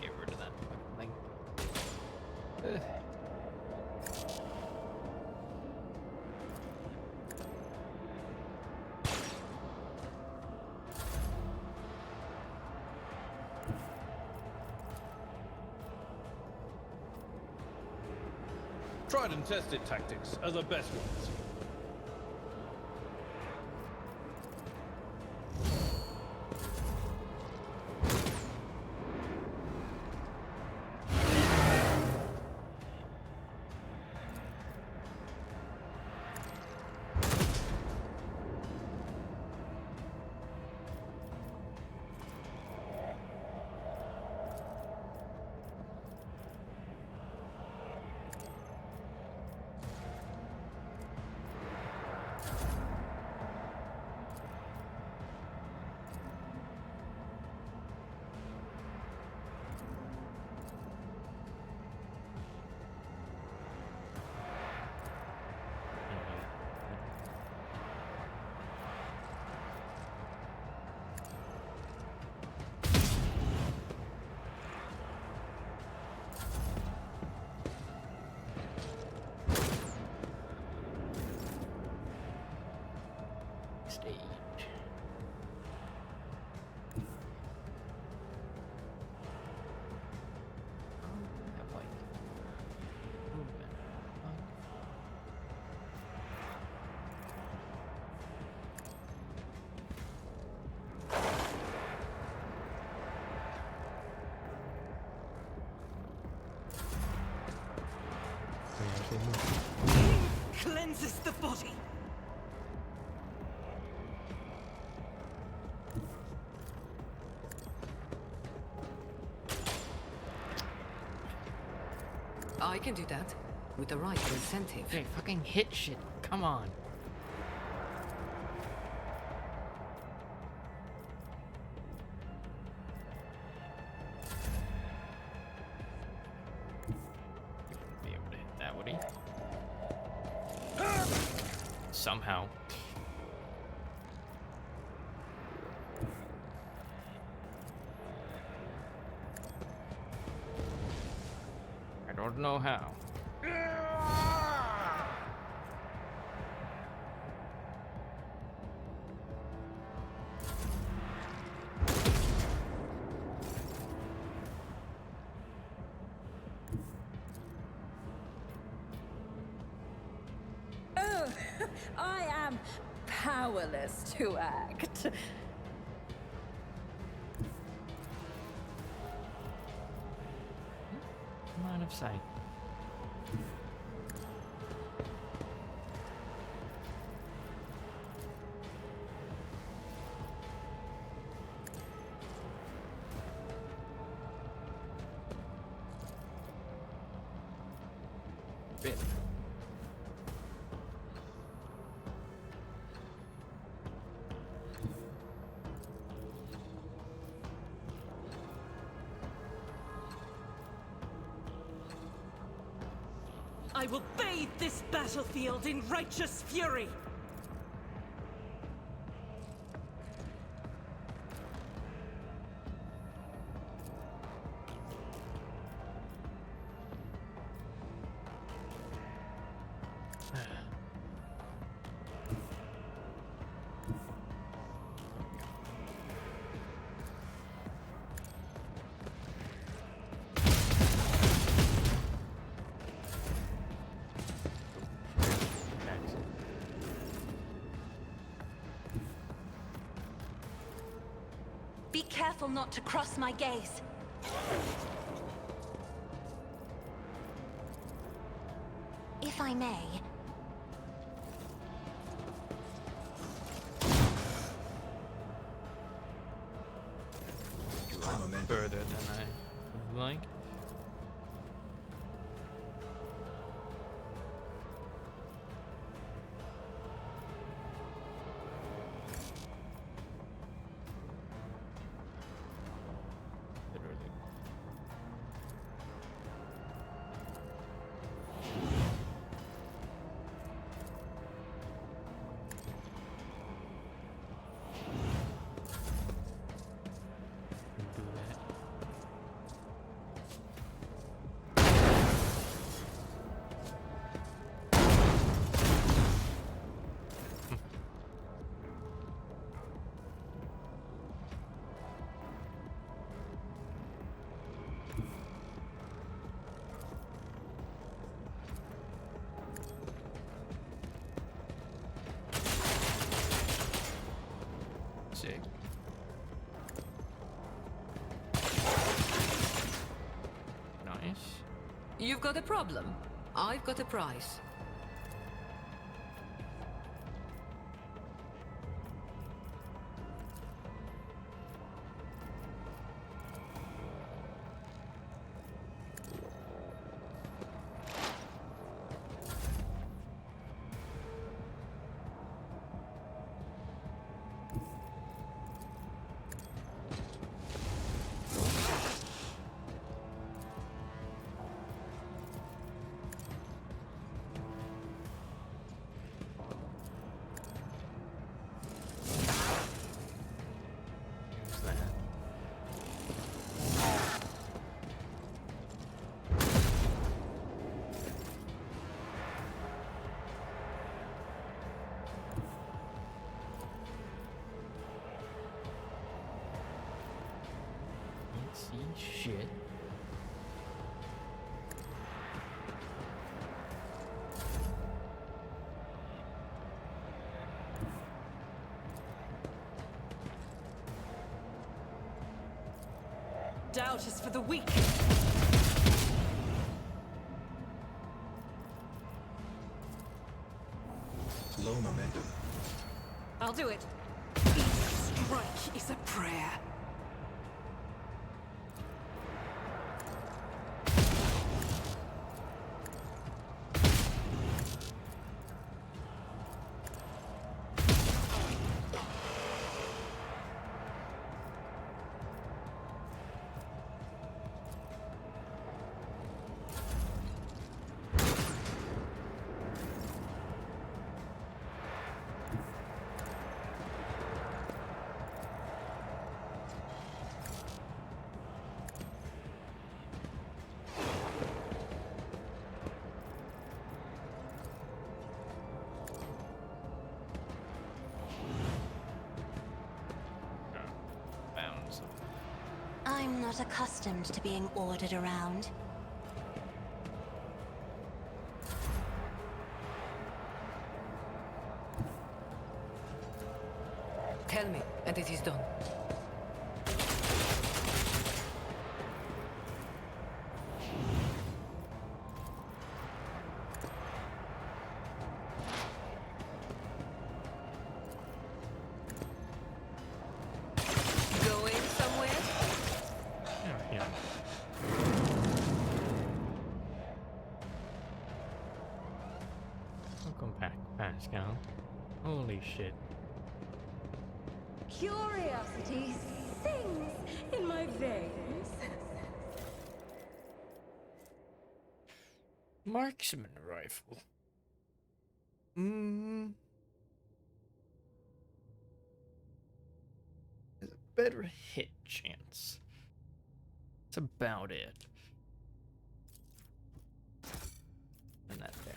Get rid of that fucking thing. Ugh. Tried and tested tactics are the best ones. Stage. Have like movement. Cleanses the body. I can do that. With the right incentive. Okay, fucking hit shit. Come on. Be able to hit that, would he? somehow. I don't know how. Oh, I am powerless to act. Line of sight. Bit. I will bathe this battlefield in righteous fury! Be careful not to cross my gaze. If I may. Further than I would like. Literally. Do that. Sick. Nice. You've got a problem. I've got a prize. Here's that. Can't see shit. Doubt is for the weak. Low momentum. I'll do it. Each strike is a prayer. So. I'm not accustomed to being ordered around. Tell me, and it is done. Going somewhere? Yeah. Welcome back, Pascal. Holy shit. Curiosity sings in my veins. Marksman rifle. There's a better hit chance. That's about it. And that there.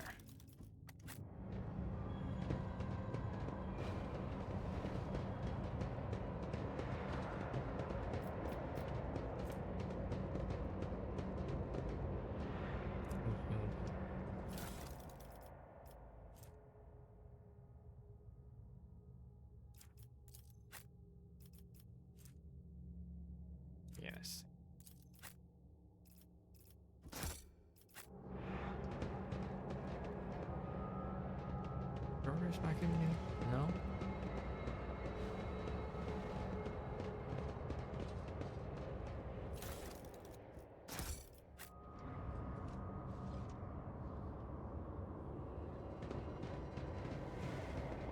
Yes. Where's my community? No?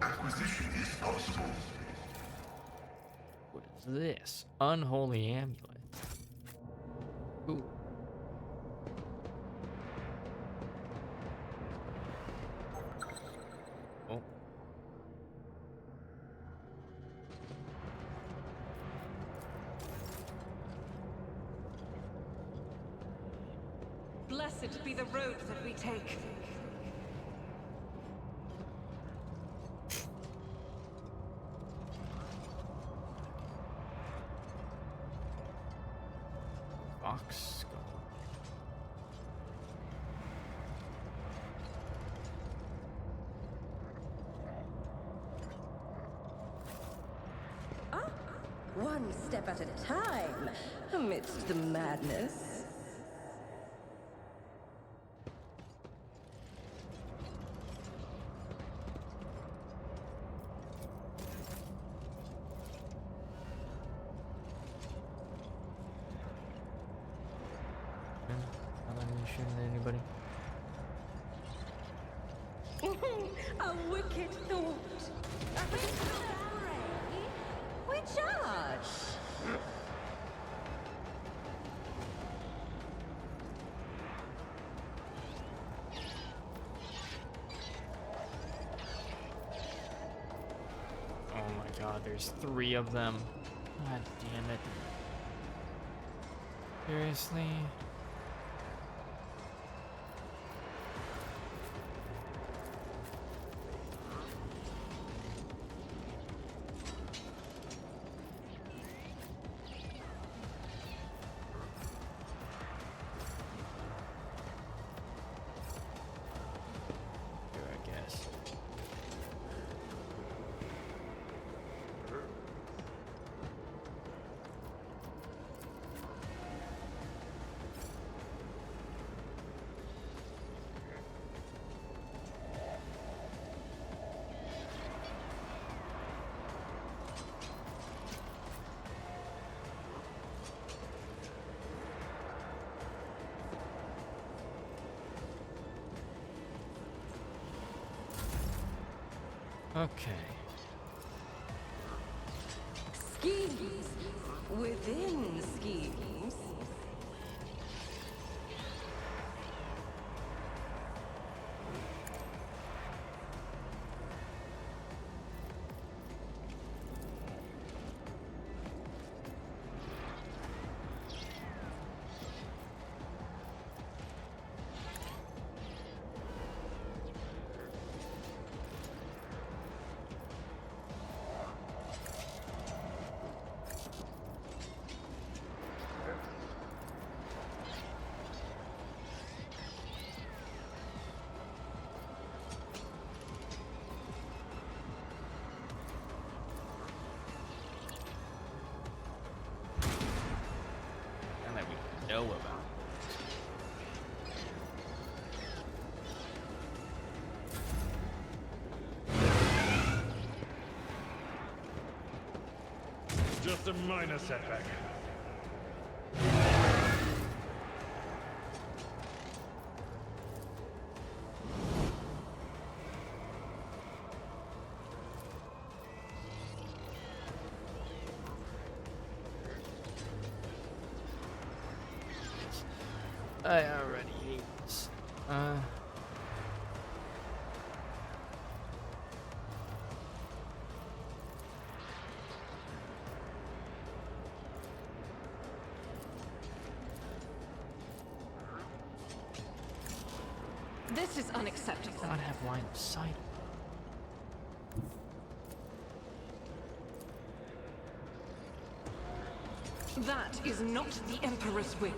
Acquisition is possible. What is this? Unholy amulet. Ooh. Oh. Blessed be the road that we take. Fox skull. One step at a time, amidst the madness. How about you shooting at anybody? A wicked thought. We charge. Oh my god, there's 3 of them. God damn it. Seriously? I guess. Okay. Schemes within schemes. know about. Just a minor setback. I already hate this. This is unacceptable. Not have line of sight. That is not the Emperor's will.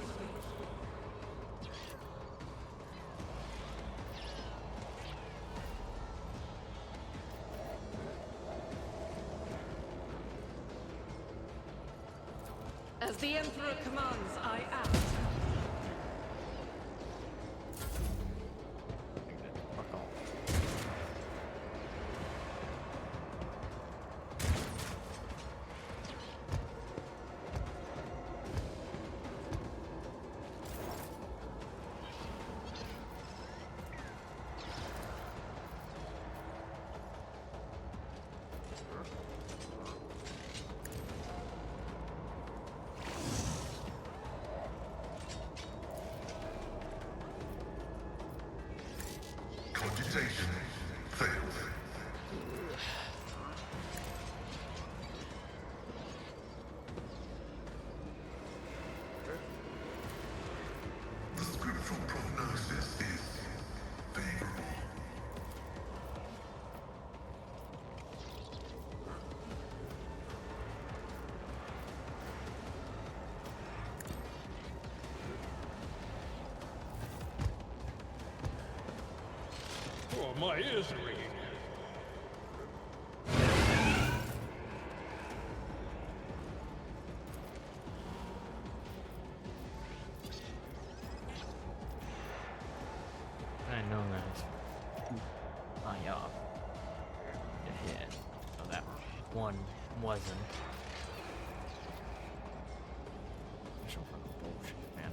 As the Emperor commands, I act. Fuck off. Cogitation failed. The scriptural prognosis is favorable. Oh, my ears are ringing. I know that. Oh, yeah. Yeah. So that one wasn't. So fucking bullshit, man.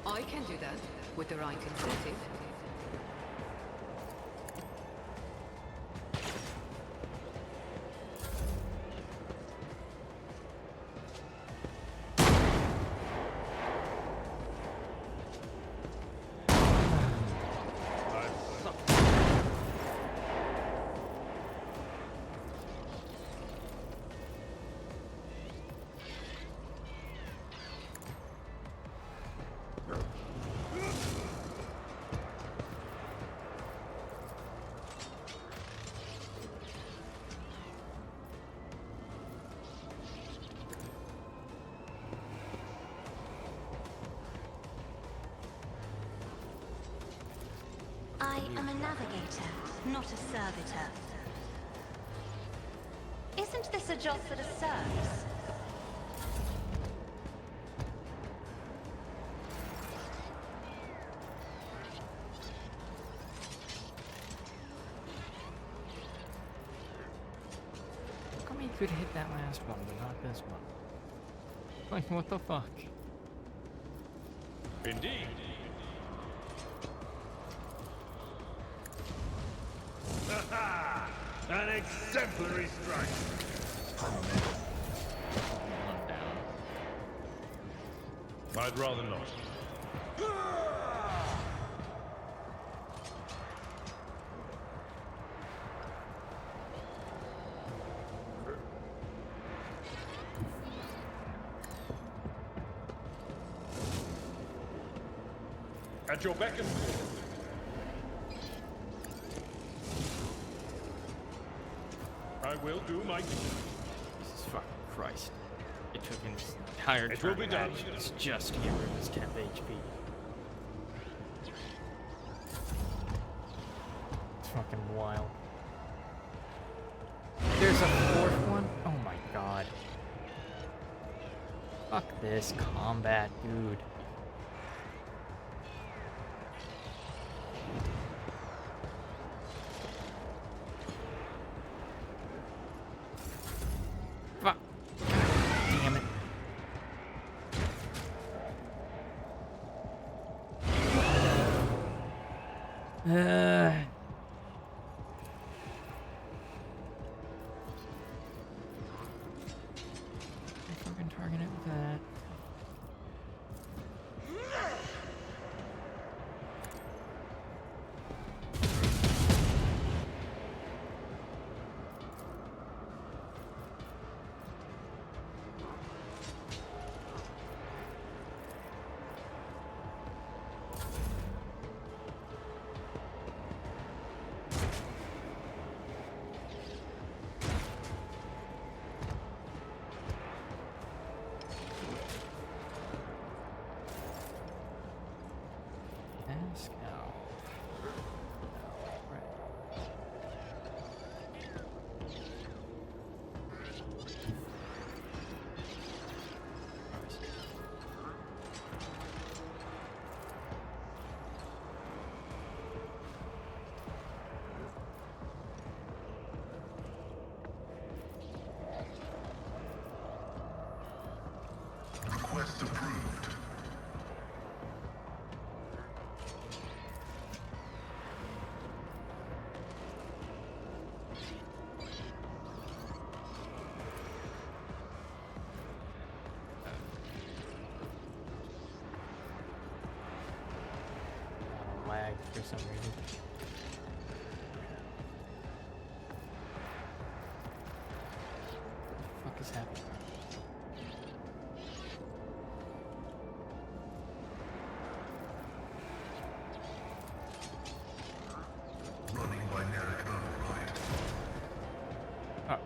I can do that with the right incentive. I am a navigator, not a servitor. Isn't this a job that serves? How come he could hit that last one, but not this one? Like, what the fuck? Indeed. An exemplary strike. One down. I'd rather not. At your beck and call. I will do my duty. Jesus fucking Christ. It took him his entire It will turn be of done. actions just to get rid of his 10 HP. It's fucking wild. There's a fourth one? Oh my god. Fuck this combat, dude. Fuck. Damn it. I fucking target it with that. Ask Al. Right. Request approved. Lag for some reason. What the fuck is happening? Running binaric override. Oh,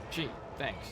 gee, thanks.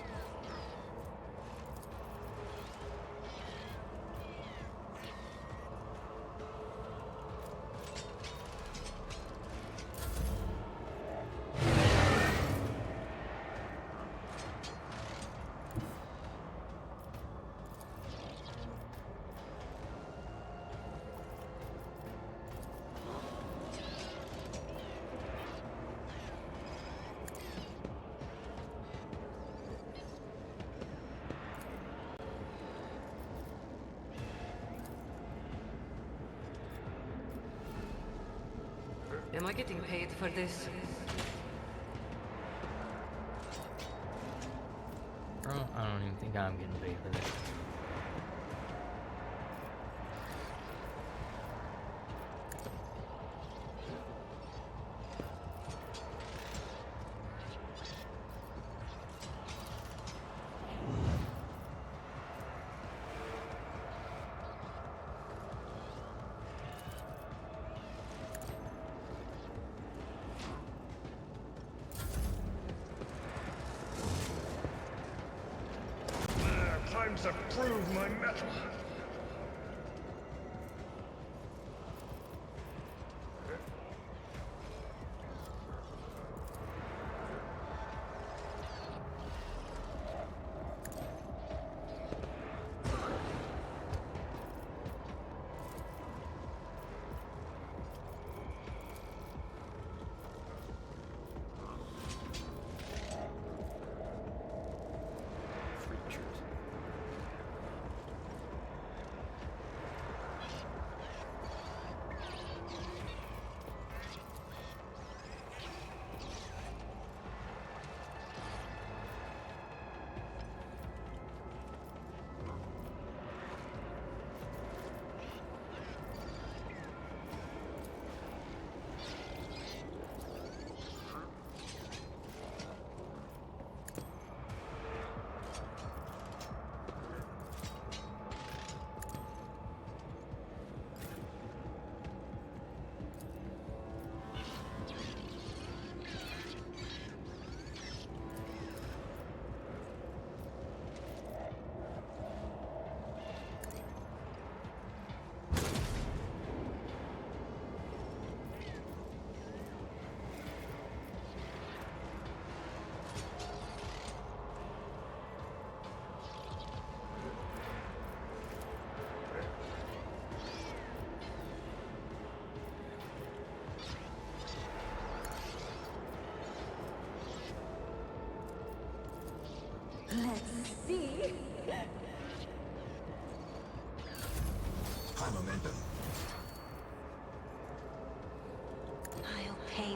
Am I getting paid for this? Bro, I don't even think I'm getting paid for this. Time to prove my mettle. Creatures.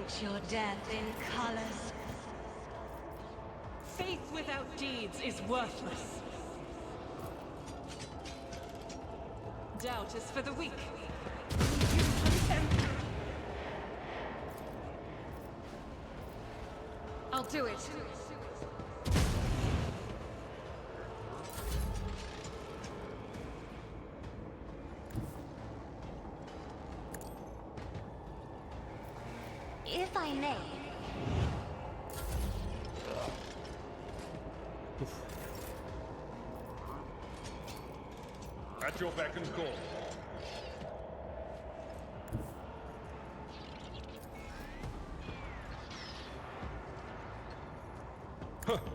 Count your death in colors. Faith without deeds is worthless. Doubt is for the weak. I'll do it. If I may. At your beck and call.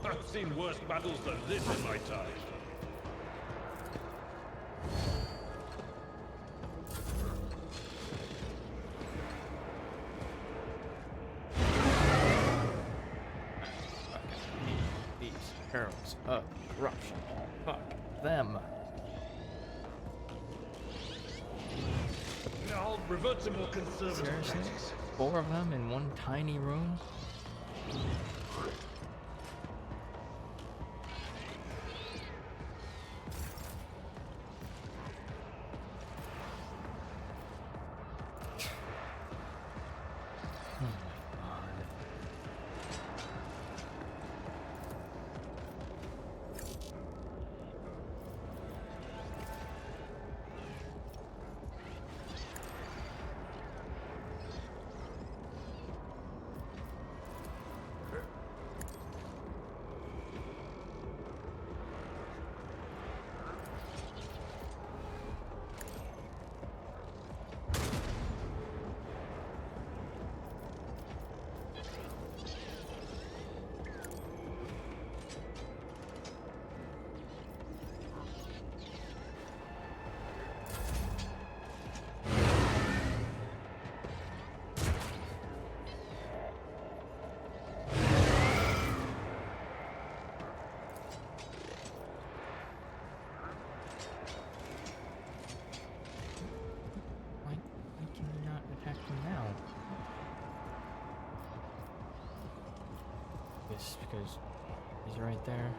I've seen worse battles than this in my time. These heralds of corruption. Fuck them. I'll revert to more conservative Seriously? practice. 4 of them in one tiny room? Why can you not attack him now? Yes, because he's right there.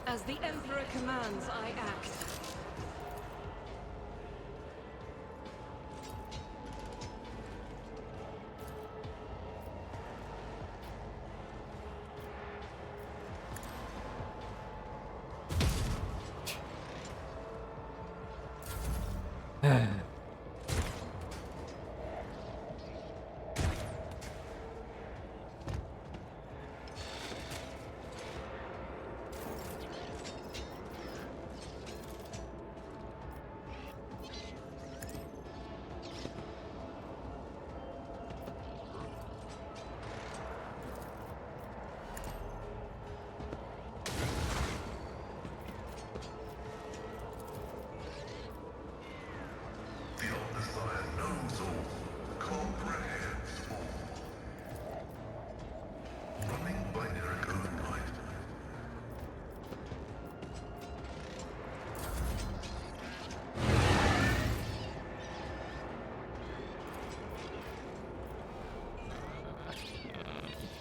As the Emperor commands, I act. The Omnissiah knows all, comprehends all. Running by their own right.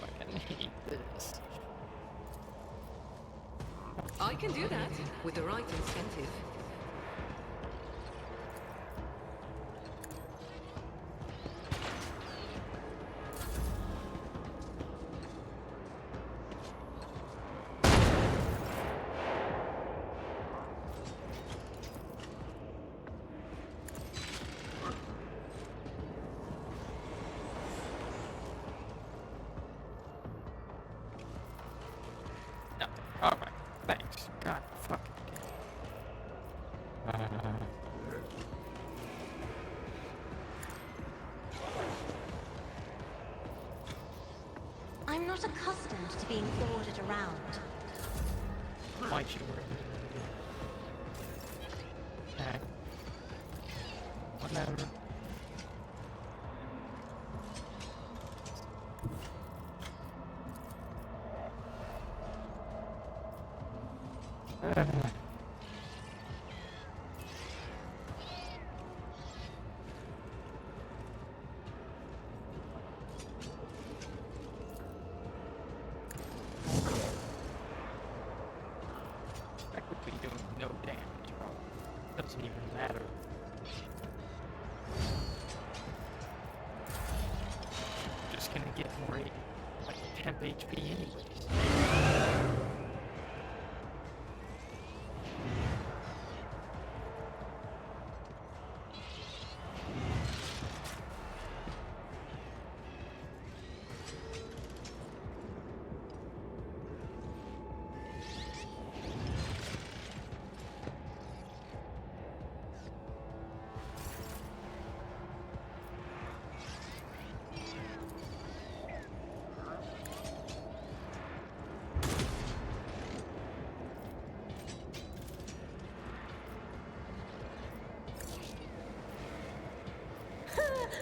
Fucking hate this. I can do that with the right incentive. No. Alright. Thanks. God fucking. I'm not accustomed to being ordered around. Why'd you worry? Okay. Whatever. That would be doing no damage, bro. Doesn't even matter. Just gonna get more like temp HP anyways.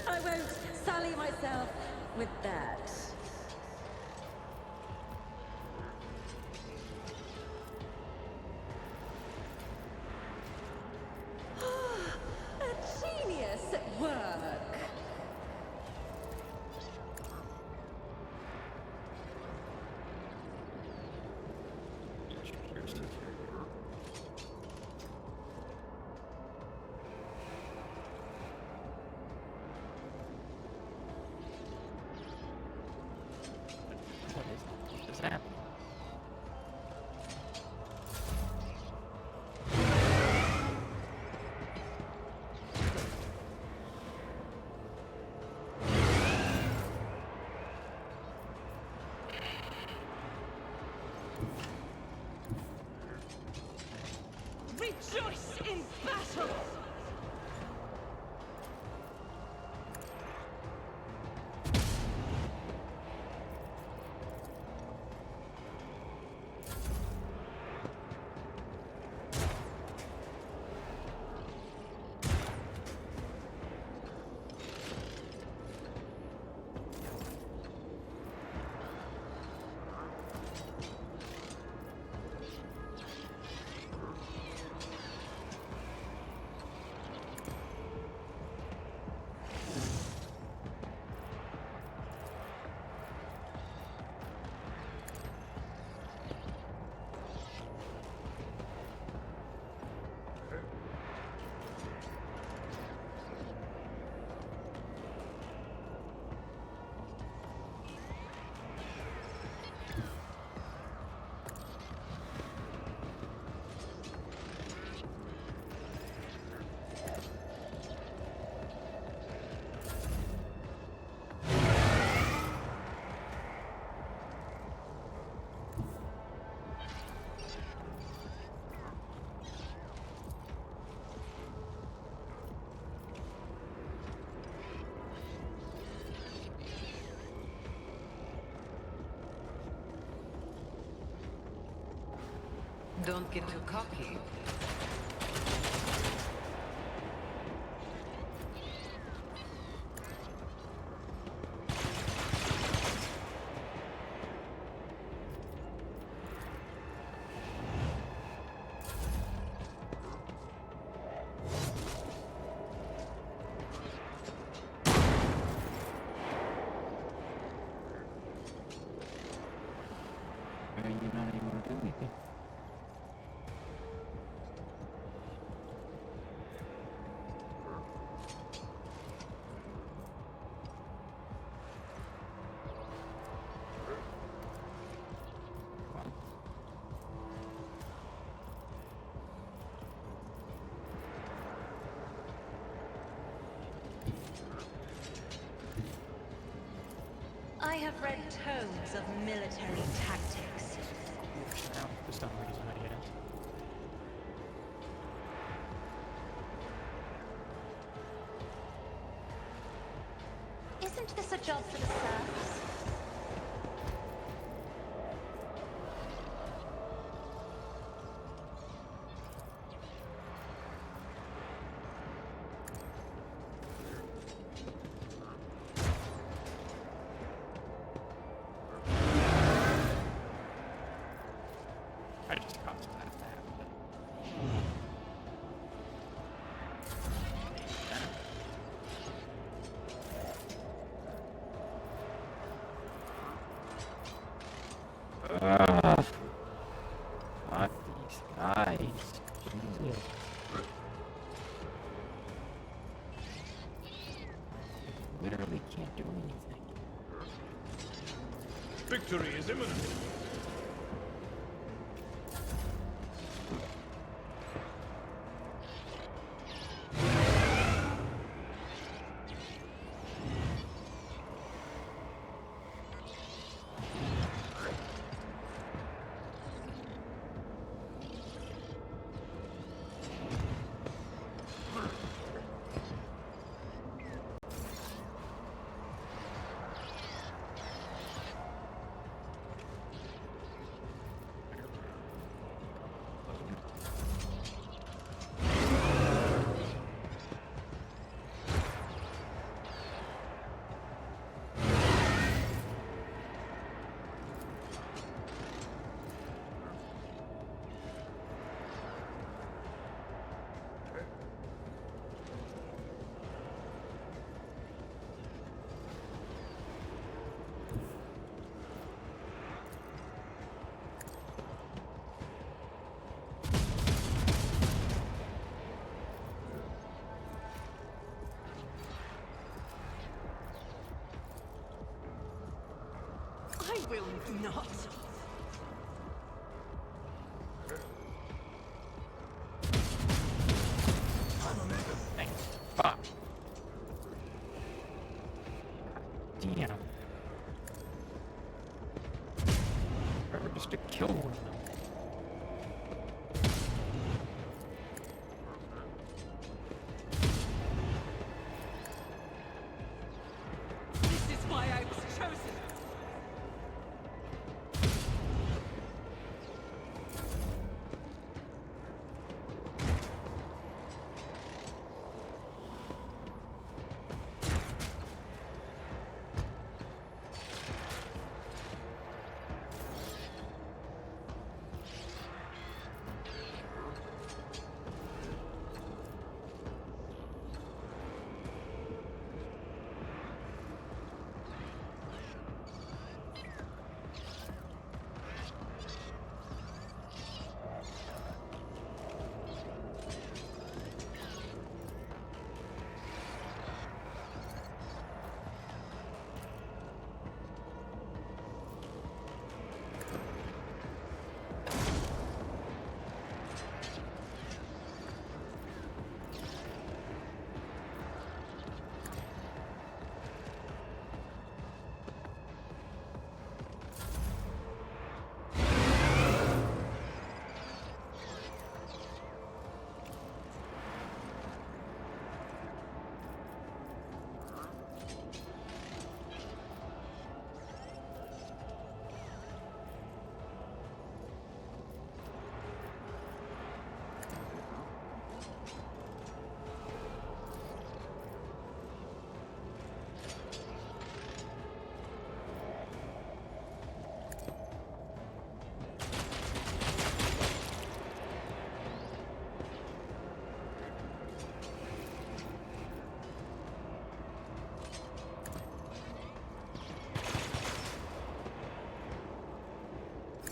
I won't sully myself with that. A genius at work. What is that? Rejoice in battle! Don't get too cocky. You're not able to do anything. I have read tomes of military tactics. Now, for some reason, I guess. Isn't this a job for the serfs? I just caused that to happen. Victory is imminent. I will not. I'm Omega. Thanks. Fuck. Damn. Forever just to kill one of them. This is why I was chosen.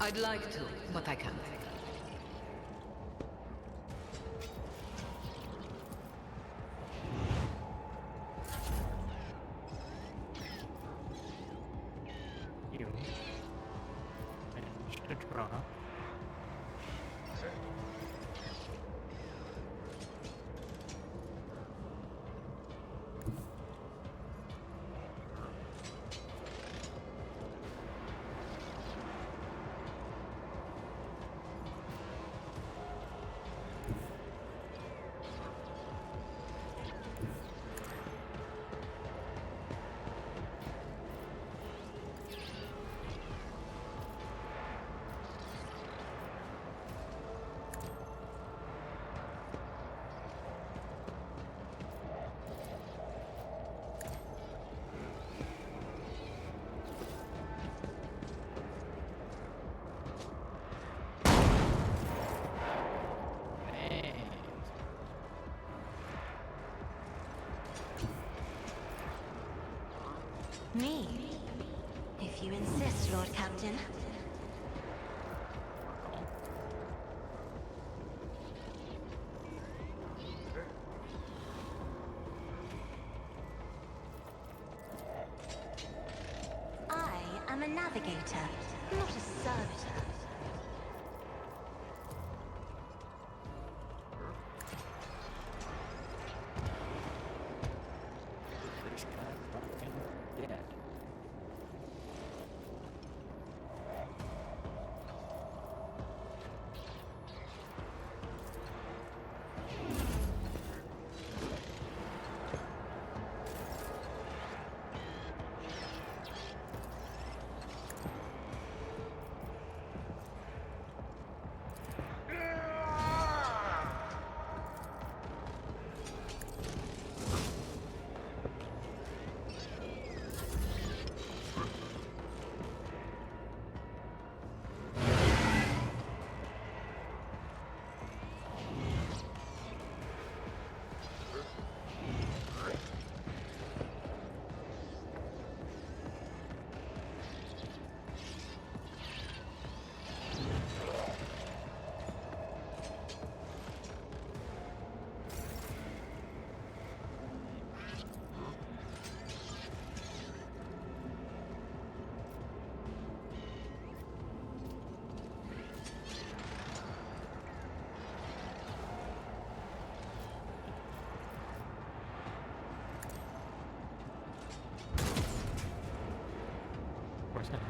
I'd like to, but I can't. You managed to drop. Me? If you insist, Lord Captain. I am a navigator, not a servitor. What's that?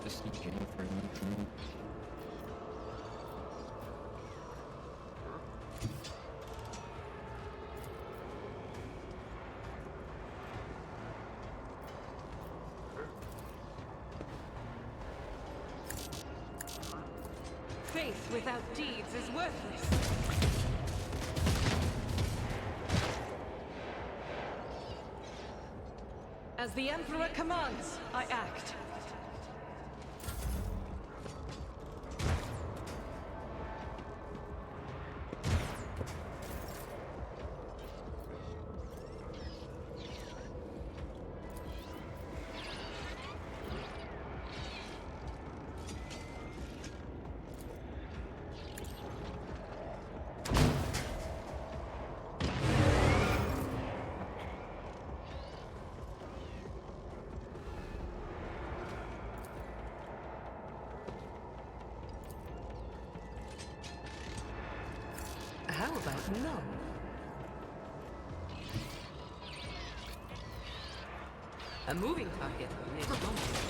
Just keep getting for anything. Faith without deeds is worthless. As the Emperor commands, I act. How about no? A moving target. Next moment.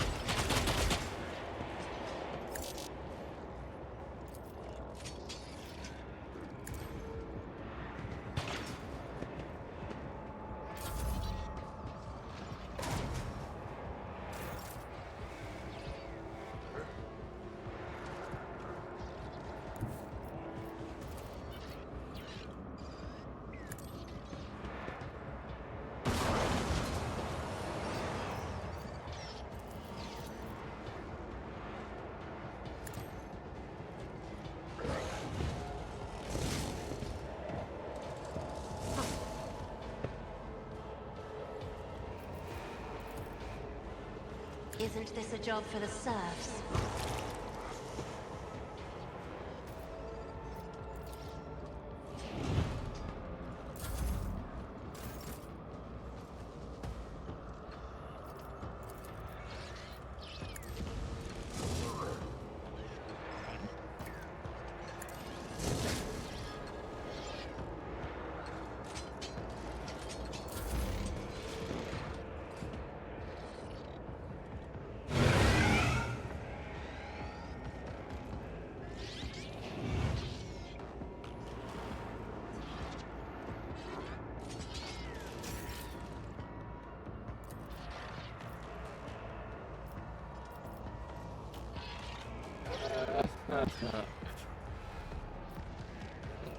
Isn't this a job for the serfs?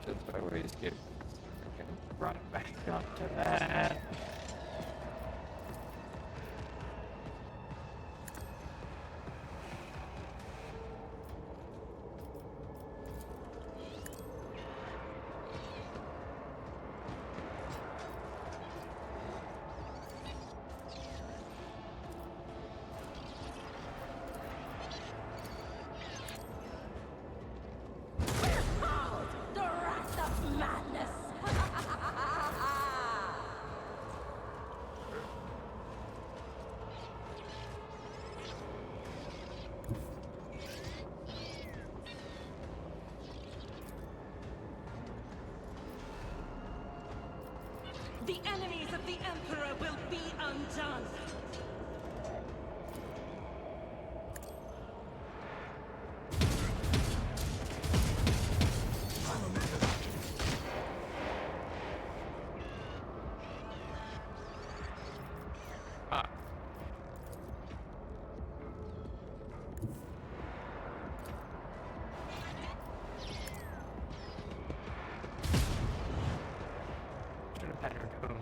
Just always get run back up to that. The wrath of madness! The enemies of the Emperor will be undone. Should have had her go there.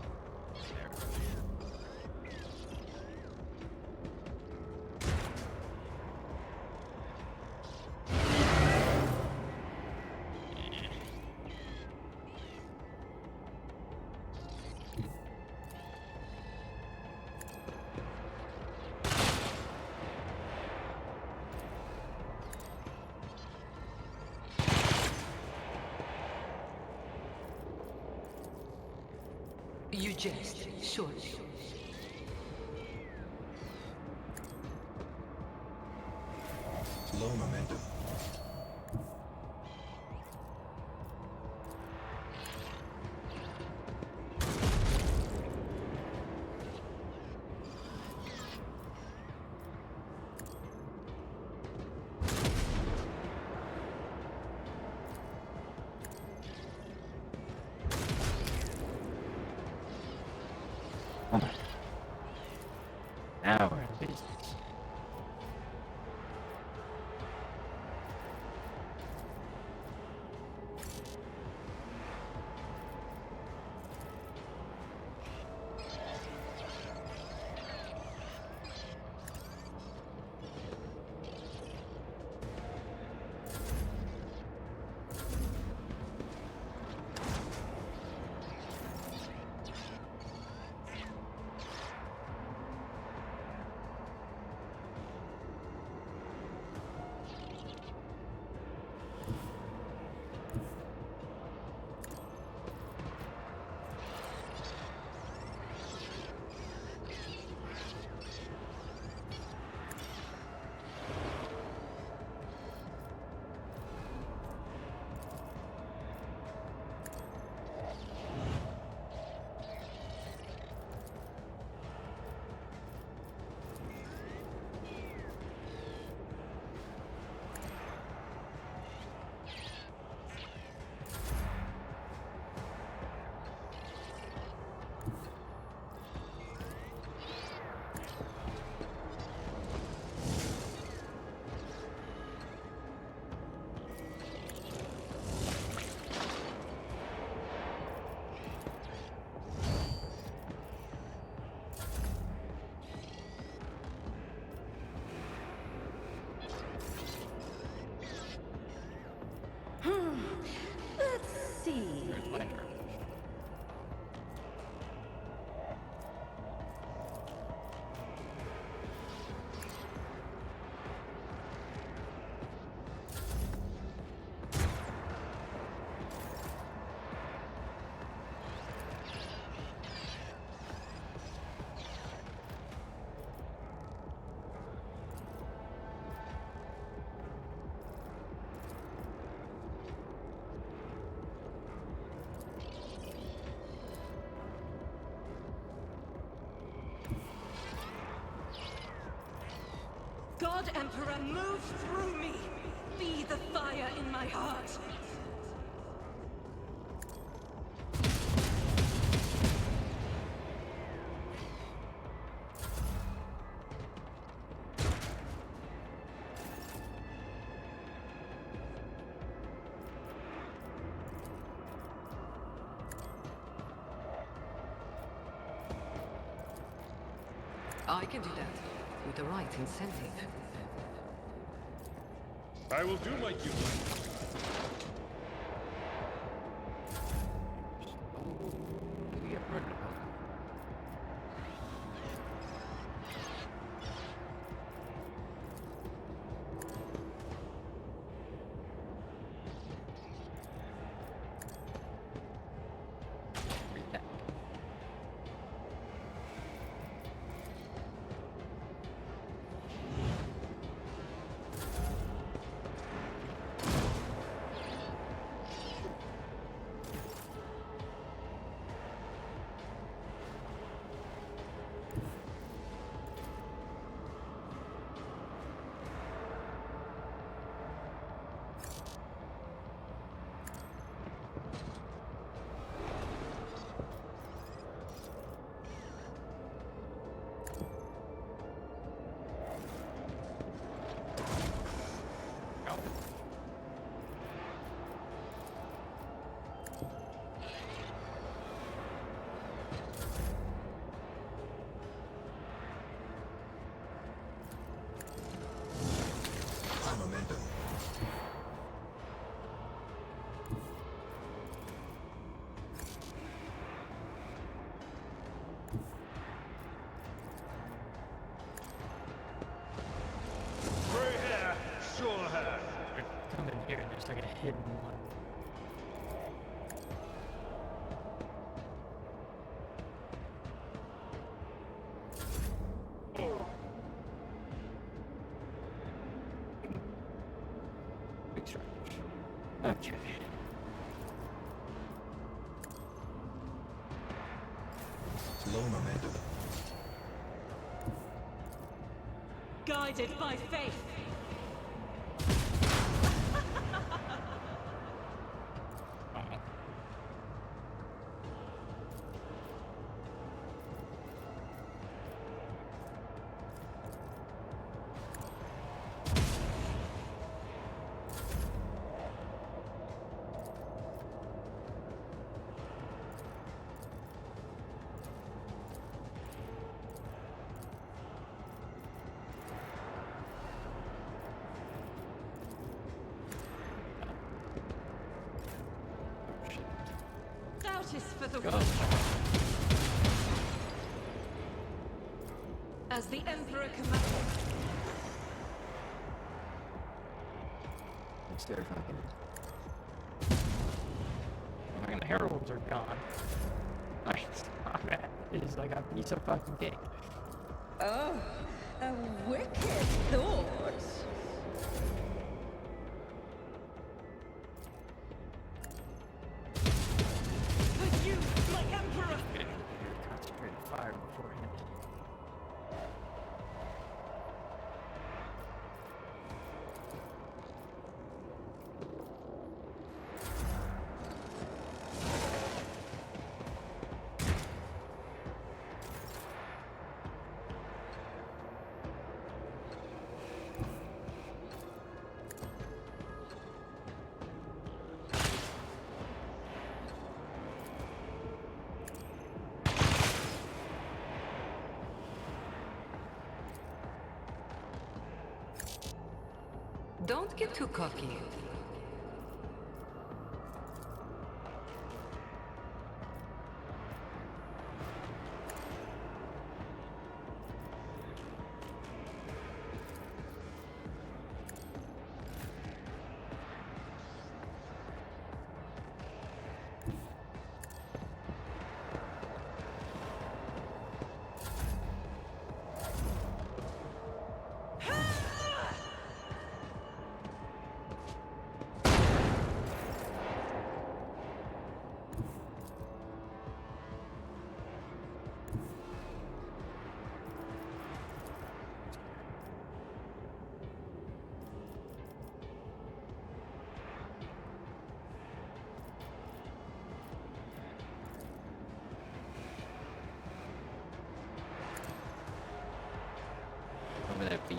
You jest, surely. Low momentum. Now we're in business. Let's see. God Emperor, move through me! Be the fire in my heart! I can do that, with the right incentive. I will do my duty. Momentum. Gray hair, sure hair. Come in here and there's like a hidden one. Okay. Low momentum. Guided by faith. Doubt is for the weak. As the Emperor commands. They're fucking heralds are gone. Nice. That is like a piece of fucking cake. Oh, a wicked thought. For you, my Emperor! Concentrated fire beforehand. Don't get too cocky. Over that piece.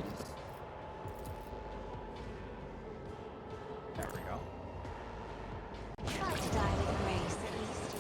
There we go. Try to die with grace, at least.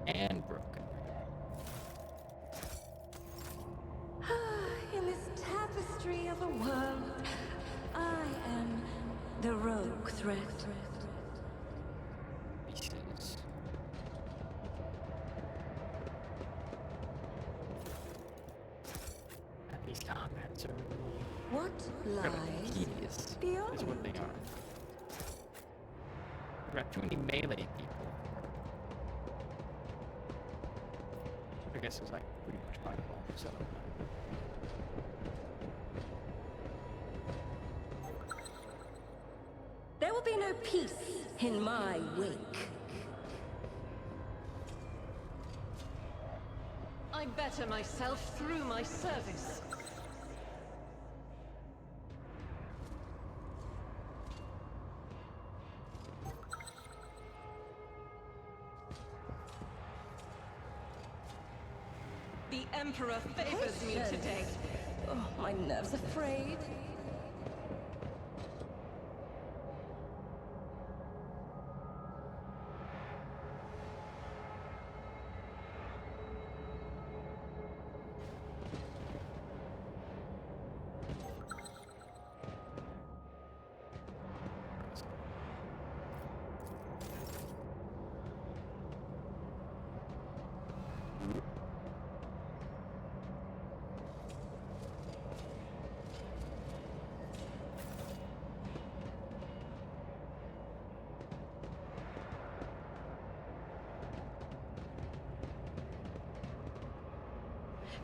And broken. In this tapestry of a world, I am the rogue threat. Pieces. These combats are What incredibly lies tedious, beyond? is what they are. We've got too many melee people. I guess it's like pretty much my fault, so. There will be no peace in my wake. I better myself through my service. The Emperor favors me Patience. today. Oh, my nerves are frayed.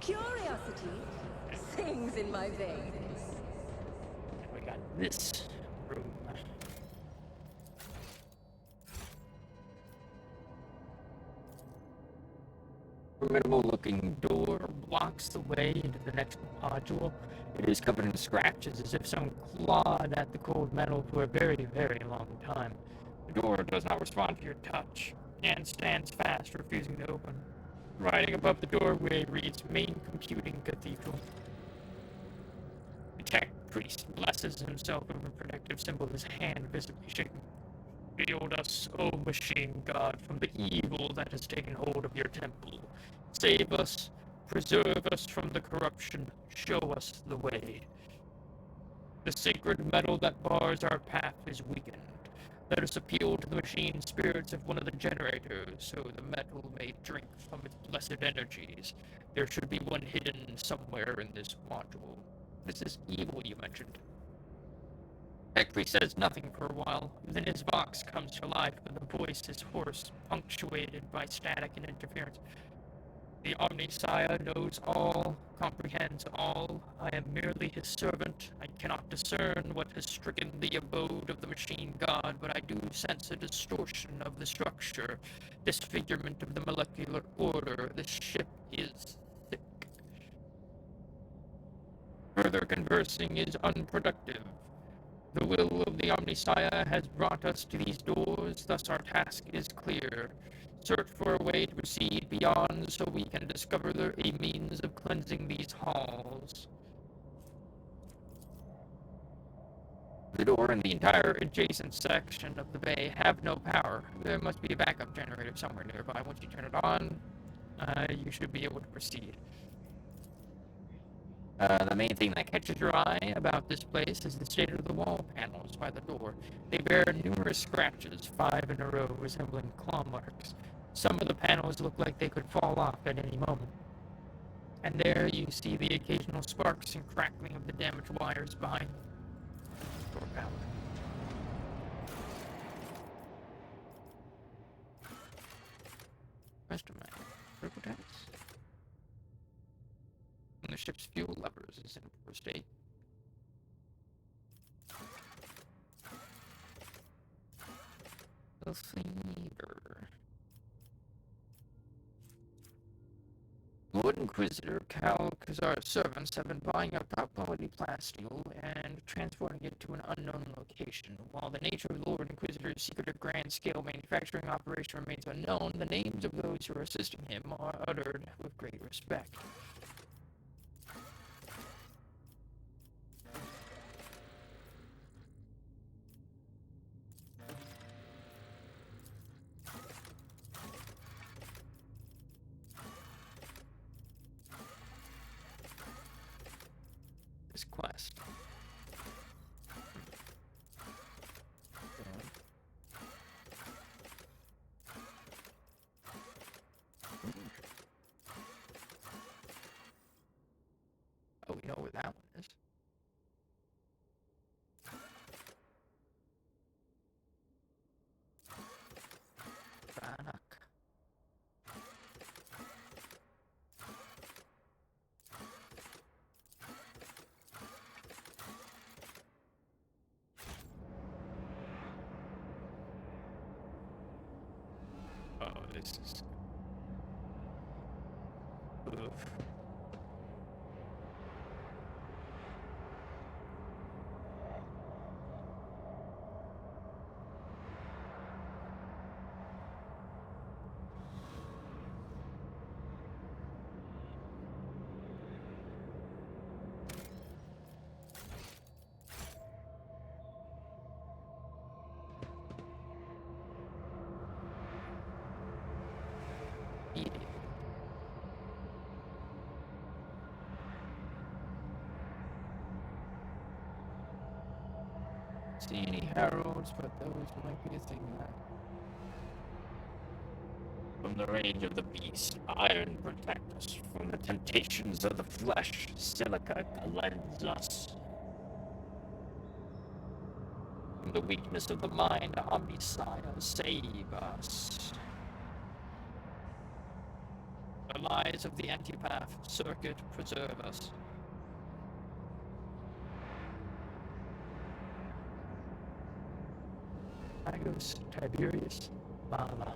Curiosity sings in my veins. We got this room. Formidable looking door blocks the way into the next module. It is covered in scratches as if someone clawed at the cold metal for a very, very long time. The door does not respond to your touch and stands fast, refusing to open. Writing above the doorway reads Main Computing Cathedral. The tech priest blesses himself over a protective symbol, his hand visibly shaking. Shield us, O machine god, from the evil that has taken hold of your temple. Save us, preserve us from the corruption, show us the way. The sacred metal that bars our path is weakened. Let us appeal to the machine spirits of one of the generators, so the metal may drink from its blessed energies. There should be one hidden somewhere in this module. This is evil you mentioned. Hector says nothing for a while, then his vox comes to life, but the voice is hoarse, punctuated by static and interference. The Omniscience knows all, comprehends all. I am merely his servant. I cannot discern what has stricken the abode of the machine god, but I do sense a distortion of the structure, disfigurement of the molecular order. This ship is sick. Further conversing is unproductive. The will of the Omniscience has brought us to these doors, thus our task is clear. Search for a way to proceed beyond so we can discover a means of cleansing these halls. The door and the entire adjacent section of the bay have no power. There must be a backup generator somewhere nearby. Once you turn it on, you should be able to proceed. The main thing that catches your eye about this place is the state of the wall panels by the door. They bear numerous scratches, 5 in a row, resembling claw marks. Some of the panels look like they could fall off at any moment. And there you see the occasional sparks and crackling of the damaged wires behind the door panel. Rest of my critical tanks. And the ship's fuel levers is in poor state. The fever. Lord Inquisitor Cal Kazar's servants have been buying up top-quality plasteel and transporting it to an unknown location. While the nature of Lord Inquisitor's secretive grand-scale manufacturing operation remains unknown, the names of those who are assisting him are uttered with great respect. this quest. Oh, we know where that one is. Barak. Oh, this is... Oof. See any heralds, but those might be a thing that. From the rage of the beast, iron protect us. From the temptations of the flesh, silica cleanse us. From the weakness of the mind, Omniscience, save us. The lies of the antipath circuit, preserve us. Magos, Tiberius, Mala.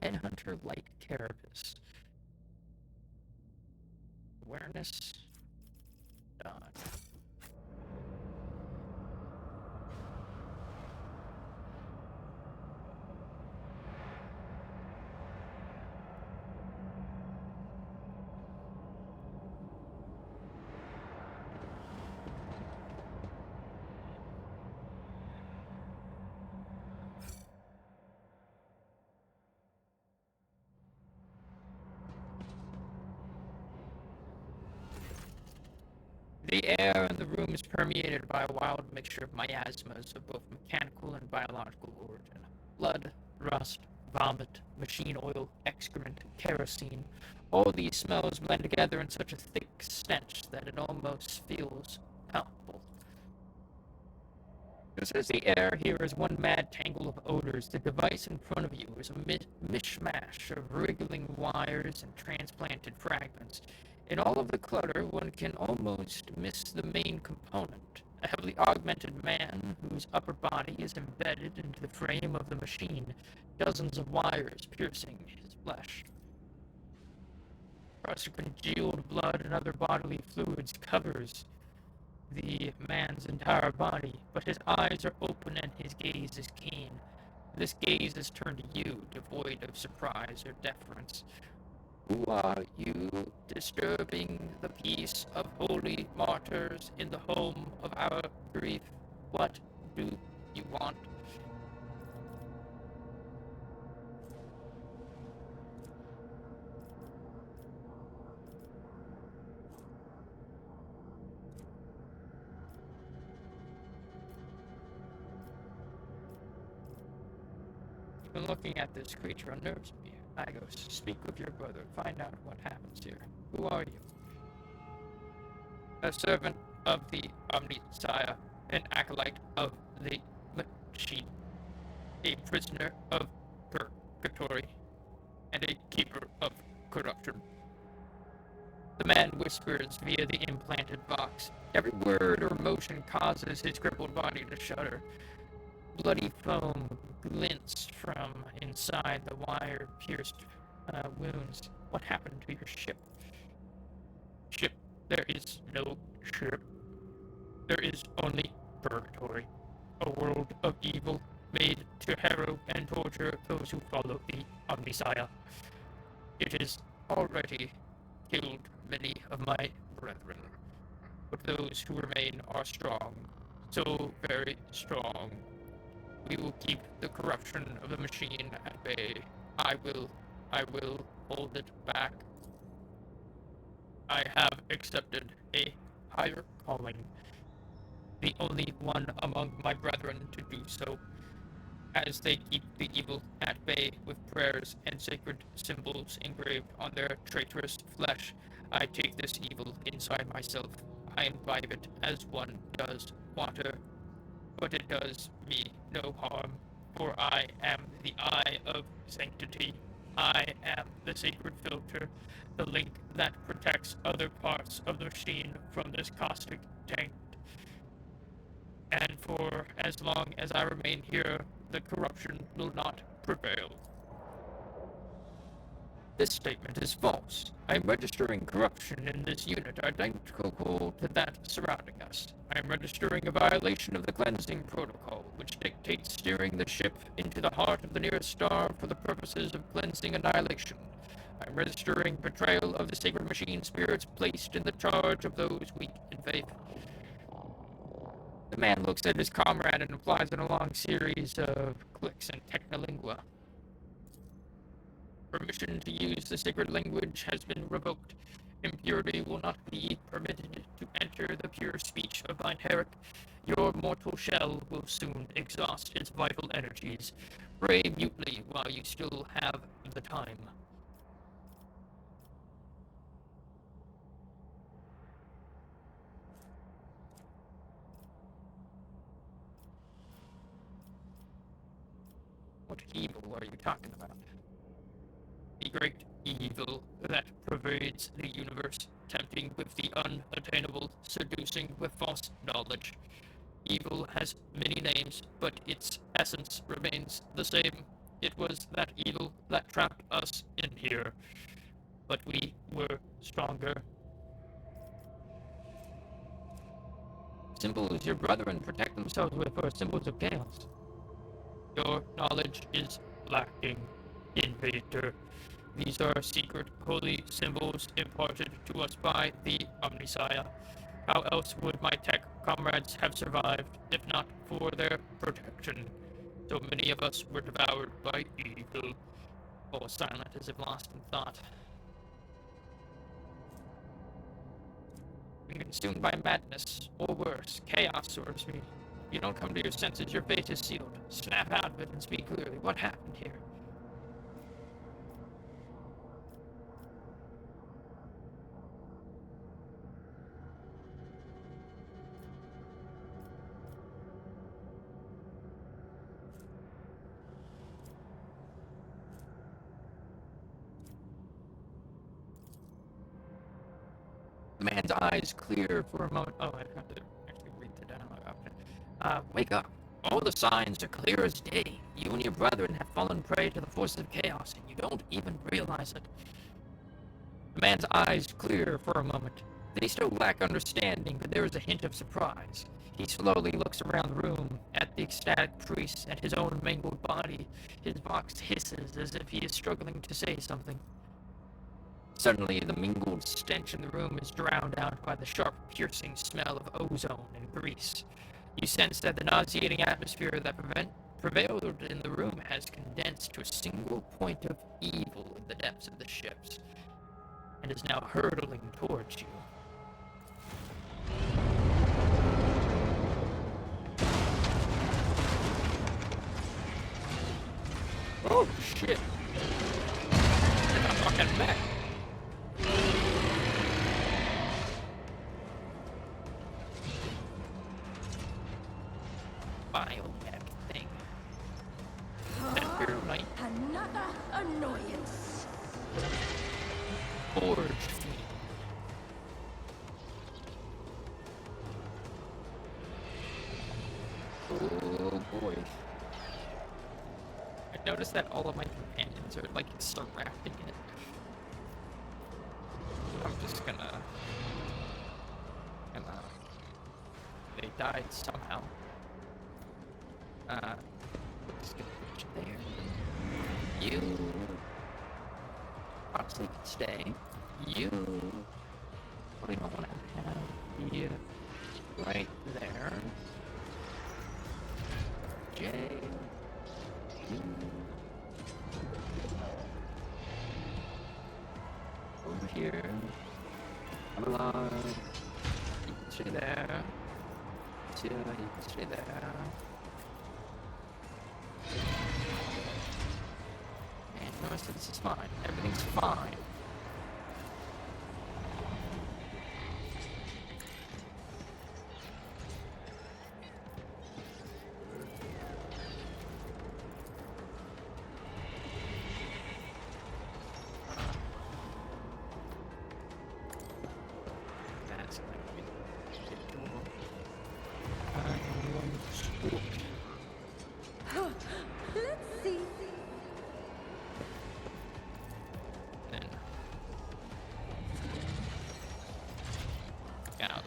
Headhunter Light Carapace. Awareness. Done. The air in the room is permeated by a wild mixture of miasmas of both mechanical and biological origin. Blood, rust, vomit, machine oil, excrement, kerosene. All these smells blend together in such a thick stench that it almost feels palpable. Just as the air here is one mad tangle of odors, the device in front of you is a mishmash of wriggling wires and transplanted fragments. In all of the clutter, one can almost miss the main component, a heavily augmented man whose upper body is embedded into the frame of the machine, dozens of wires piercing his flesh. Crust of congealed blood and other bodily fluids covers the man's entire body, but his eyes are open and his gaze is keen. This gaze is turned to you, devoid of surprise or deference. Who are you, disturbing the peace of holy martyrs in the home of our grief? What do you want? Even looking at this creature unnerves me. Agos, speak with your brother. Find out what happens here. Who are you? A servant of the Omniscience, an acolyte of the machine, a prisoner of purgatory, and a keeper of corruption. The man whispers via the implanted box. Every word or motion causes his crippled body to shudder. Bloody foam glints from inside the wire-pierced wounds. What happened to your ship? Ship. There is no ship. There is only purgatory. A world of evil made to harrow and torture those who follow the Omniscience. It has already killed many of my brethren. but those who remain are strong, so very strong. We will keep the corruption of the machine at bay. I will hold it back. I have accepted a higher calling, the only one among my brethren to do so. As they keep the evil at bay with prayers and sacred symbols engraved on their traitorous flesh, I take this evil inside myself. I imbibe it as one does water, but it does me no harm, for I am the eye of sanctity. I am the sacred filter, the link that protects other parts of the machine from this caustic taint. And for as long as I remain here, the corruption will not prevail. This statement is false. I am registering corruption in this unit identical to that surrounding us. I am registering a violation of the cleansing protocol, which dictates steering the ship into the heart of the nearest star for the purposes of cleansing annihilation. I am registering betrayal of the sacred machine spirits placed in the charge of those weak in faith. The man looks at his comrade and applies a long series of clicks in technolingua. Permission to use the sacred language has been revoked. Impurity will not be permitted to enter the pure speech of thine Herrick. Your mortal shell will soon exhaust its vital energies. Pray mutely while you still have the time. What evil are you talking about? The great evil that pervades the universe, tempting with the unattainable, seducing with false knowledge. Evil has many names, but its essence remains the same. It was that evil that trapped us in here, but we were stronger. Symbols your brethren protect themselves with are symbols of chaos. Your knowledge is lacking, invader. These are secret, holy symbols imparted to us by the Omniscience. How else would my tech comrades have survived, if not for their protection? So many of us were devoured by evil. All silent as if lost in thought. Being consumed by madness, or worse, chaos soars me. You don't come to your senses, your fate is sealed. Snap out of it and speak clearly. What happened here? The man's eyes clear for a moment. Oh, I have to actually read the dialogue option. Wake up. All the signs are clear as day. You and your brethren have fallen prey to the forces of chaos, and you don't even realize it. The man's eyes clear for a moment. They still lack understanding, but there is a hint of surprise. He slowly looks around the room, at the ecstatic priest, at his own mangled body. His box hisses as if he is struggling to say something. Suddenly, the mingled stench in the room is drowned out by the sharp, piercing smell of ozone and grease. You sense that the nauseating atmosphere that prevailed in the room has condensed to a single point of evil in the depths of the ships, and is now hurtling towards you. Oh, shit. Get the fucking back. Biotech thing. Light. Another annoyance. Forge feed. Oh boy. I noticed that all of my companions are like surrounding it. I'm just gonna they died somehow. Let's get a there. You honestly can stay. You probably don't want to have be right there. J. Over here. Come along. You can stay there. You can stay there. And the rest of this is fine. Everything's fine. Let's see. Out.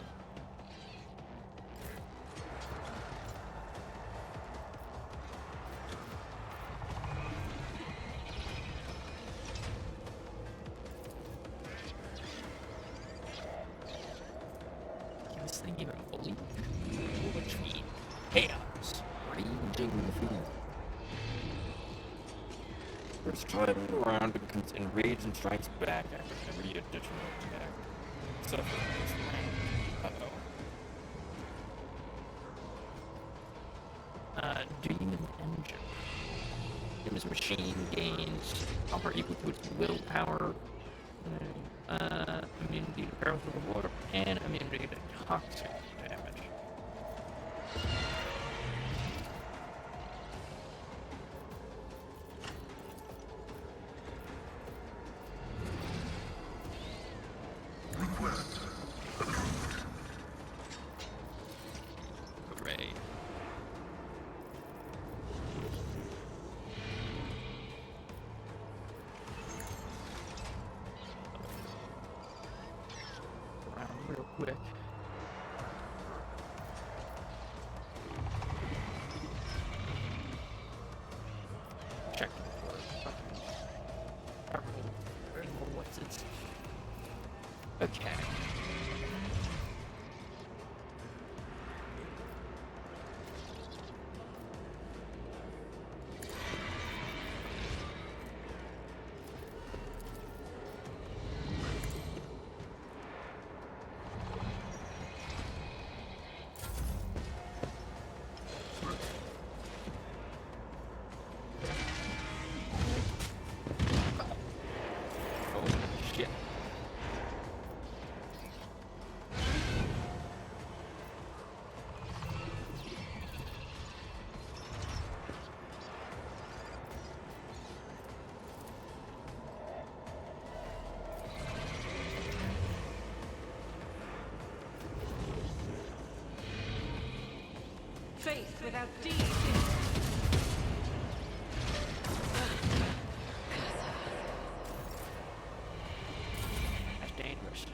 Can this thing even believe? Which feed? Chaos. Raging feed. First time around, it becomes enraged and strikes back after every additional attack. Suffer this range. Do you use an engine? This machine gains power equal to its willpower, immunity to powerful water, and immunity to toxic damage. Request approved. Hooray. Around real quick. Check. What's it? Okay. Oh shit. Faith without deeds is... That's dangerous.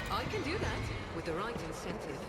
I can do that with the right incentive.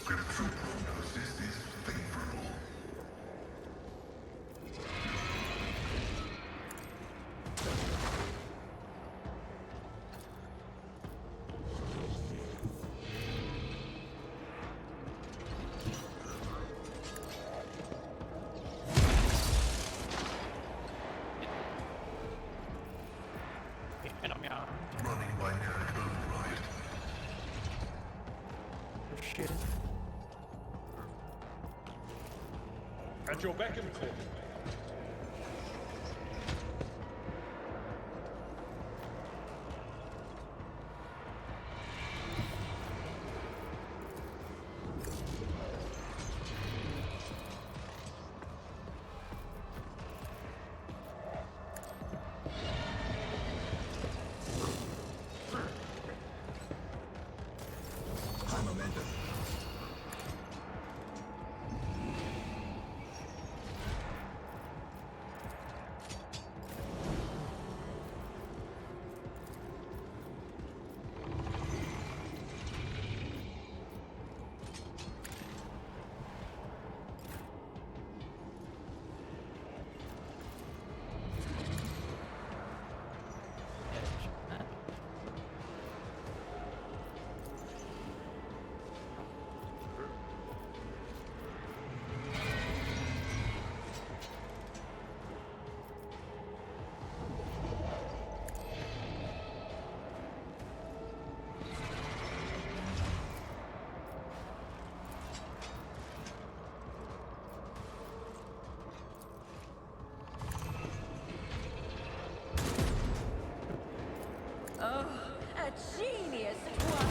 scriptural prognosis is favorable. Running by Eric override. Shit. At your beck and call. High momentum. Oh, a genius at work.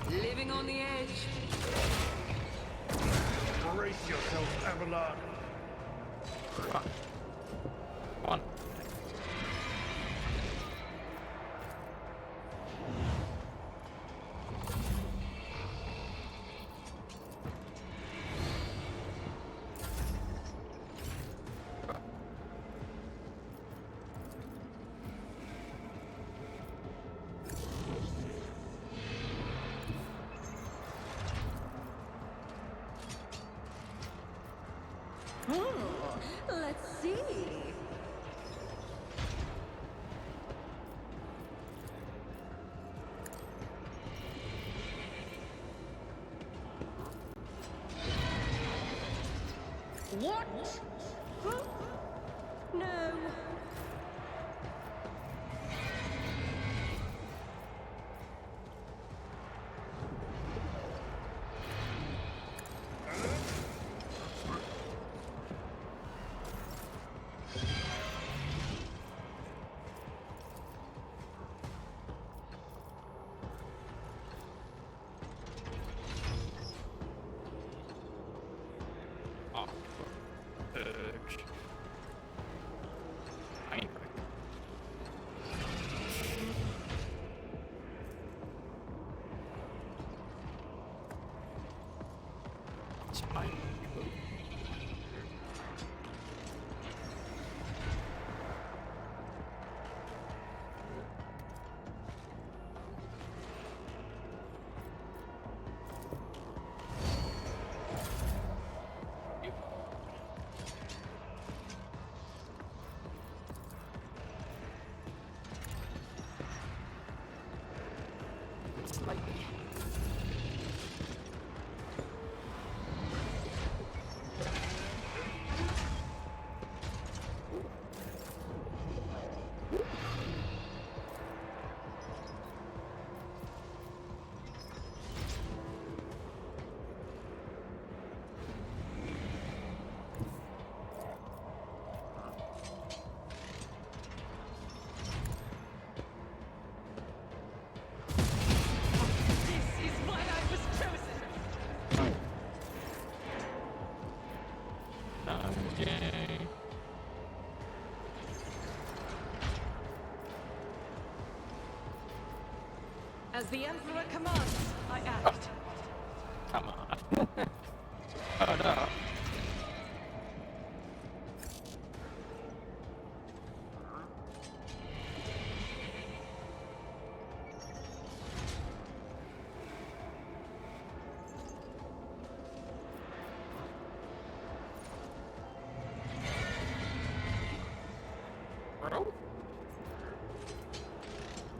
Living on the edge. Brace yourself, Abelard. On. Let's see. What? Huh? No. As the Emperor commands, I act. Come on. Oh no. Bro?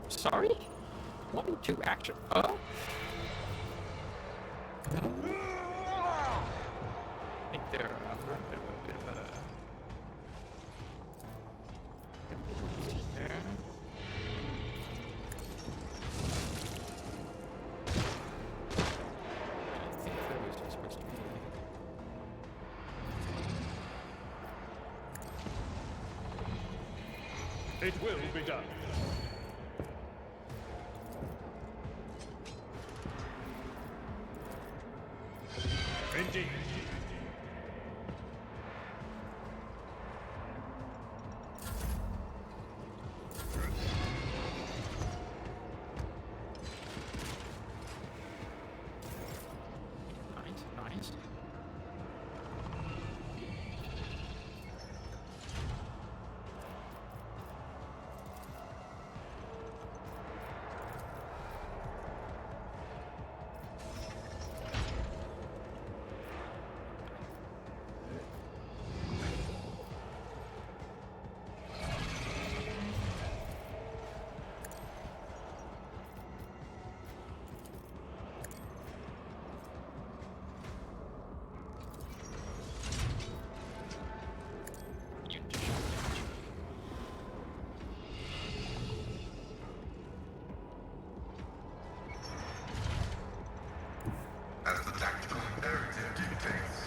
Sorry? 1, 2 action. I think they're a bit of a there. I think those are supposed to be. It will be done. Indeed. Nice. As the tactical imperative dictates.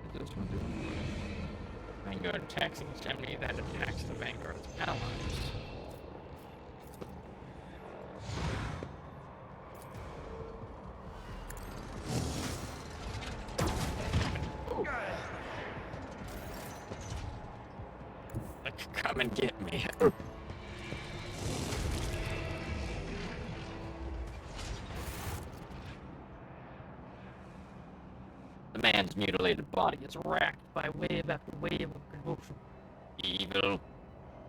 What does this one do? Vanguard attacks against enemy that attacks the Vanguard's allies. Like, come and get me. The man's mutilated body is racked by wave after wave of convulsion. Evil.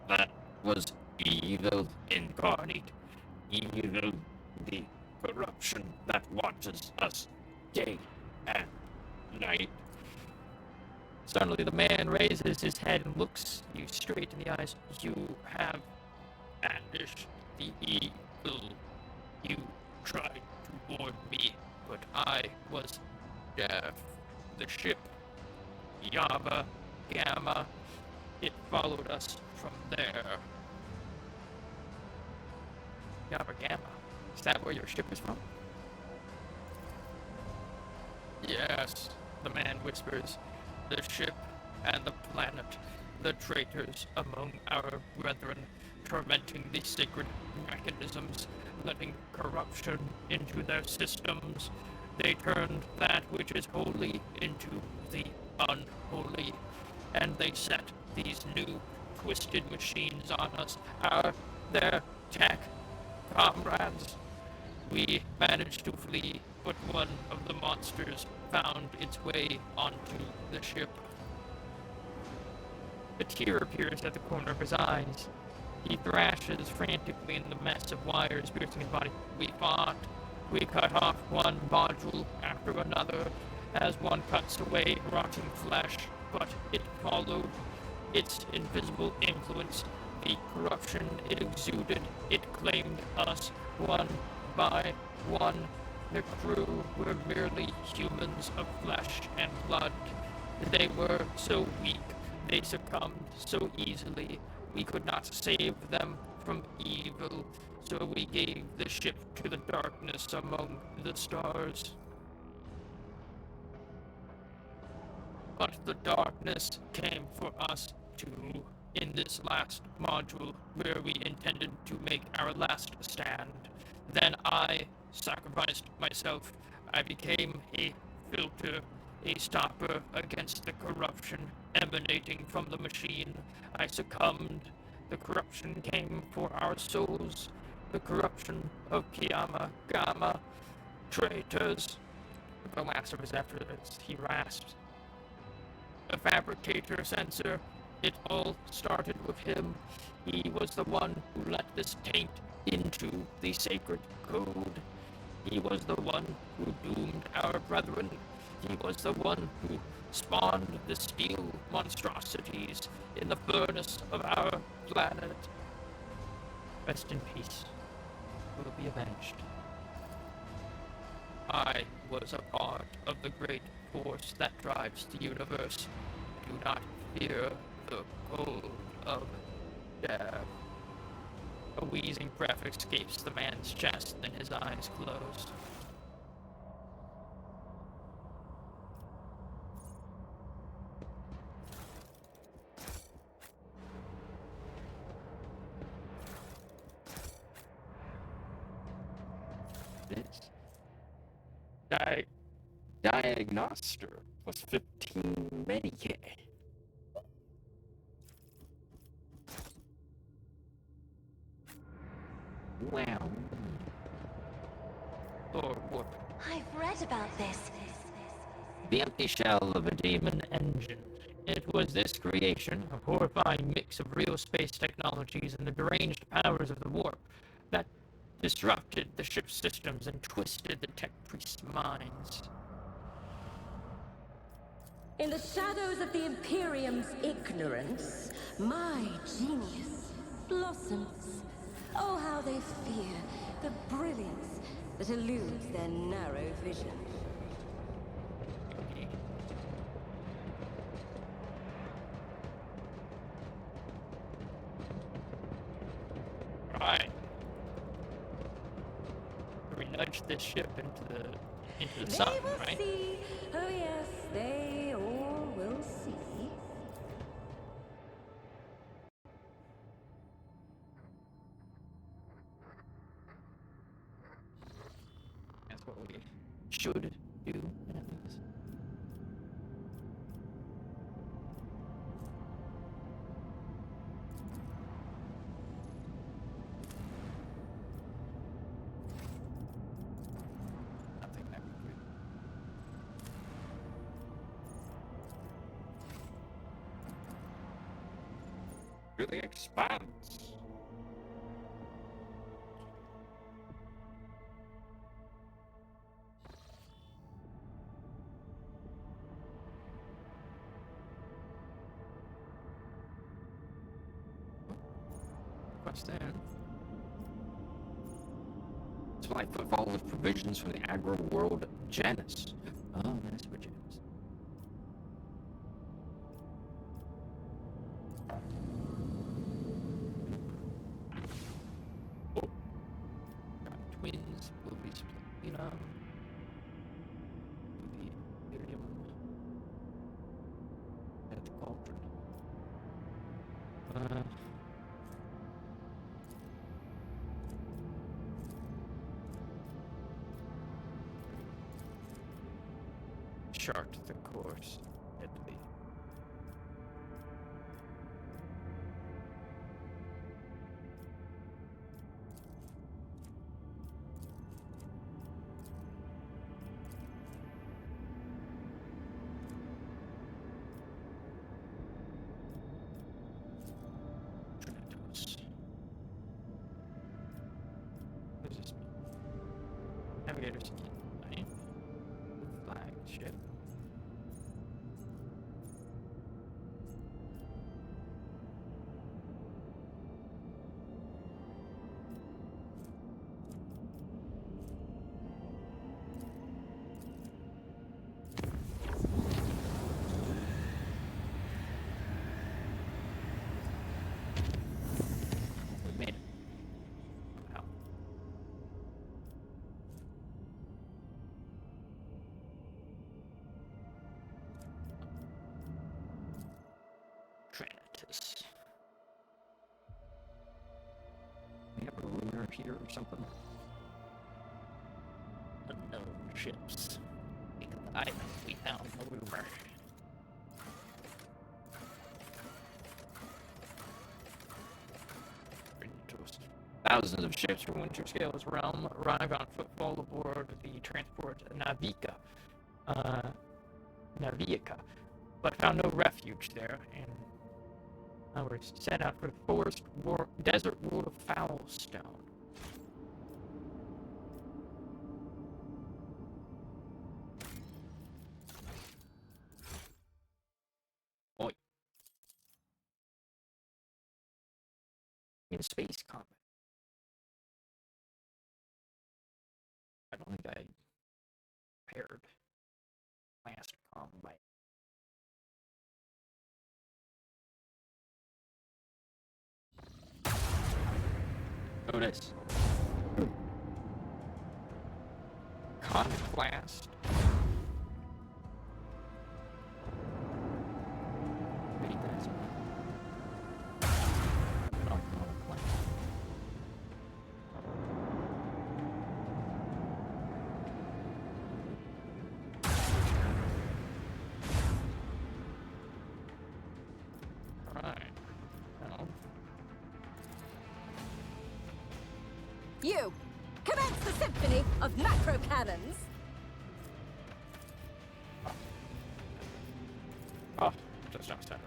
That was evil incarnate. Evil, the corruption that watches us day and night. Suddenly the man raises his head and looks you straight in the eyes. You have banished the evil. You tried to warn me, but I was deaf. The ship, Yaba Gamma, it followed us from there. Yaba Gamma? Is that where your ship is from? Yes, the man whispers. The ship and the planet, the traitors among our brethren, tormenting the sacred mechanisms, letting corruption into their systems. They turned that which is holy into the unholy, and they set these new twisted machines on us, their tech comrades. We managed to flee, but one of the monsters found its way onto the ship. A tear appears at the corner of his eyes. He thrashes frantically in the mess of wires piercing his body. We fought. We cut off one module after another, as one cuts away rotting flesh, but it followed. Its invisible influence, the corruption it exuded, it claimed us one by one. The crew were merely humans of flesh and blood. They were so weak, they succumbed so easily. We could not save them from evil, so we gave the ship to the darkness among the stars. But the darkness came for us too in this last module where we intended to make our last stand. Then I sacrificed myself. I became a filter, a stopper against the corruption emanating from the machine. I succumbed. The corruption came for our souls. The corruption of Kiyama Gamma traitors. The last of his efforts, he rasps. A fabricator sensor. It all started with him. He was the one who let this taint into the sacred code. He was the one who doomed our brethren. He was the one who spawned the steel monstrosities in the furnace of our planet. Rest in peace. Will be avenged. I was a part of the great force that drives the universe. Do not fear the cold of death. A wheezing breath escapes the man's chest, and his eyes close. This diagnoster plus 15 Medicare. Wow. Or what? I've read about this. The empty shell of a demon engine. It was this creation, a horrifying mix of real space technologies and the deranged powers of the warp, that disrupted the ship's systems and twisted the tech priests' minds. In the shadows of the Imperium's ignorance, my genius blossoms. Oh, how they fear the brilliance that eludes their narrow vision. Right. We nudged this ship into the sun, They will right? see. Oh yes, they all will see. That's what we should do, at least. Nothing that we could. To the expanse. What's there? It's like all the provisions for the agro world Janus. Oh, that's for Janus. Oh. Got twins will be split, you know. The Imperium at the cauldron. Chart the course, Italy. Trinitos. What does this mean? Navigator's key, right? Flagship. We made it. Wow. here or something. Unknown ships. Think of the items we found while we were. Thousands of ships from Winterscale's realm arrive on footfall aboard the transport Navica, but found no refuge there, and we set out for the desert world of Foulstone. Boy. In space combat. I don't think I paired last combat. Notice. Conquest. Read this. You! Commence the symphony of macro cannons! Oh, just not standard.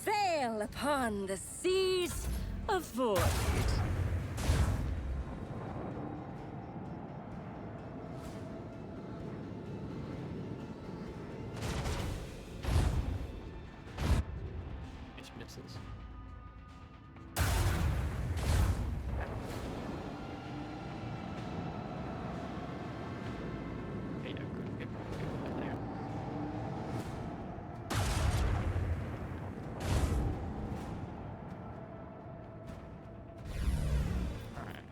Sail upon the seas of void. It misses. Hey, I couldn't get right there. Alright.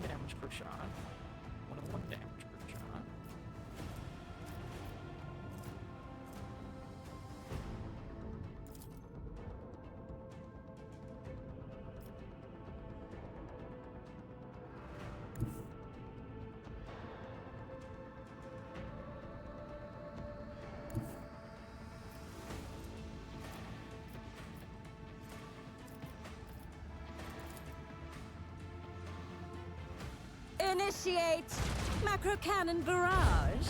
Damage per shot. 101 damage per shot. Initiate macro cannon barrage.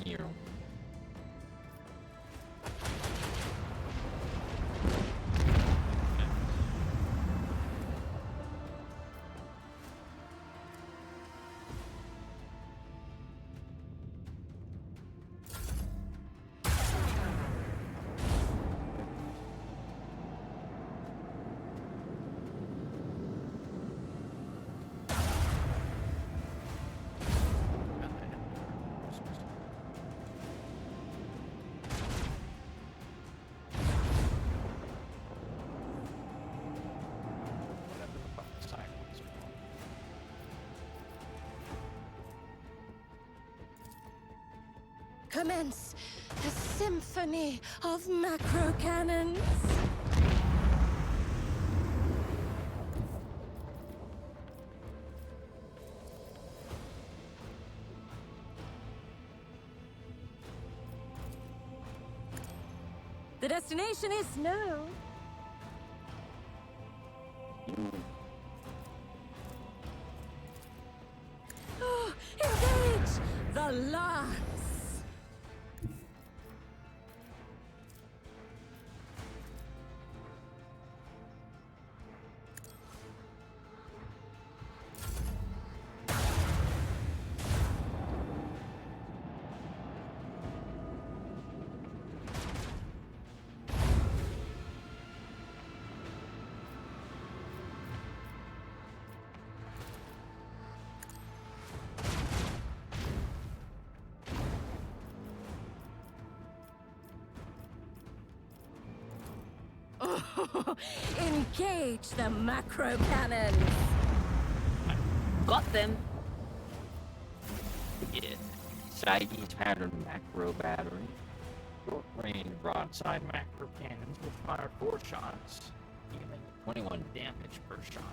Here. commence the symphony of macro cannons. The destination is known. Oh, engage the lance! Oh, engage the macro cannons! Got them. Yeah. Side's pattern macro battery. Short range broadside macro cannons will fire 4 shots, dealing 21 damage per shot.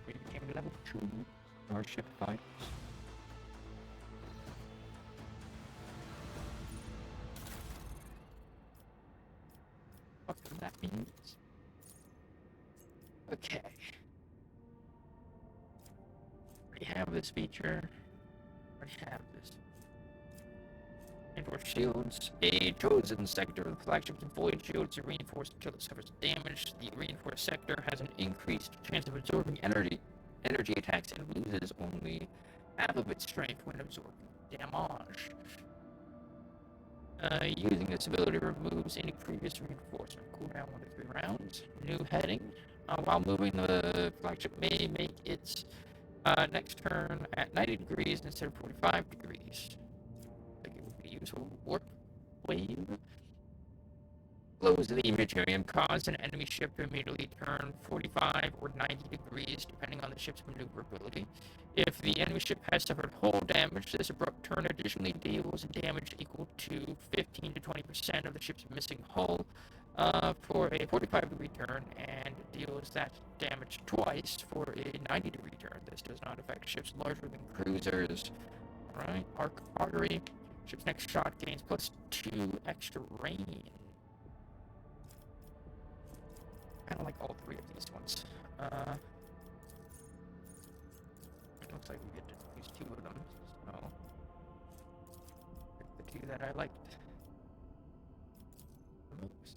We became level 2. Our ship fights. What that means? Okay. We have this feature. We have this. Reinforced shields. A chosen sector of the flagship's void shields are reinforced until it suffers damage. The reinforced sector has an increased chance of absorbing energy attacks and loses only half of its strength when absorbing damage. Using this ability removes any previous reinforcement cooldown 1 to 3 rounds. New heading. While moving, the flagship may make its next turn at 90 degrees instead of 45 degrees. I think it would be useful. Warp wave. Flows of the materium cause an enemy ship to immediately turn 45 or 90 degrees, depending on the ship's maneuverability. If the enemy ship has suffered hull damage, this abrupt turn additionally deals damage equal to 15 to 20% of the ship's missing hull for a 45-degree turn, and deals that damage twice for a 90-degree turn. This does not affect ships larger than cruisers. Alright, Arc Artery. Ship's next shot gains +2 extra range. Kind of like all 3 of these ones. Looks like we get to use 2 of them, so pick the 2 that I liked the most.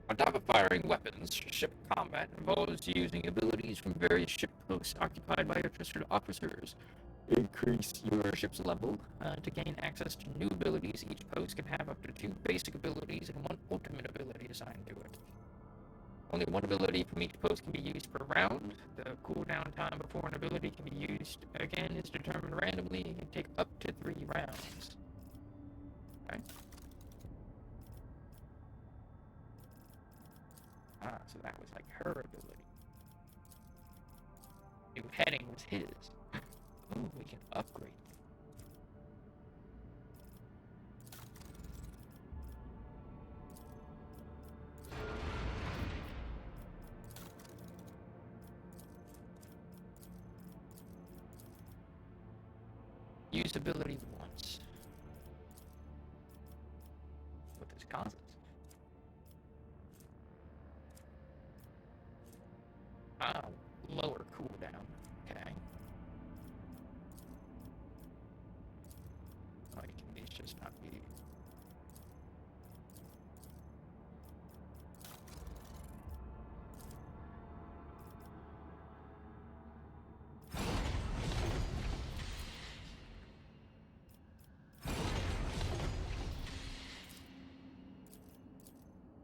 On top of firing weapons, ship combat involves using abilities from various ship posts occupied by your trusted officers. Increase your ship's level to gain access to new abilities. Each post can have up to 2 basic abilities and 1 ultimate ability assigned to it. Only 1 ability from each post can be used per round. The cooldown time before an ability can be used again is determined randomly and can take up to 3 rounds. Okay. So that was like her ability. New heading was his. Ooh, we can upgrade. Use ability once. What this causes. Lower cooldown. Okay. Like, can these just not be...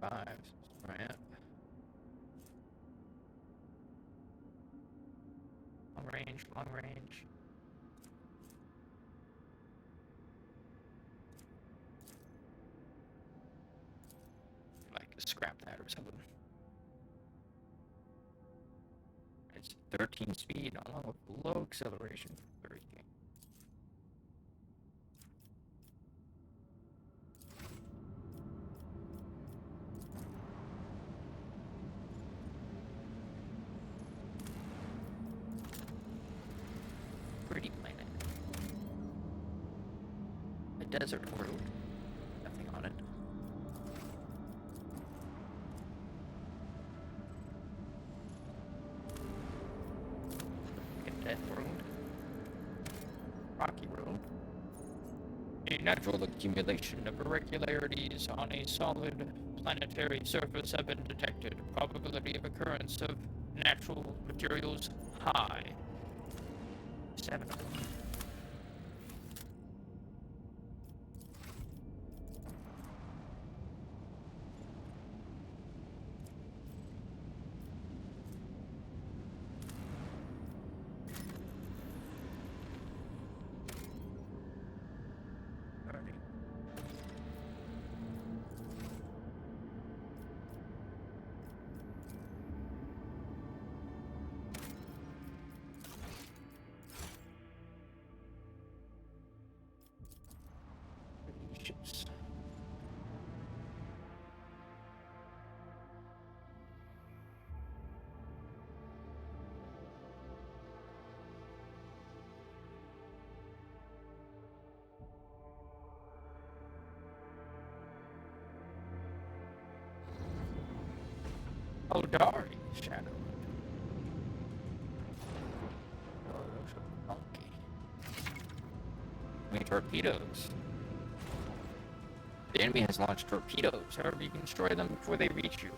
Five, right? Long range. of them. It's 13 speed along with low acceleration for 30K. Pretty planet. A desert road. Nothing on it. A death road. Rocky road. A natural accumulation of irregularities on a solid planetary surface have been detected. Probability of occurrence of natural materials high. 7 of them. Ships. Eldari Shadow. Oh, those are funky. I mean, torpedoes. The enemy has launched torpedoes, however you can destroy them before they reach you.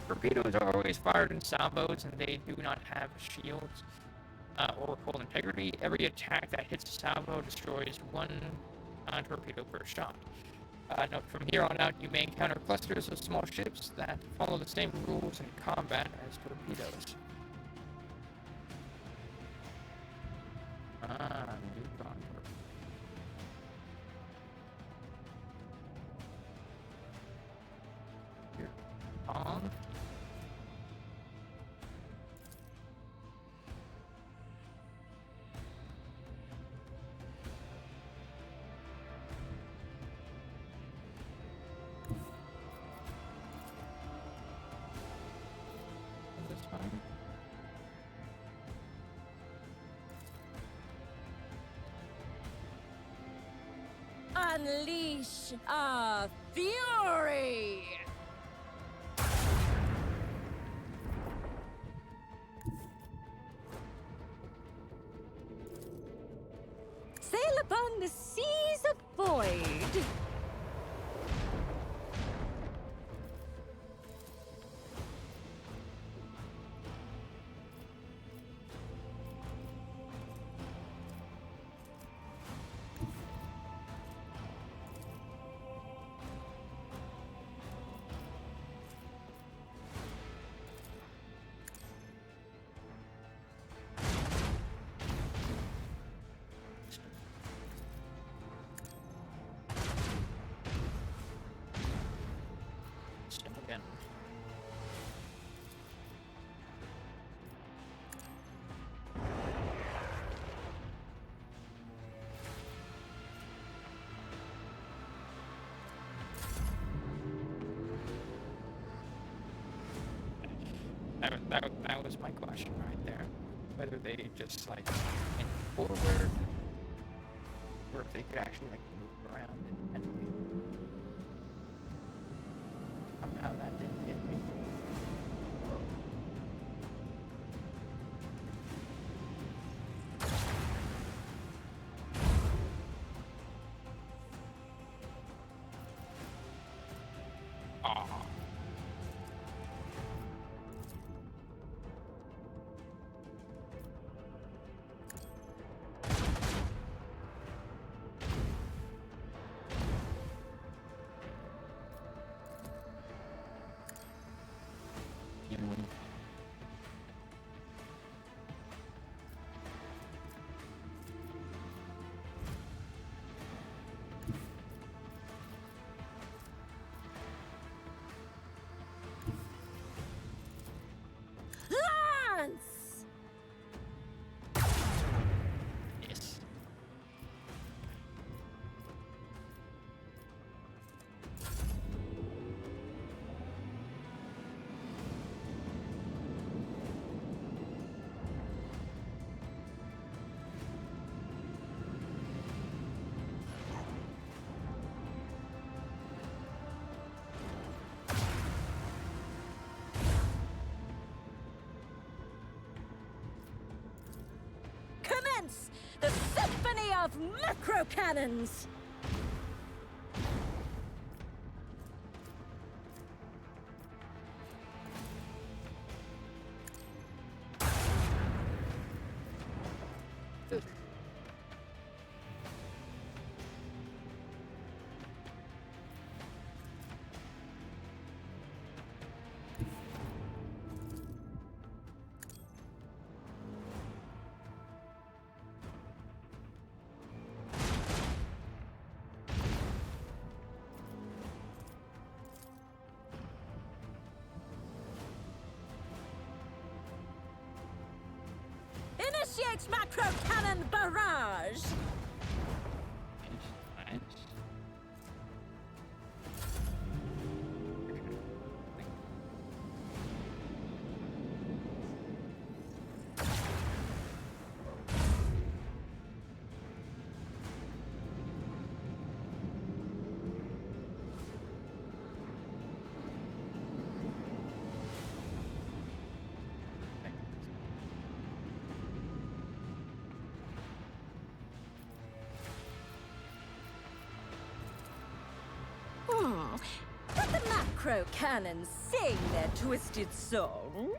Torpedoes are always fired in salvos and they do not have shields or hull integrity. Every attack that hits a salvo destroys one torpedo per shot. Note, from here on out you may encounter clusters of small ships that follow the same rules in combat as torpedoes. Neutron torpedo. On. This one. Unleash our fury! Sail upon the seas of void! Again. That was my question right there. Whether they just like went forward or if they could actually like move around independently. Somehow that didn't hit me. Aw. The symphony of macro cannons! Initiate macro cannon barrage! Let the macro cannons sing their twisted song.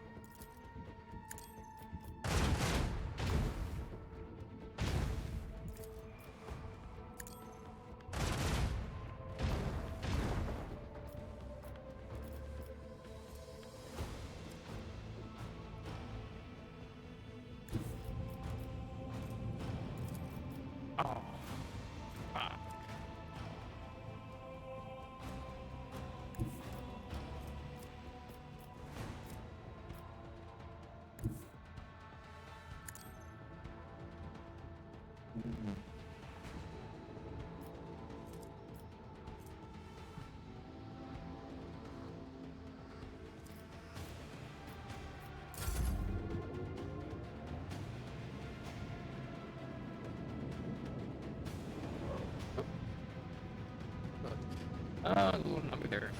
A little number there.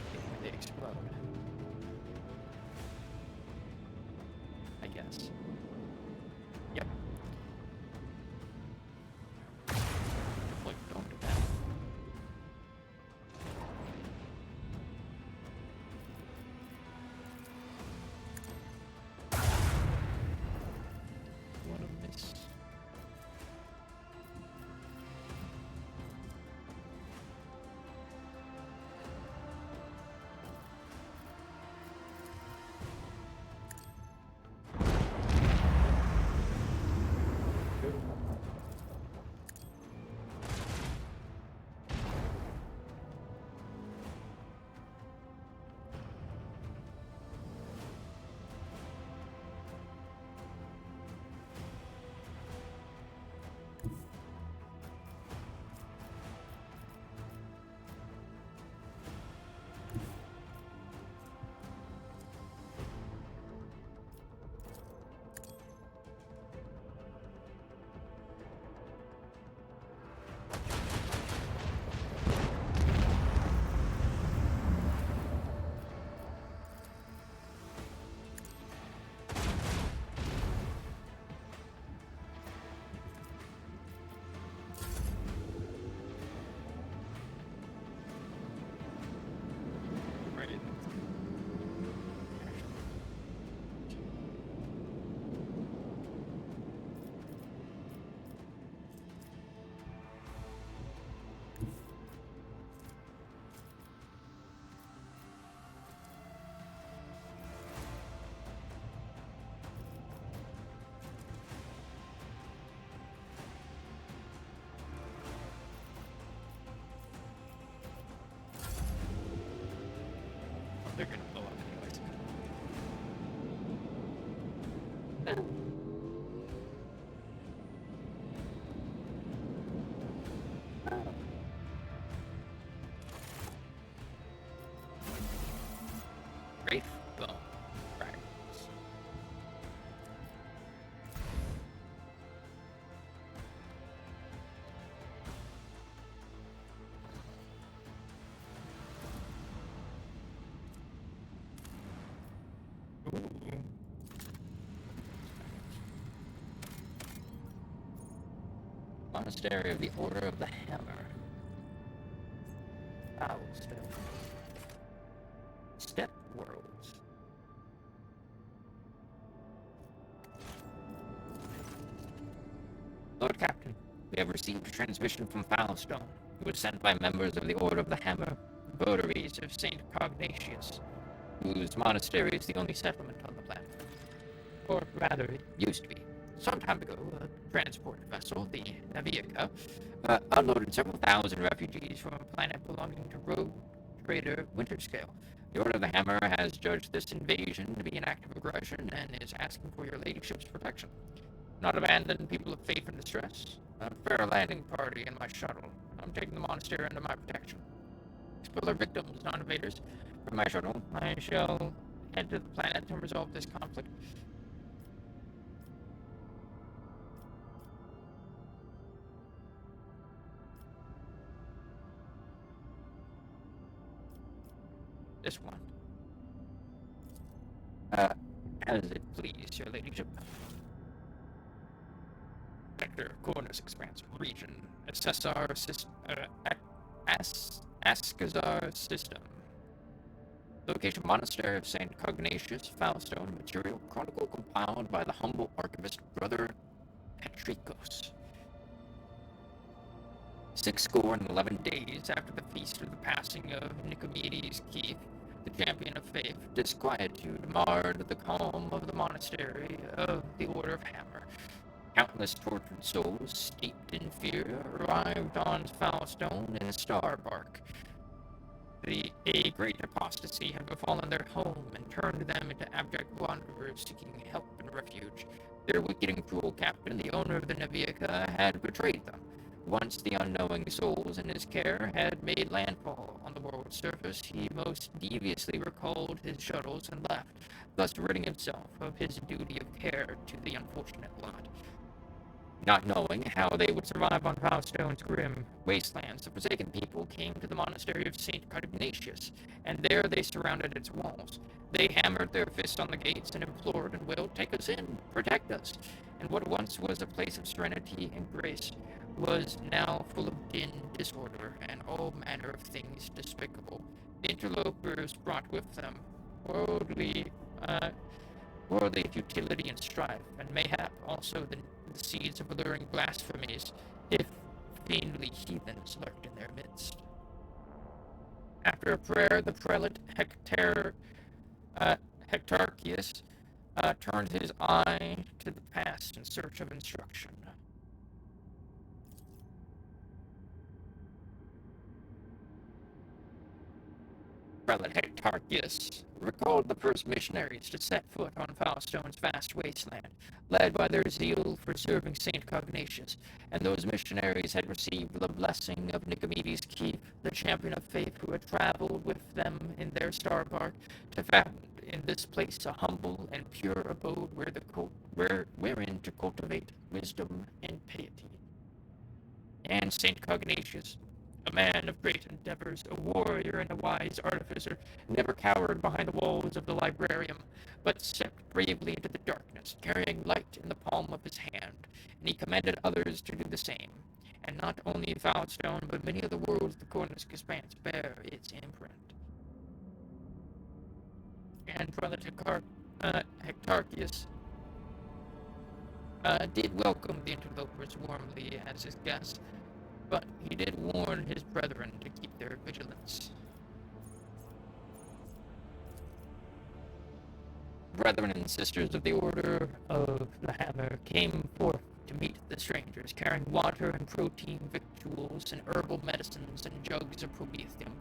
They explode. I guess. Yep. Look, don't do that. What a miss. Monastery of the Order of the Hammer. Owlstone. Step Worlds. Lord Captain, we have received a transmission from Foulstone. It was sent by members of the Order of the Hammer, votaries of St. Cognatius, whose monastery is the only settlement on the planet. Or rather, it used to be. Some time ago, a transport vessel, the Naviaca, unloaded several thousand refugees from a planet belonging to Rogue Trader Winterscale. The Order of the Hammer has judged this invasion to be an act of aggression and is asking for your ladyship's protection. Not abandon people of faith and distress. A fair landing party in my shuttle. I'm taking the monastery under my protection. Explore their victims, non-invaders. From my shuttle, I shall head to the planet to resolve this conflict. This one. As it please, your ladyship. Sector, Cornus Expanse, Region, Assessar System, Askazar System. Location, Monastery of St. Cognatius, Foulstone. Material, chronicle compiled by the humble archivist Brother Petrikos. 11 days after the feast of the passing of Nicomedes Keith, the champion of faith, disquietude marred the calm of the monastery of the Order of Hammer. Countless tortured souls, steeped in fear, arrived on Foulstone in a star bark. A great apostasy had befallen their home and turned them into abject wanderers seeking help and refuge. Their wicked and cruel captain, the owner of the Naviaca, had betrayed them. Once the unknowing souls in his care had made landfall on the world's surface, he most deviously recalled his shuttles and left, thus ridding himself of his duty of care to the unfortunate lot. Not knowing how they would survive on Foulstone's grim wastelands, the forsaken people came to the monastery of St. Cognatius, and there they surrounded its walls. They hammered their fists on the gates and implored and wailed, "Take us in, protect us." And what once was a place of serenity and grace was now full of din, disorder, and all manner of things despicable. The interlopers brought with them worldly futility and strife, and mayhap also the seeds of alluring blasphemies, if fiendly heathens lurked in their midst. After a prayer, the prelate Hectarchius turned his eye to the past in search of instruction. Prelate Hectarchius recalled the first missionaries to set foot on Foulstone's vast wasteland, led by their zeal for serving St. Cognatius, and those missionaries had received the blessing of Nicomedes Keith, the champion of faith who had traveled with them in their star bark to found in this place a humble and pure abode wherein to cultivate wisdom and piety. And St. Cognatius, a man of great endeavors, a warrior and a wise artificer, never cowered behind the walls of the librarium, but stepped bravely into the darkness, carrying light in the palm of his hand, and he commanded others to do the same. And not only Foulstone, but many of the worlds the Cornus Expanse bear its imprint. And Prelate Hectarchius did welcome the interlopers warmly as his guests, but he did warn his brethren to keep their vigilance. Brethren and sisters of the Order of the Hammer came forth to meet the strangers, carrying water and protein victuals and herbal medicines and jugs of promethium.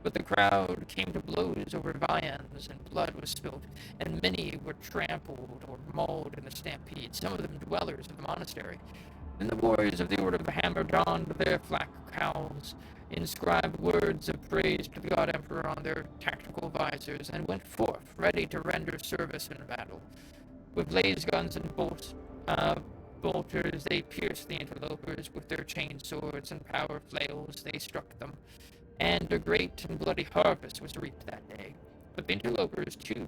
But the crowd came to blows over viands, and blood was spilled, and many were trampled or mauled in the stampede, some of them dwellers of the monastery. Then the warriors of the Order of the Hammer donned their flak cowls, inscribed words of praise to the God Emperor on their tactical visors, and went forth, ready to render service in battle. With blaze guns and bolters, they pierced the interlopers. With their chain swords and power flails, they struck them, and a great and bloody harvest was reaped that day. But the interlopers, too,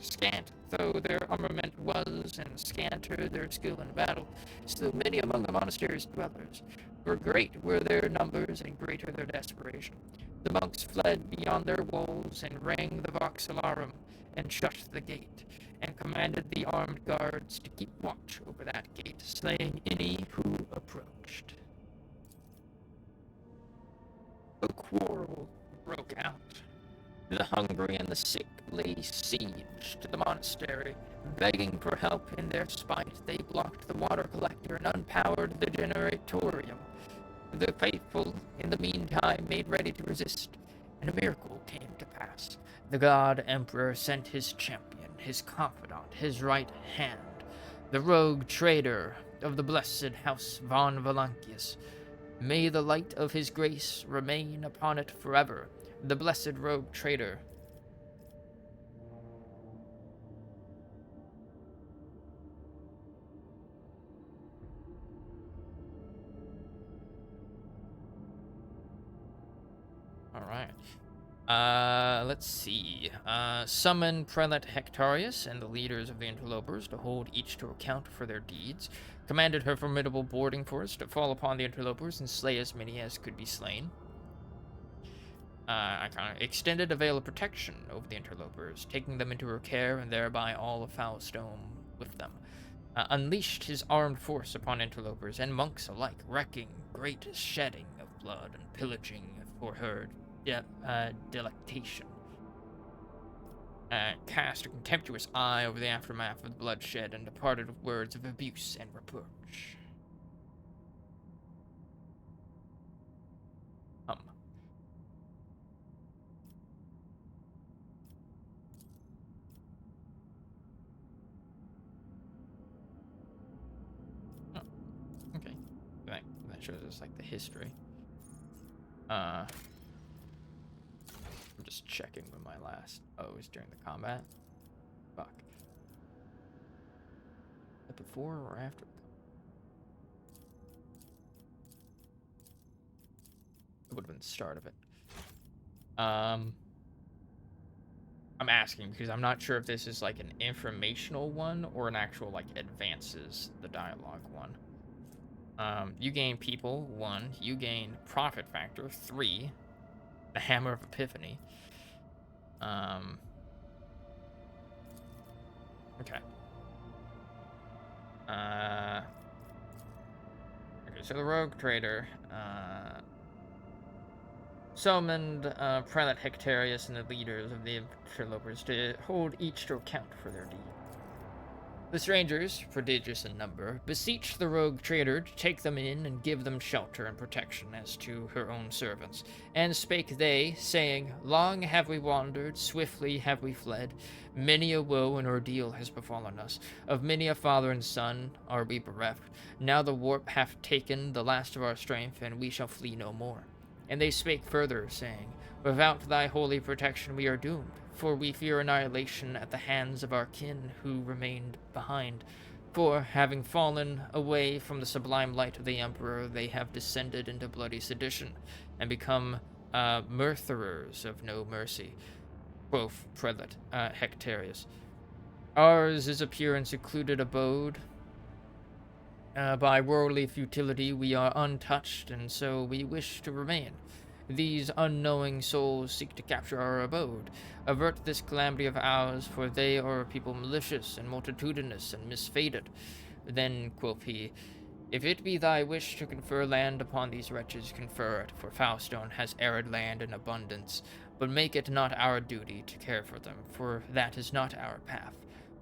Scant though their armament was, and scanter their skill in battle, still many among the monastery's dwellers, for great were their numbers and greater their desperation. The monks fled beyond their walls and rang the vox alarum and shut the gate, and commanded the armed guards to keep watch over that gate, slaying any who approached. A quarrel broke out. The hungry and the sick lay siege to the monastery. Begging for help in their spite, they blocked the water collector and unpowered the generatorium. The faithful, in the meantime, made ready to resist, and a miracle came to pass. The god emperor sent his champion, his confidant, his right hand, the rogue trader of the blessed house von Valancius. May the light of his grace remain upon it forever. The blessed rogue trader. Alright. Let's see. Summon Prelate Hectorius and the leaders of the interlopers to hold each to account for their deeds. Commanded her formidable boarding force to fall upon the interlopers and slay as many as could be slain. Extended a veil of protection over the interlopers, taking them into her care and thereby all of Foulstone with them. Unleashed his armed force upon interlopers and monks alike, wrecking great shedding of blood and pillaging for her delectation. Cast a contemptuous eye over the aftermath of the bloodshed and departed with words of abuse and reproach. Okay. That shows us like the history. I'm just checking when my last. Oh, it was during the combat. Fuck. Before or after? It would have been the start of it. I'm asking because I'm not sure if this is like an informational one or an actual like advances the dialogue one. You gain people 1. You gain profit factor 3. The Hammer of Epiphany. Okay. Okay, so the Rogue Trader, summoned, Prelate Hectorius and the leaders of the interlopers to hold each to account for their deed. The strangers, prodigious in number, beseeched the rogue trader to take them in and give them shelter and protection as to her own servants. And spake they, saying, Long have we wandered, swiftly have we fled. Many a woe and ordeal has befallen us. Of many a father and son are we bereft. Now the warp hath taken the last of our strength, and we shall flee no more. And they spake further, saying, Without thy holy protection we are doomed, for we fear annihilation at the hands of our kin who remained behind. For, having fallen away from the sublime light of the Emperor, they have descended into bloody sedition, and become murderers of no mercy, quoth Prelate Hectorius. Ours is a pure and secluded abode. By worldly futility we are untouched, and so we wish to remain. These unknowing souls seek to capture our abode. Avert this calamity of ours, for they are a people malicious and multitudinous and misfated. Then, quoth he, If it be thy wish to confer land upon these wretches, confer it, for Foulstone has arid land in abundance. But make it not our duty to care for them, for that is not our path.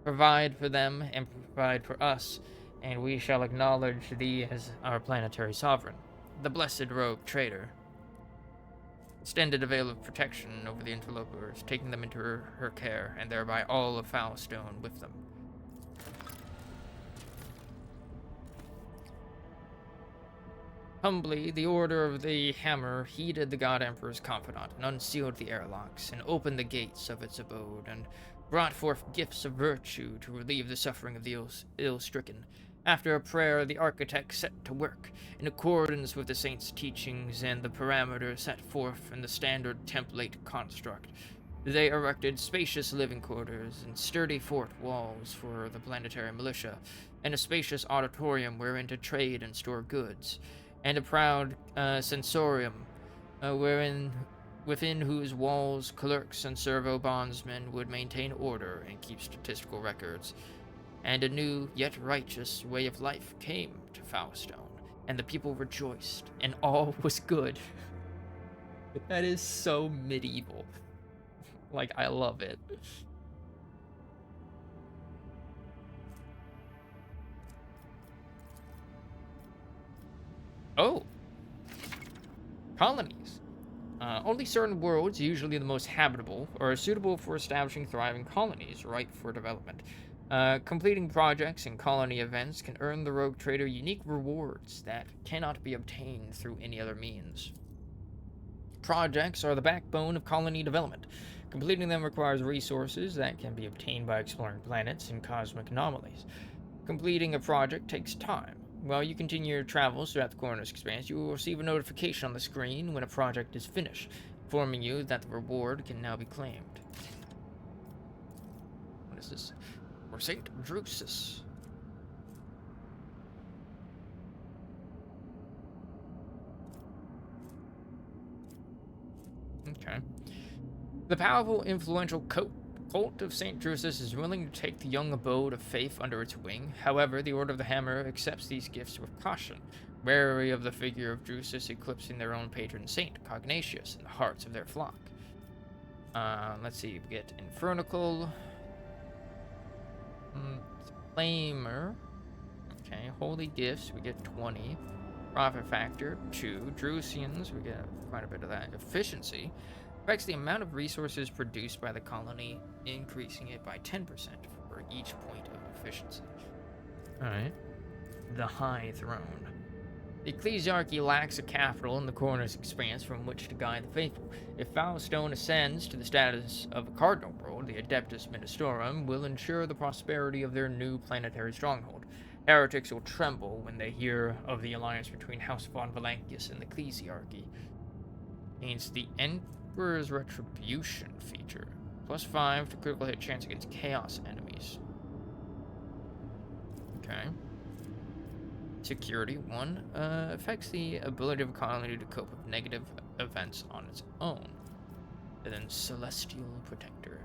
Provide for them, and provide for us, and we shall acknowledge thee as our planetary sovereign. The blessed rogue trader extended a veil of protection over the interlopers, taking them into her care, and thereby all of Foulstone with them. Humbly, the Order of the Hammer heeded the God Emperor's confidant, and unsealed the airlocks, and opened the gates of its abode, and brought forth gifts of virtue to relieve the suffering of the ill-stricken. After a prayer, the architect set to work, in accordance with the saint's teachings and the parameters set forth in the standard template construct. They erected spacious living quarters and sturdy fort walls for the planetary militia, and a spacious auditorium wherein to trade and store goods, and a proud sensorium within whose walls clerks and servo bondsmen would maintain order and keep statistical records. And a new yet righteous way of life came to Foulstone, and the people rejoiced, and all was good. That is so medieval. Like, I love it. Oh. Colonies. Only certain worlds, usually the most habitable, are suitable for establishing thriving colonies, ripe for development. Completing projects and colony events can earn the Rogue Trader unique rewards that cannot be obtained through any other means. Projects are the backbone of colony development. Completing them requires resources that can be obtained by exploring planets and cosmic anomalies. Completing a project takes time. While you continue your travels throughout the Cornus Expanse, you will receive a notification on the screen when a project is finished, informing you that the reward can now be claimed. What is this? For St. Drusus. Okay. The powerful, influential cult of St. Drusus is willing to take the young abode of faith under its wing. However, the Order of the Hammer accepts these gifts with caution, wary of the figure of Drusus eclipsing their own patron saint, Cognatius, in the hearts of their flock. Let's see, we get Infernical, Flamer, okay, Holy Gifts, we get 20, Profit Factor, 2, Drusians, we get quite a bit of that, Efficiency, affects the amount of resources produced by the colony, increasing it by 10% for each point of efficiency. Alright. The High Throne. The ecclesiarchy lacks a capital in the Cornus Expanse from which to guide the faithful. If Foulstone ascends to the status of a cardinal world, the Adeptus Ministorum will ensure the prosperity of their new planetary stronghold. Heretics will tremble when they hear of the alliance between House von Valancius and the ecclesiarchy. Means the Emperor's Retribution feature. +5 to critical hit chance against chaos enemies. Okay. Security 1 affects the ability of a colony to cope with negative events on its own. And then Celestial Protector.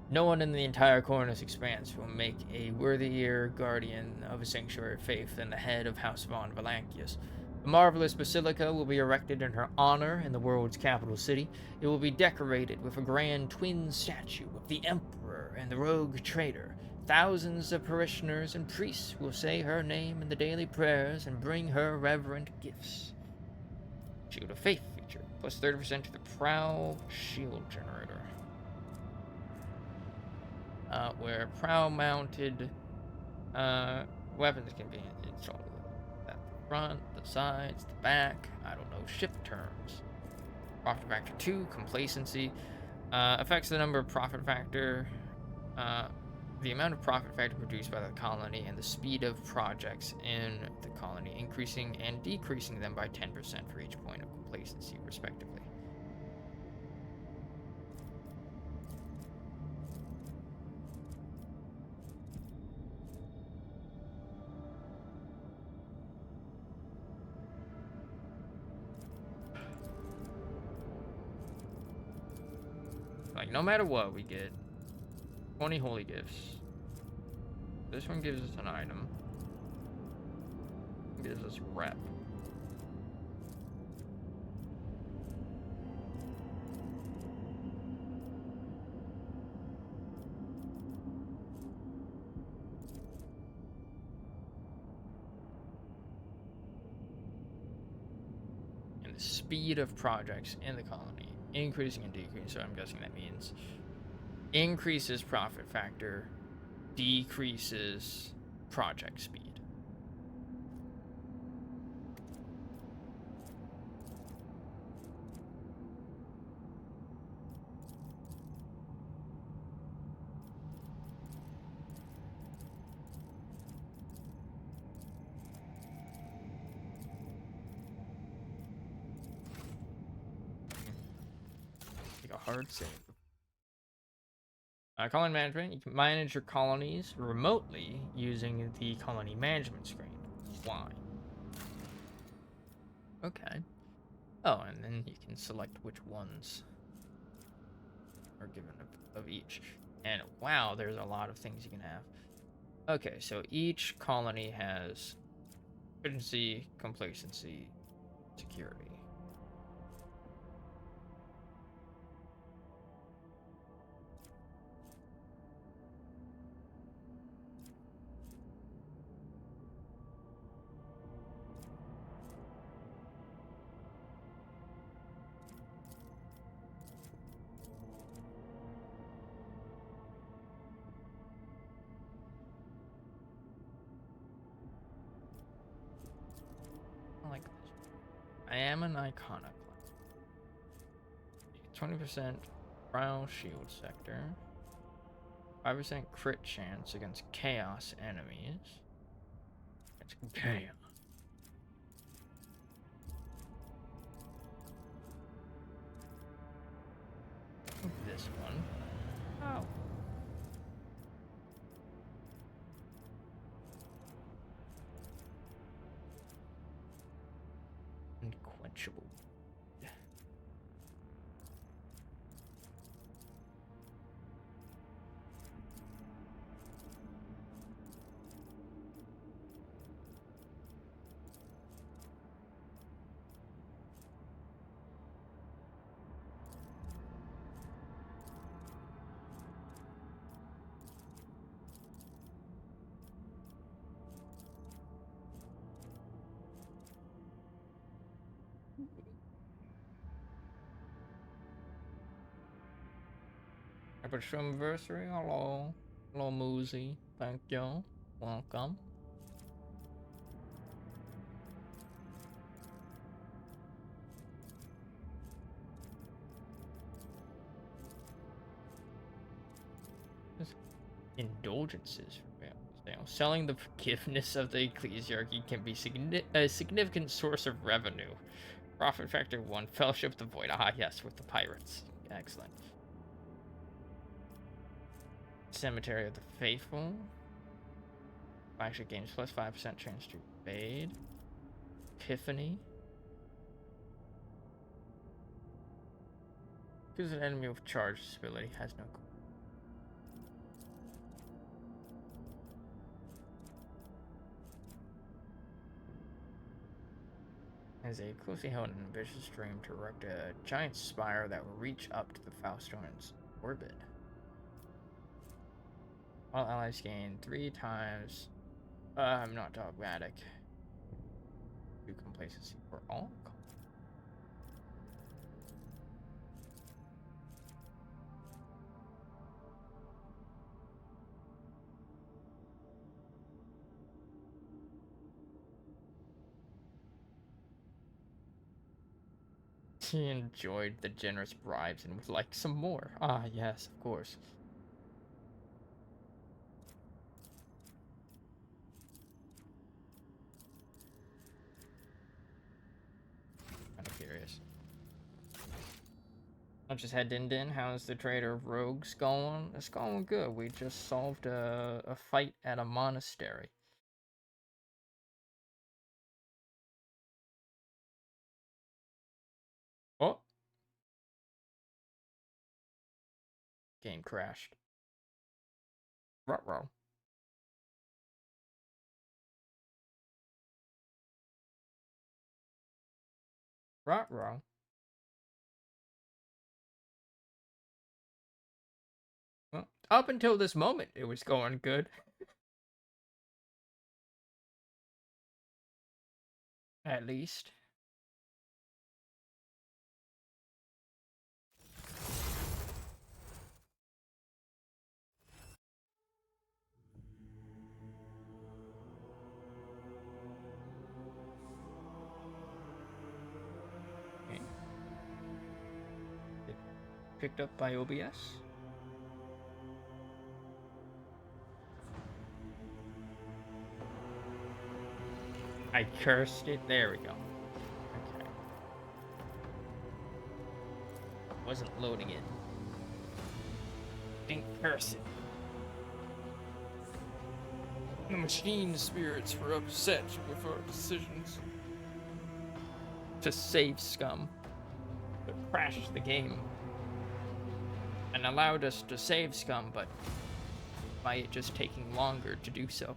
No one in the entire Cornus Expanse will make a worthier guardian of a sanctuary of faith than the head of House von Valancius. A marvelous basilica will be erected in her honor in the world's capital city. It will be decorated with a grand twin statue of the Emperor and the Rogue Trader. Thousands of parishioners and priests will say her name in the daily prayers and bring her reverent gifts. Shield of Faith feature, +30% to the Prowl Shield Generator. Where Prowl-mounted weapons can be installed at the front, the sides, the back, I don't know, ship terms. Profit Factor 2, Complacency. Affects the number of Profit Factor, the amount of profit factor produced by the colony and the speed of projects in the colony, increasing and decreasing them by 10% for each point of complacency, respectively. Like, no matter what, we get 20 holy gifts. This one gives us an item. It gives us rep. And the speed of projects in the colony, increasing and decreasing, so I'm guessing that means increases profit factor, decreases project speed. Take a hard save. Colony management. You can manage your colonies remotely using the colony management screen. Why? Okay. Oh, and then you can select which ones are given of each. And wow, there's a lot of things you can have. Okay, so each colony has efficiency, complacency, security. I like this. I am an iconoclast. 20% brow shield sector. 5% crit chance against chaos enemies. It's chaos. This one. Oh. Unquenchable. Happy anniversary, hello. Hello, Moozy. Thank you. Welcome. Indulgences for sale. Selling the forgiveness of the ecclesiarchy can be a significant source of revenue. Profit factor 1. Fellowship of the Void. Ah, yes, with the pirates. Excellent. Cemetery of the Faithful. Flagship gains plus 5% chance to evade. Epiphany. Choose an enemy with charge ability. Has no. Has a closely held and ambitious dream to erect a giant spire that will reach up to the Faustorian's orbit. All allies gain 3 times. I'm not dogmatic. Do complacency for all. He enjoyed the generous bribes and would like some more. Ah, yes, of course. Kind of curious. I just had Din. How's the Trader of Rogues going? It's going good. We just solved a fight at a monastery. Oh. Game crashed. Ruh-roh. Ruh-roh. Well, up until this moment, it was going good. At least. Okay. Picked up by OBS. I cursed it. There we go. Okay. Wasn't loading it. distinct person. The machine spirits were upset with our decisions to save scum, to crash the game, and allowed us to save scum, but by it just taking longer to do so.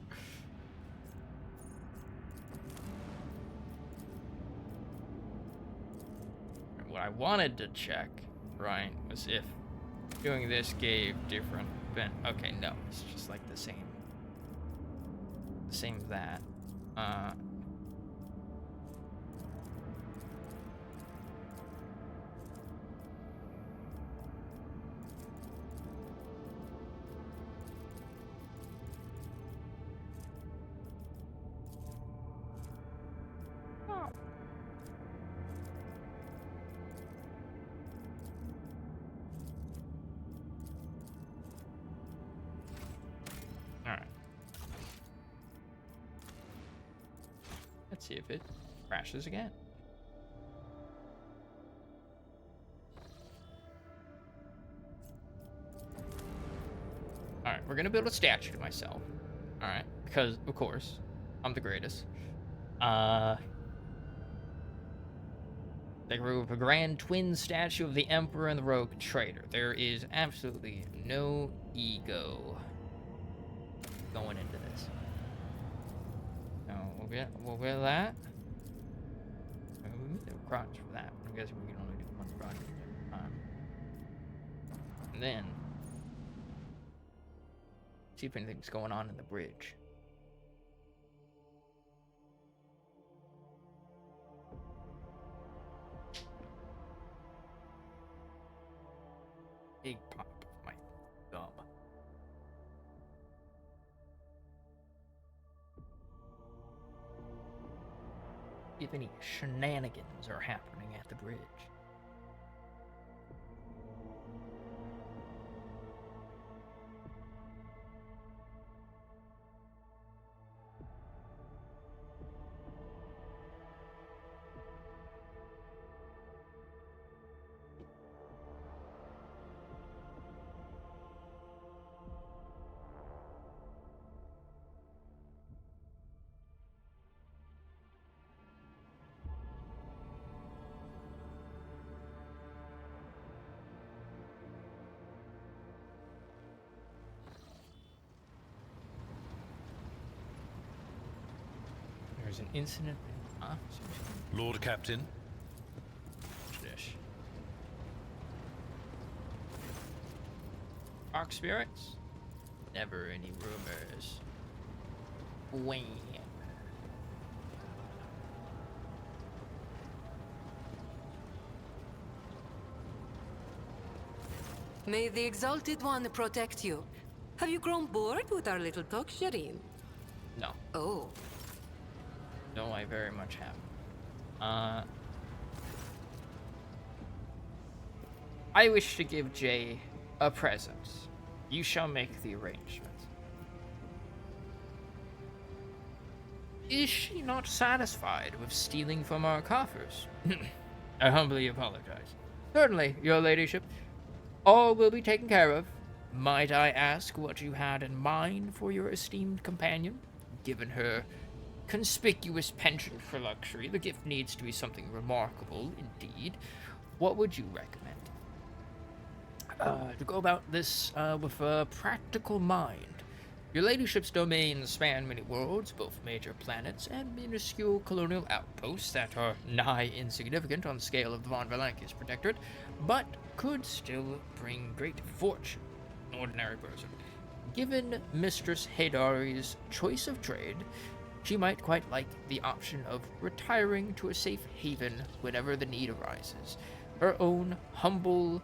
What I wanted to check, right, was if doing this gave different okay, no, it's just like the same as that. Let's see if it crashes again. Alright, we're gonna build a statue to myself. Alright, because, of course, I'm the greatest. They grew up a grand twin statue of the Emperor and the Rogue Trader. There is absolutely no ego going into this. So we'll get that. We need a crotch for that. I guess we can only do one project at a time. And then see if anything's going on in the bridge. Big pop of my gum. If any shenanigans are happening at the bridge. There's an incident. Lord Captain. Dish. Arc spirits? Never any rumors. Wham. May the Exalted One protect you. Have you grown bored with our little talk, Shireen? No. Oh. No, I very much have. I wish to give Jay a present. You shall make the arrangement. Is she not satisfied with stealing from our coffers? I humbly apologize. Certainly, your ladyship. All will be taken care of. Might I ask what you had in mind for your esteemed companion? Given her conspicuous penchant for luxury, the gift needs to be something remarkable indeed. What would you recommend? To go about this with a practical mind. Your ladyship's domains span many worlds, both major planets and minuscule colonial outposts that are nigh insignificant on the scale of the Von Valankis Protectorate, but could still bring great fortune to an ordinary person. Given Mistress Haydari's choice of trade, she might quite like the option of retiring to a safe haven whenever the need arises. Her own humble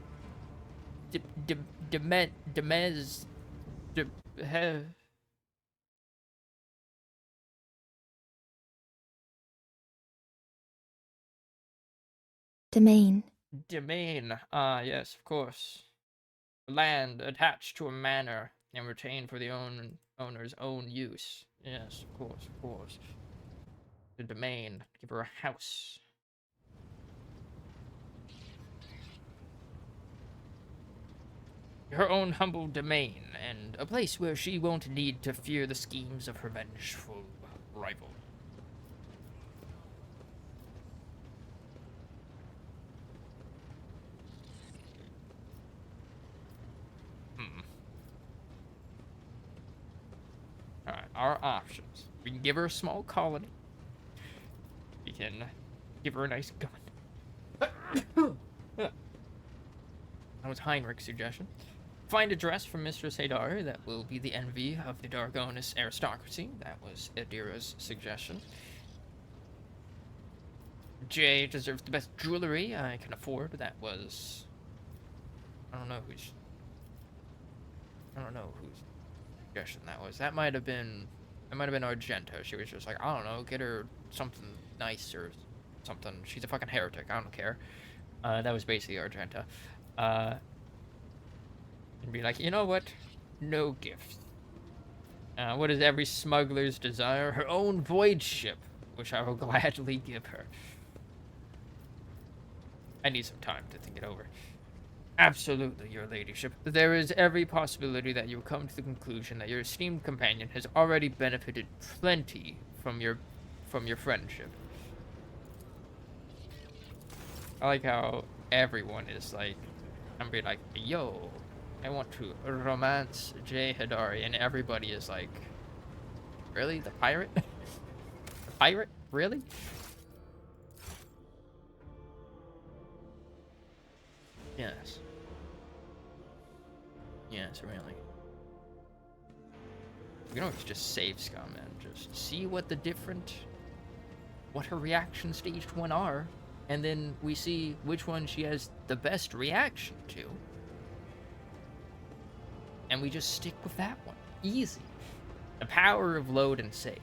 Domain. Ah, yes, of course. Land attached to a manor and retained for the owner's own use. Yes, of course, of course. The domain. Give her a house. her own humble domain, and a place where she won't need to fear the schemes of her vengeful rival. Alright, our options. We can give her a small colony. We can give her a nice gun. That was Heinrich's suggestion. Find a dress from Mistress Hadari that will be the envy of the Dargonis aristocracy. That was Adira's suggestion. Jay deserves the best jewelry I can afford. That was... I don't know whose suggestion that was. That might have been... It might have been Argento. She was just like, I don't know, get her something nice or something. She's a fucking heretic. I don't care. That was basically Argento. And be like, you know what? No gift. What is every smuggler's desire? Her own void ship, which I will gladly give her. I need some time to think it over. Absolutely, your ladyship. There is every possibility that you will come to the conclusion that your esteemed companion has already benefited plenty from your friendship. I like how everyone is like, I'm be like, yo, I want to romance Jay Hadari, and everybody is like, really? The pirate? The pirate? Really? Yes. Yes, really. We can always just save Scum and just see what her reaction stage 1 are, and then we see which one she has the best reaction to. And we just stick with that one. Easy. The power of load and save.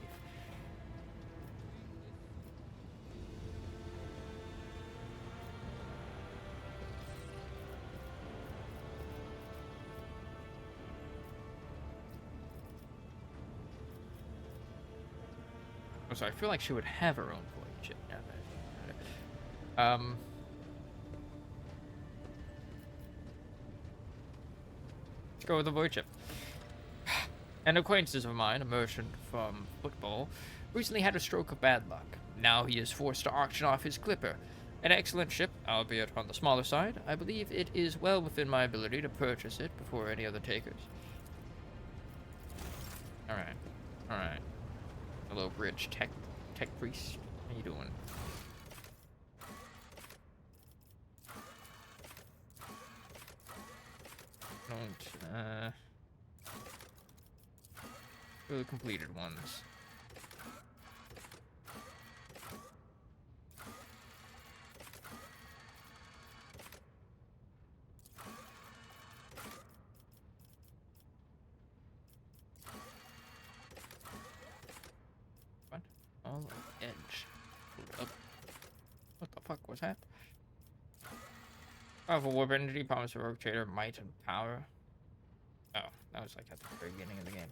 Oh, so I feel like she would have her own void ship. Yeah, let's go with the void ship. An acquaintance of mine, a merchant from football, recently had a stroke of bad luck. Now he is forced to auction off his clipper. An excellent ship, albeit on the smaller side. I believe it is well within my ability to purchase it before any other takers. Alright. Alright. Hello, bridge tech priest. How you doing? Don't, do the completed ones. What? All of edge. Hold up. What the fuck was that? Powerful warp energy, promise of Rogue Trader, might and power. Oh, that was like at the very beginning of the game.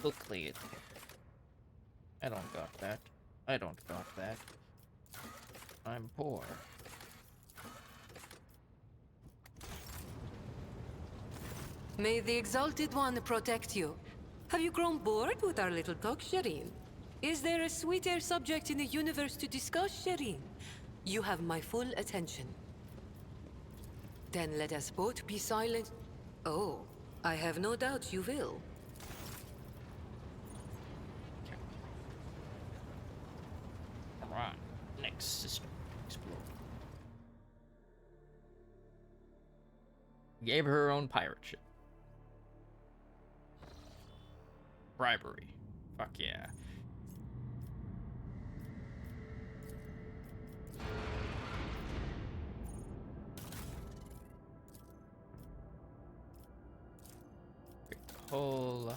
Booklet. I don't got that. I don't got that. I'm poor. May the Exalted One protect you. Have you grown bored with our little talk, Shireen? Is there a sweeter subject in the universe to discuss, Shireen? You have my full attention. Then let us both be silent. Oh, I have no doubt you will. Alright, next system. Explode. Gave her own pirate ship. Bribery. Fuck yeah. Whole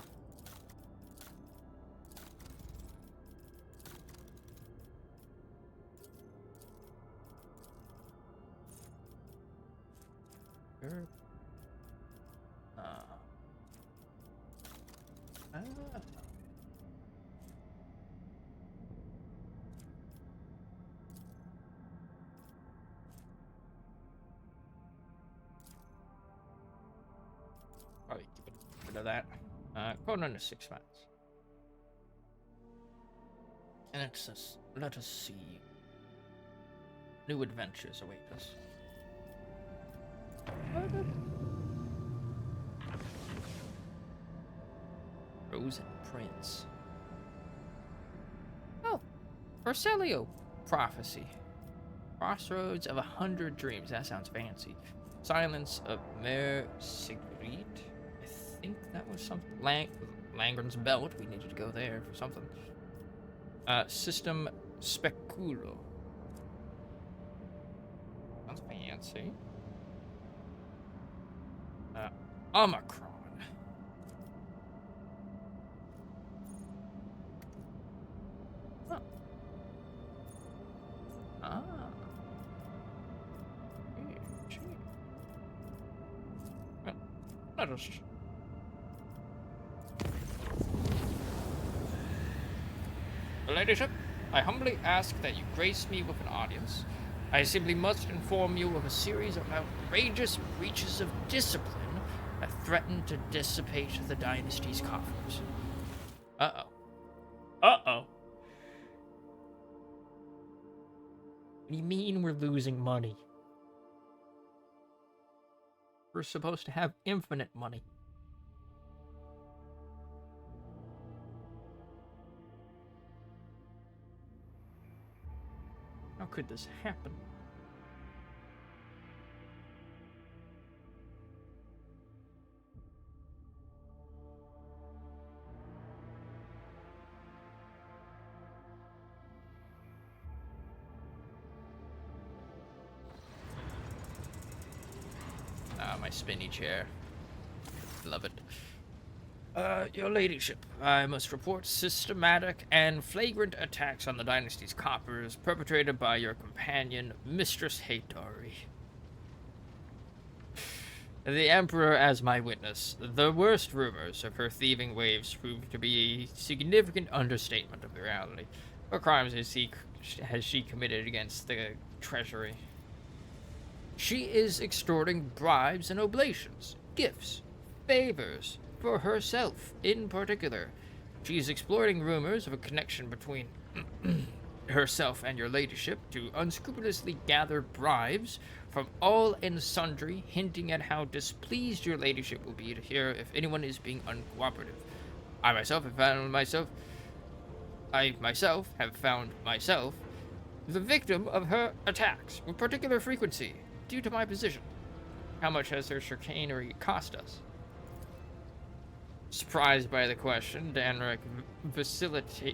to that. Going on to 6 months. And it says, let us see. New adventures await us. Frozen Prince. Oh, Urselio Prophecy. Crossroads of 100 Dreams. That sounds fancy. Silence of Mer Sigrid. I think that was something. Langren's Belt. We needed to go there for something. System Speculo. Sounds fancy. Omicron. Huh. Ah. Gee. Well, let us. Your Ladyship, I humbly ask that you grace me with an audience. I simply must inform you of a series of outrageous breaches of discipline that threaten to dissipate the dynasty's coffers. Uh-oh. Uh-oh. What do you mean we're losing money? We're supposed to have infinite money. How could this happen? Ah, my spinny chair. Love it. Your Ladyship, I must report systematic and flagrant attacks on the dynasty's coppers perpetrated by your companion, Mistress Hatari. The Emperor as my witness. The worst rumors of her thieving waves proved to be a significant understatement of the reality. What crimes has she committed against the treasury? She is extorting bribes and oblations, gifts, favors, for herself in particular. She is exploiting rumors of a connection between herself and your Ladyship to unscrupulously gather bribes from all and sundry, hinting at how displeased your Ladyship will be to hear if anyone is being uncooperative. I myself have found myself the victim of her attacks with particular frequency due to my position. How much has her chicanery cost us? Surprised by the question, Danrik vacillates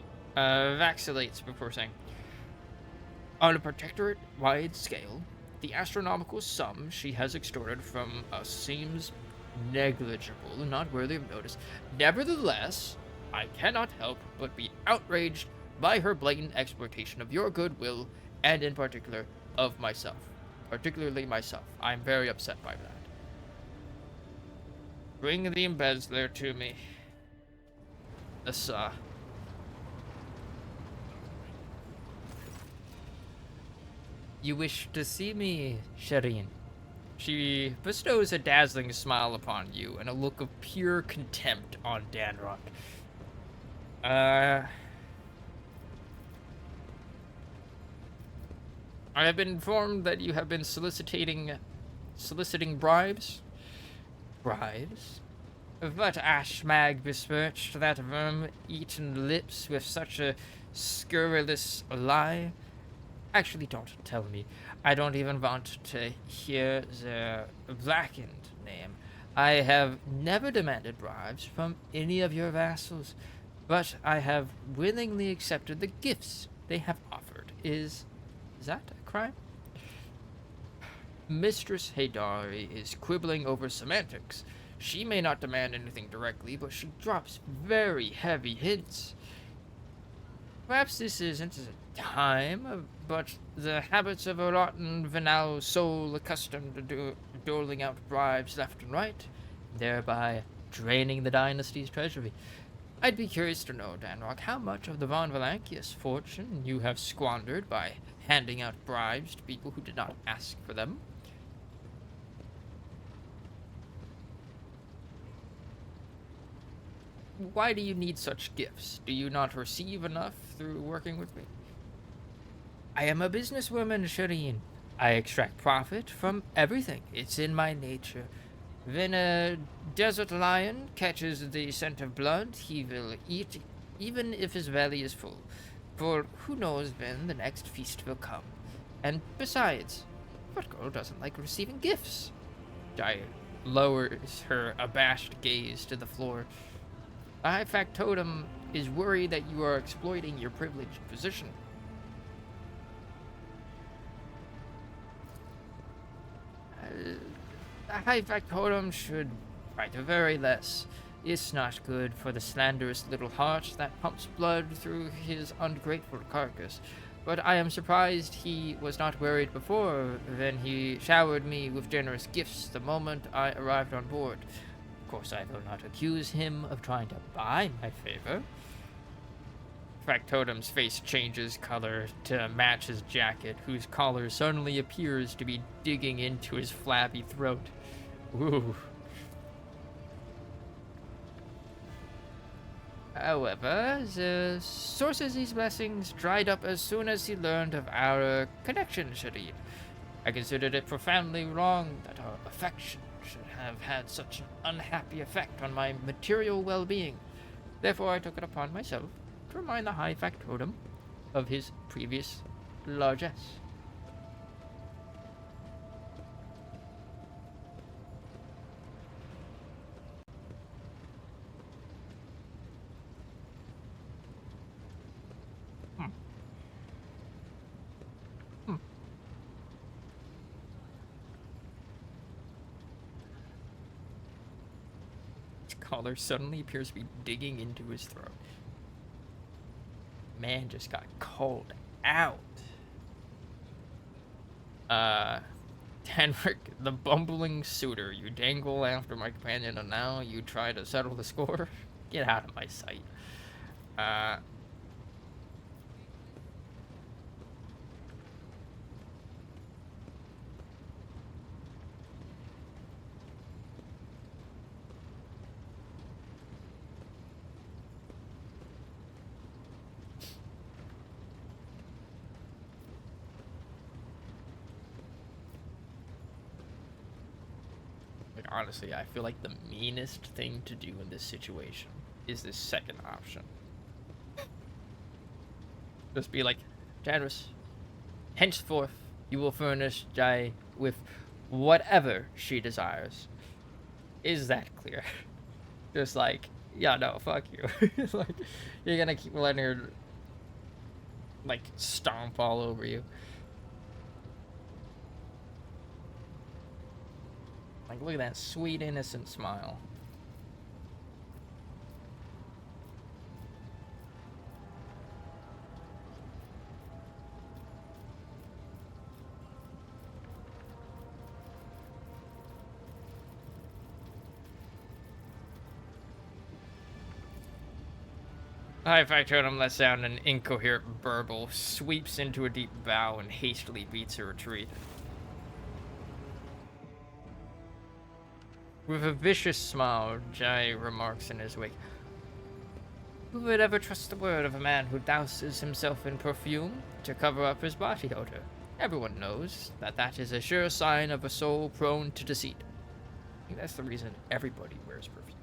before saying, on a protectorate-wide scale, the astronomical sum she has extorted from us seems negligible and not worthy of notice. Nevertheless, I cannot help but be outraged by her blatant exploitation of your goodwill, and in particular, of myself. Particularly myself. I'm very upset by that. Bring the embezzler to me. Assa. You wish to see me, Shireen? She bestows a dazzling smile upon you and a look of pure contempt on Danrock. I have been informed that you have been soliciting bribes. Bribes? What ashmag besmirched that worm-eaten lips with such a scurrilous lie? Actually, don't tell me. I don't even want to hear the blackened name. I have never demanded bribes from any of your vassals, but I have willingly accepted the gifts they have offered. Is that a crime? Mistress Hatari is quibbling over semantics. She may not demand anything directly, but she drops very heavy hints. Perhaps this isn't the time, but the habits of a rotten venal soul accustomed to doling out bribes left and right, thereby draining the dynasty's treasury. I'd be curious to know, Danrock, how much of the Von Valancius fortune you have squandered by handing out bribes to people who did not ask for them. why do you need such gifts? Do you not receive enough through working with me? I am a businesswoman, Shireen. I extract profit from everything. It's in my nature. When a desert lion catches the scent of blood, he will eat even if his belly is full. For who knows when the next feast will come. And besides, what girl doesn't like receiving gifts? Jai lowers her abashed gaze to the floor. The high factotum is worried that you are exploiting your privileged position. The high factotum should try to vary less. It's not good for the slanderous little heart that pumps blood through his ungrateful carcass. But I am surprised he was not worried before when he showered me with generous gifts the moment I arrived on board. Of course, I will not accuse him of trying to buy my favor. Factotum's face changes color to match his jacket, whose collar suddenly appears to be digging into his flabby throat. Ooh. However, the source of these blessings dried up as soon as he learned of our connection, Shireen. I considered it profoundly wrong that our affection should have had such an unhappy effect on my material well-being. Therefore, I took it upon myself to remind the high factotum of his previous largesse. Collar suddenly appears to be digging into his throat. Man just got called out. Henrik, the bumbling suitor, you dangle after my companion and now you try to settle the score? Get out of my sight. Honestly, I feel like the meanest thing to do in this situation is this second option. Just be like, Janice, henceforth you will furnish Jai with whatever she desires. Is that clear? Just like, yeah, no, fuck you. Like, you're gonna keep letting her, like, stomp all over you. Like, look at that sweet, innocent smile. High factotum lets out an incoherent burble, sweeps into a deep bow, and hastily beats a retreat. With a vicious smile, Jai remarks in his wake, "Who would ever trust the word of a man who douses himself in perfume to cover up his body odor? Everyone knows that that is a sure sign of a soul prone to deceit. I think that's the reason everybody wears perfume."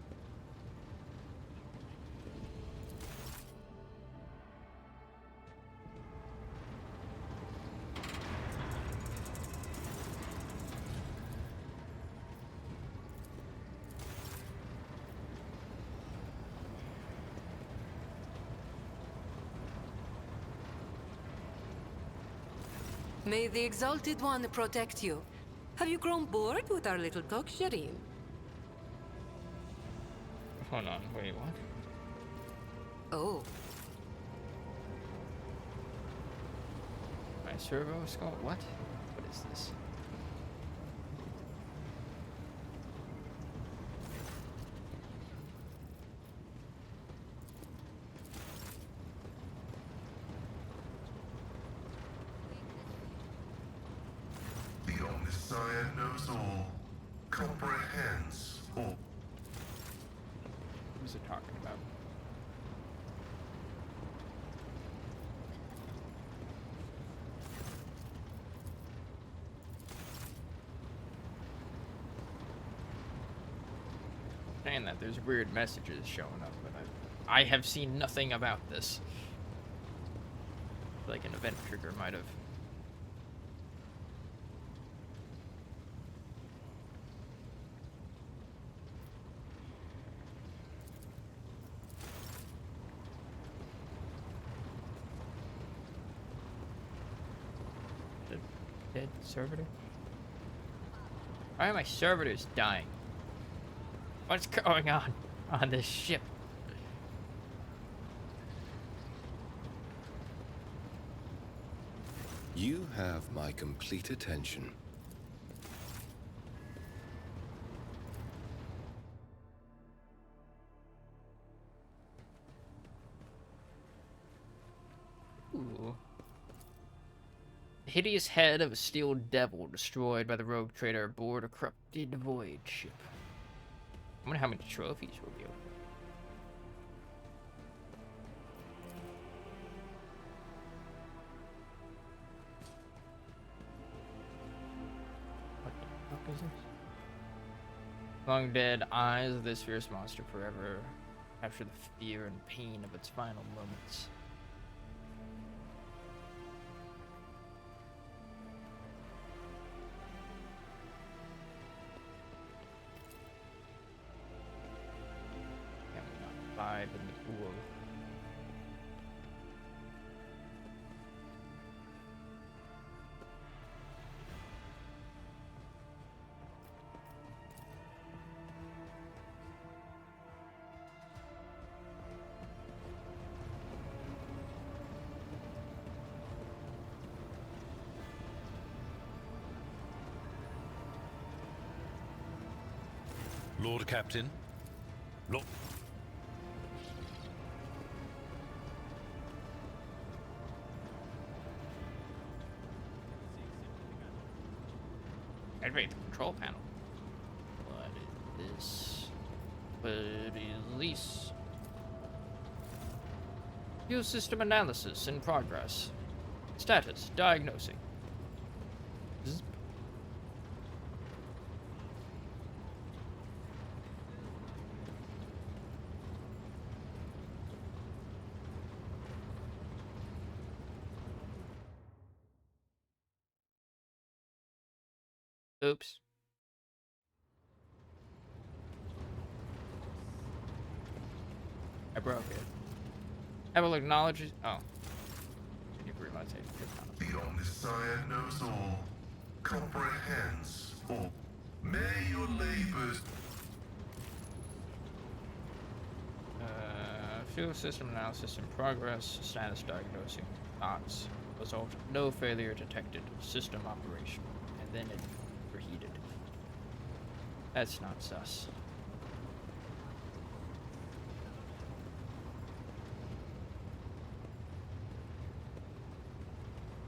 May the Exalted One protect you. Have you grown bored with our little talk, Shireen? Hold on, wait, what? Oh. My servo skull? What? What is this? The Omniscient knows all, comprehends all. What is it talking about? saying that there's weird messages showing up, but I have seen nothing about this. Like an event trigger might have. The dead servitor? Why are my servitors dying? What's going on this ship? You have my complete attention. Ooh. The hideous head of a steel devil destroyed by the rogue trader aboard a corrupted void ship. I wonder how many trophies we'll be able to. What the fuck is this? Long dead eyes of this fierce monster forever capture the fear and pain of its final moments. Can we not vibe in the pool? Lord Captain. Lord. Activate the control panel. What is this? Release. Fuel system analysis in progress. Status diagnosing. Zzz. Oops. I broke it. I will acknowledge it. Oh. Did you realize I did not? The Omniscient knows all, comprehends all. May your labors... Fuel system analysis in progress. Status diagnosing. Knots. Result. No failure detected. System operation. And then it overheated. That's not sus.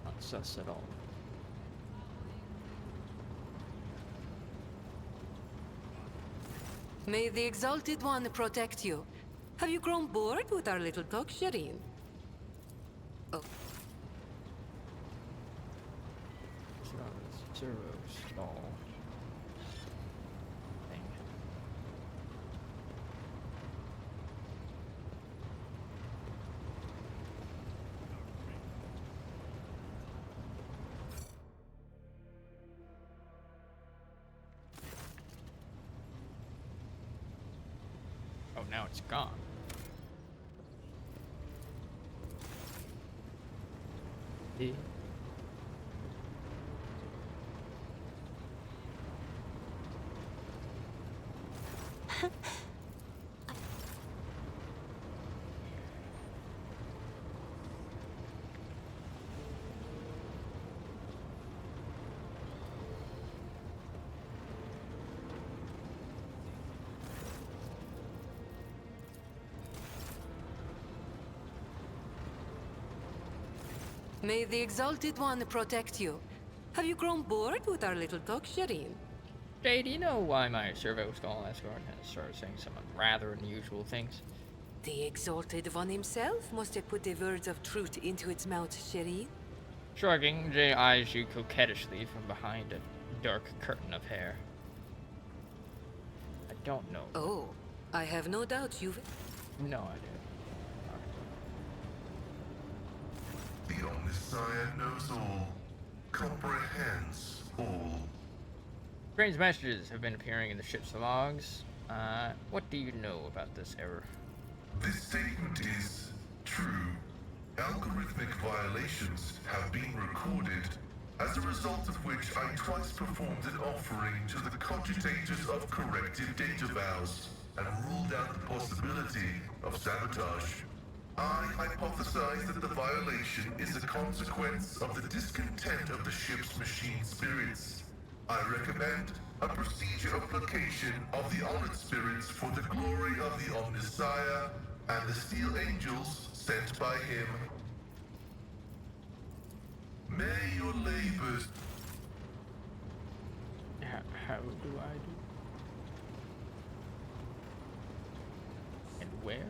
Not sus at all. May the Exalted One protect you. Have you grown bored with our little talk, Shireen? Oh. Zero stall. Thing. Oh, now it's gone. Yeah. May the Exalted One protect you. Have you grown bored with our little talk, Shireen? Jay, do you know why my servo skull escort has started saying some rather unusual things? The Exalted One himself must have put the words of truth into its mouth, Shireen. Shrugging, Jay eyes you coquettishly from behind a dark curtain of hair. I don't know. Oh, I have no doubt you've... No idea. The Omnissiah knows all, comprehends all. Strange messages have been appearing in the ship's logs. What do you know about this error? This statement is true. Algorithmic violations have been recorded, as a result of which I twice performed an offering to the cogitators of corrective data vows and ruled out the possibility of sabotage. I hypothesize that the violation is a consequence of the discontent of the ship's machine spirits. I recommend a procedure of placation of the honored spirits for the glory of the Omnissiah and the steel angels sent by him. May your labors... How do I do? And where?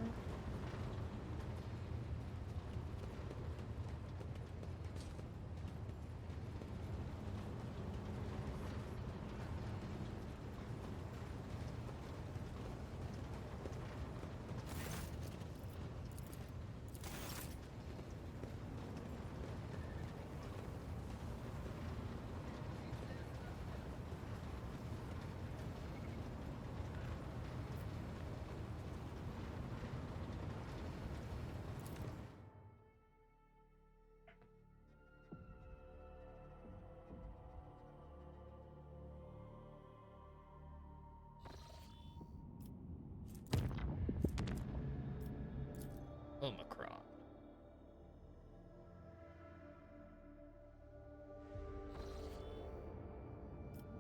Omicron.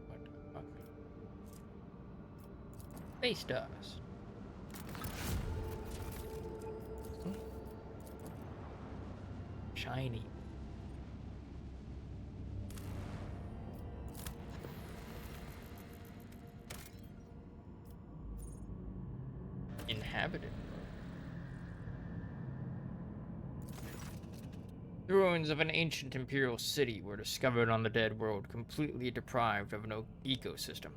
What the fuck? Space dust. Shiny. Inhabited. The ruins of an ancient imperial city were discovered on the dead world, completely deprived of an ecosystem.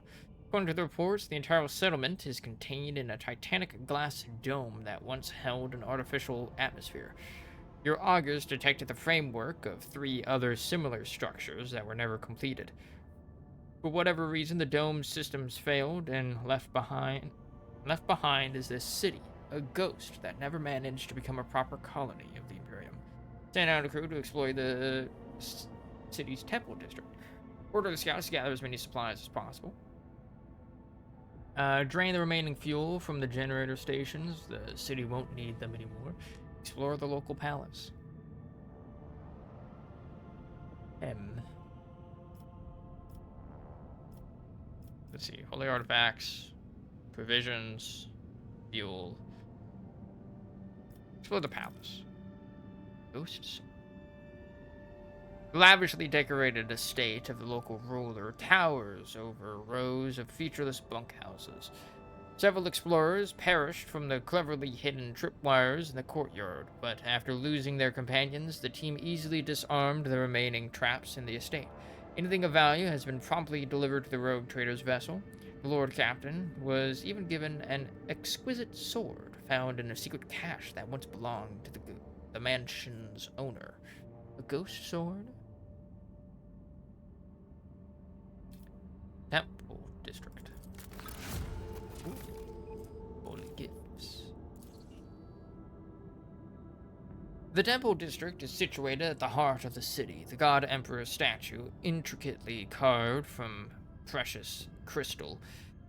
According to the reports, the entire settlement is contained in a titanic glass dome that once held an artificial atmosphere. Your augurs detected the framework of 3 other similar structures that were never completed. For whatever reason, the dome's systems failed, and left behind is this city, a ghost that never managed to become a proper colony of the Imperium. Send out a crew to explore the city's temple district. Order the scouts to gather as many supplies as possible. Drain the remaining fuel from the generator stations. The city won't need them anymore. Explore the local palace. Let's see. Holy artifacts, provisions, fuel. Explore the palace. Ghosts. Lavishly decorated estate of the local ruler towers over rows of featureless bunkhouses. Several explorers perished from the cleverly hidden tripwires in the courtyard, but after losing their companions, the team easily disarmed the remaining traps in the estate. Anything of value has been promptly delivered to the rogue trader's vessel. The Lord Captain was even given an exquisite sword found in a secret cache that once belonged to the mansion's owner. A ghost sword? Temple District. Ooh. Holy gifts. The Temple District is situated at the heart of the city. The God Emperor statue, intricately carved from precious crystal,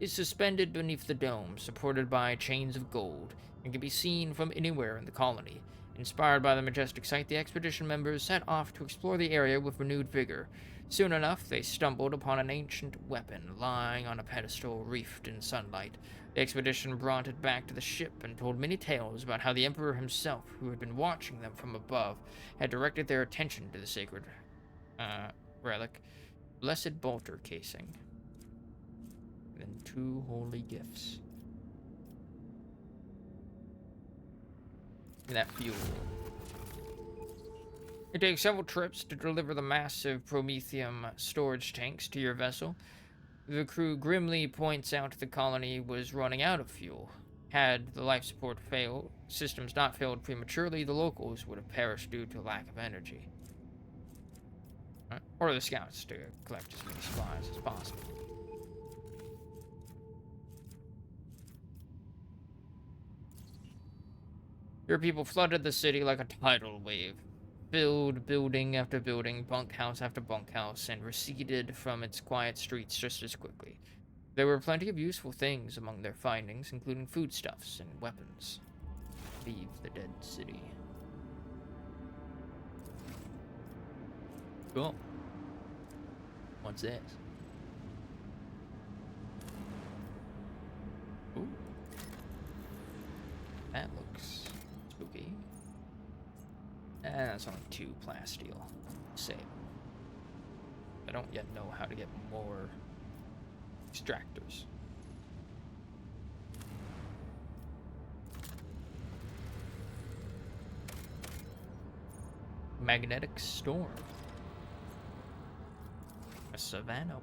is suspended beneath the dome, supported by chains of gold, and can be seen from anywhere in the colony. Inspired by the majestic sight, the expedition members set off to explore the area with renewed vigor. Soon enough, they stumbled upon an ancient weapon lying on a pedestal reefed in sunlight. The expedition brought it back to the ship and told many tales about how the Emperor himself, who had been watching them from above, had directed their attention to the sacred relic, blessed bolter casing. And 2 holy gifts. And that fuel. It takes several trips to deliver the massive promethium storage tanks to your vessel. The crew grimly points out the colony was running out of fuel. Had the life support systems not failed prematurely, the locals would have perished due to lack of energy. Or the scouts to collect as many supplies as possible. Your people flooded the city like a tidal wave, filled building after building, bunkhouse after bunkhouse, and receded from its quiet streets just as quickly. There were plenty of useful things among their findings, including foodstuffs and weapons. Leave the dead city. Cool. What's this? Ooh. That looks spooky. That's only 2 plasteel. Save. I don't yet know how to get more extractors. Magnetic storm. A savannah.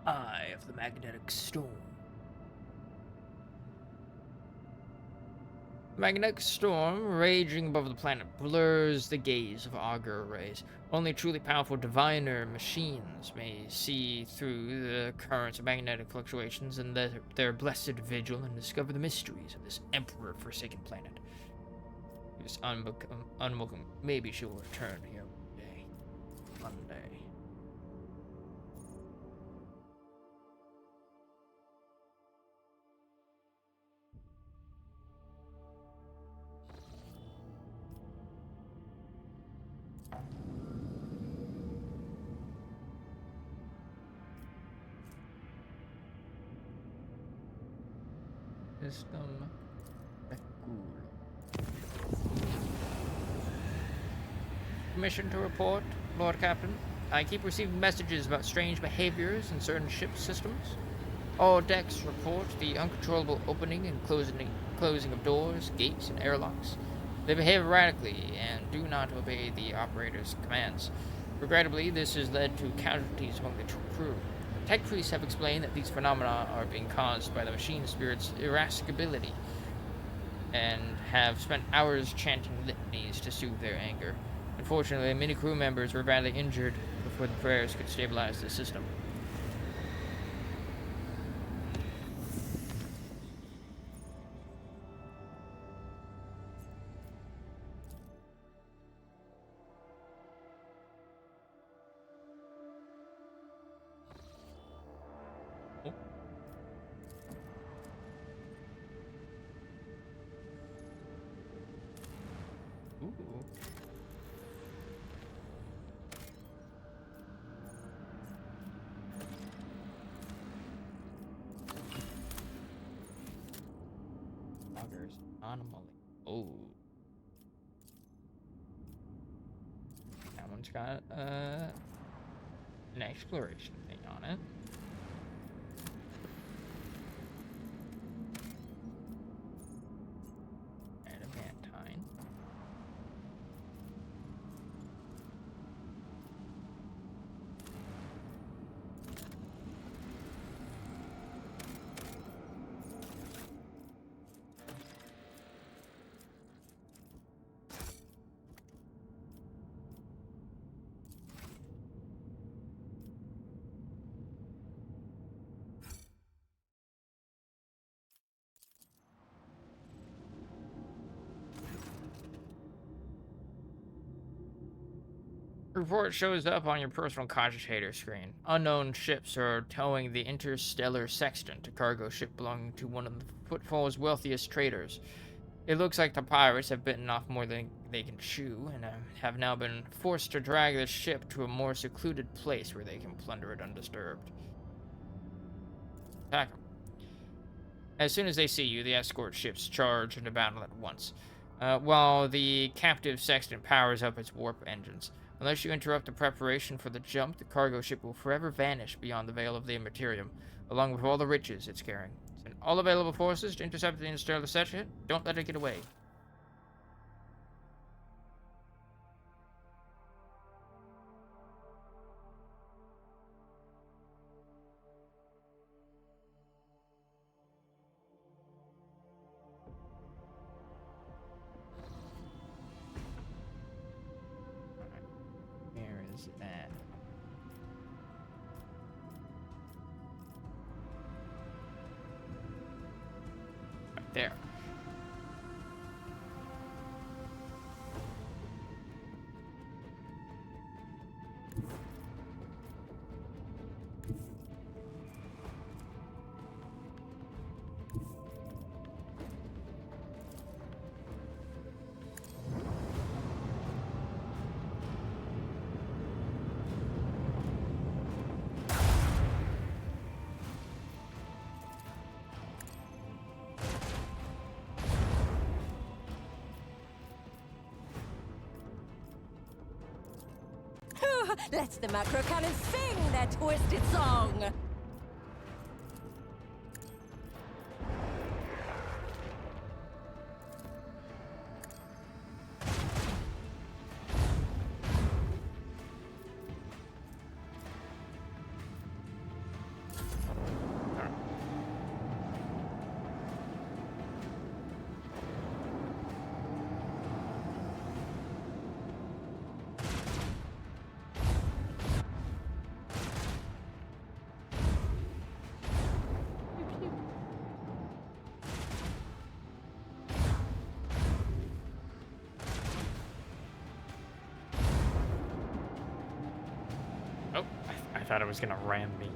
Eye of the magnetic storm. The magnetic storm raging above the planet blurs the gaze of augur rays. Only truly powerful diviner machines may see through the currents of magnetic fluctuations and their blessed vigil and discover the mysteries of this emperor-forsaken planet. This unwelcome. Maybe she will return here one day. One day. System Commission to report, Lord Captain. I keep receiving messages about strange behaviors in certain ship systems. All decks report the uncontrollable opening and closing of doors, gates, and airlocks. They behave erratically and do not obey the operator's commands. Regrettably, this has led to casualties among the crew. Tech priests have explained that these phenomena are being caused by the machine spirit's irascibility and have spent hours chanting litanies to soothe their anger. Unfortunately, many crew members were badly injured before the prayers could stabilize the system. Anomaly. Oh. That one's got an exploration thing on it. Adamantine. Report shows up on your personal cogitator screen. Unknown ships are towing the Interstellar Sextant, a cargo ship belonging to one of the Footfall's wealthiest traders. It looks like the pirates have bitten off more than they can chew, and have now been forced to drag the ship to a more secluded place where they can plunder it undisturbed. Attack them. As soon as they see you, the escort ships charge into battle at once, while the captive Sextant powers up its warp engines. Unless you interrupt the preparation for the jump, the cargo ship will forever vanish beyond the veil of the Immaterium, along with all the riches it's carrying. Send all available forces to intercept the Interstellar Sextant. Don't let it get away. is at. Right there. Let the macro cannon sing their twisted song! Oh, I thought it was gonna ram me.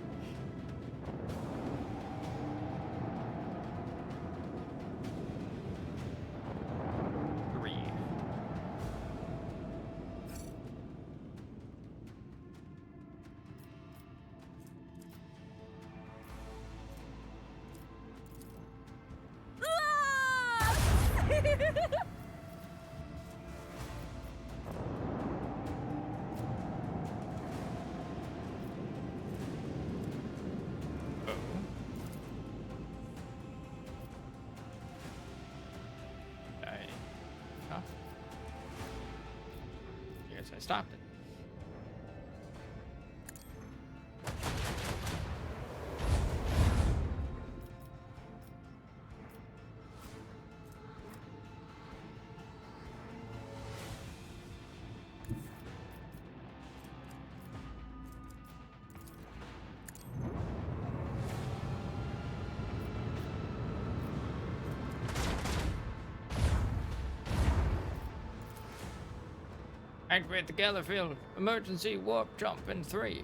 I stopped it. Activate the gather field. Emergency warp jump in 3.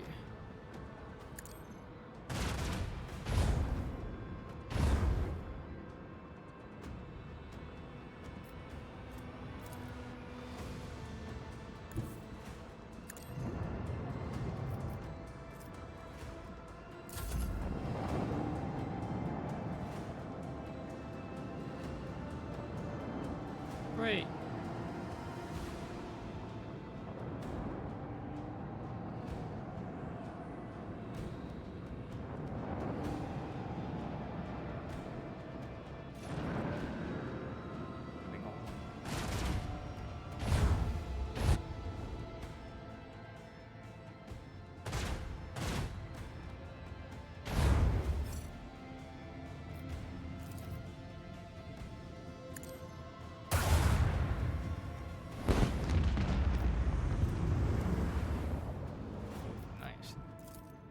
Great.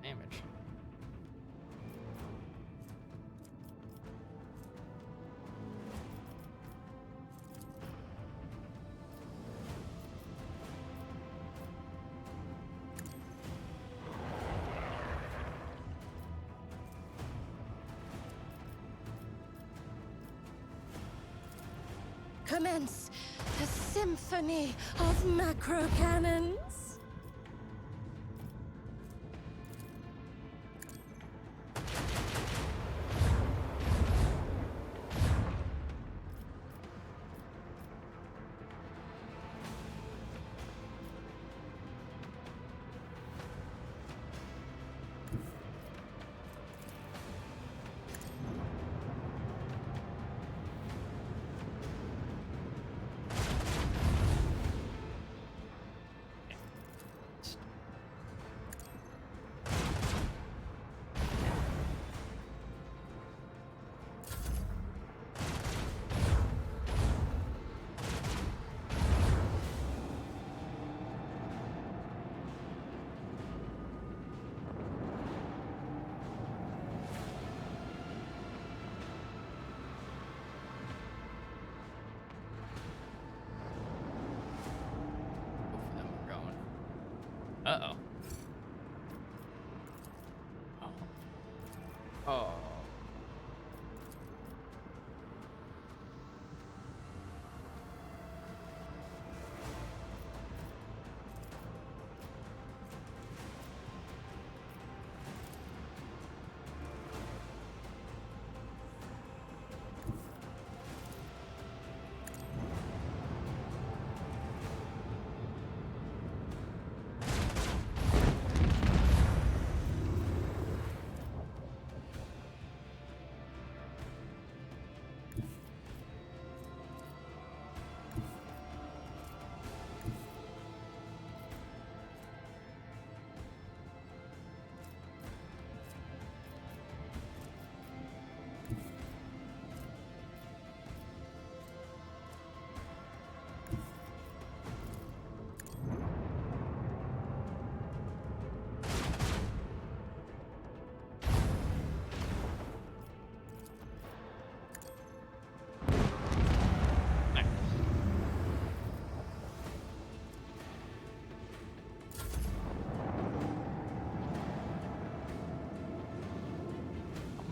Damage. Commence the symphony of macro cannons. Uh-oh. Oh.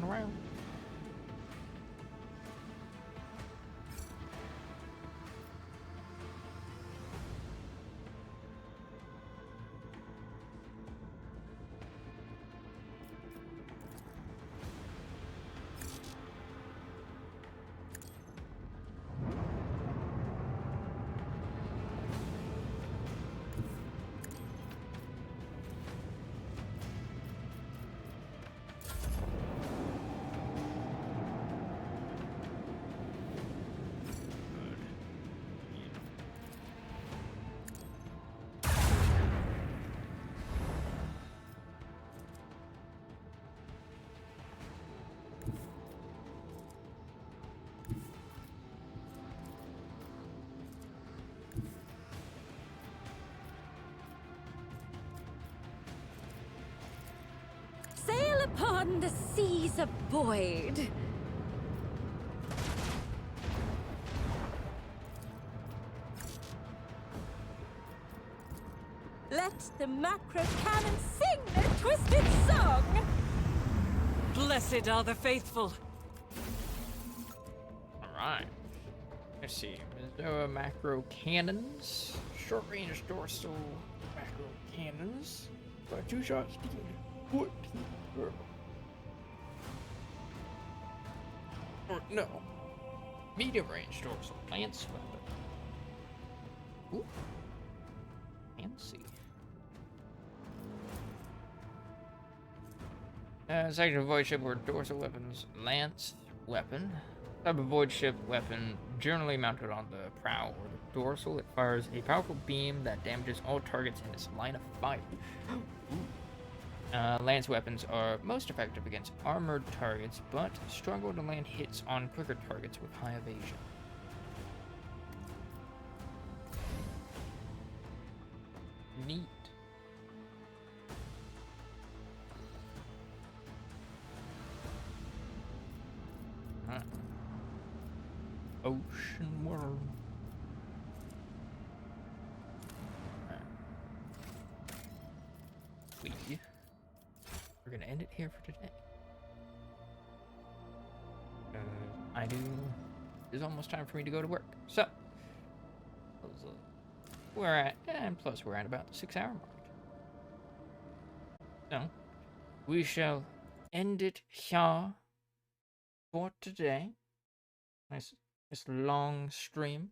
Around. Sail upon the seas of void. Let the macro cannon sing their twisted song. Blessed are the faithful. Alright. Let's see. There macro cannons. Short range dorsal macro cannons. By 2 shots to 14. Or no. Medium range dorsal lance weapon. Ooh. Fancy. Section of void ship or dorsal weapons lance weapon. Type of void ship weapon generally mounted on the prow or the dorsal. It fires a powerful beam that damages all targets in its line of fire. Lance weapons are most effective against armored targets, but struggle to land hits on quicker targets with high evasion. Neat. Ocean world. We're gonna end it here for today. It's almost time for me to go to work. So, we're at, and plus we're at about the 6-hour mark. So, we shall end it here for today. Nice long stream.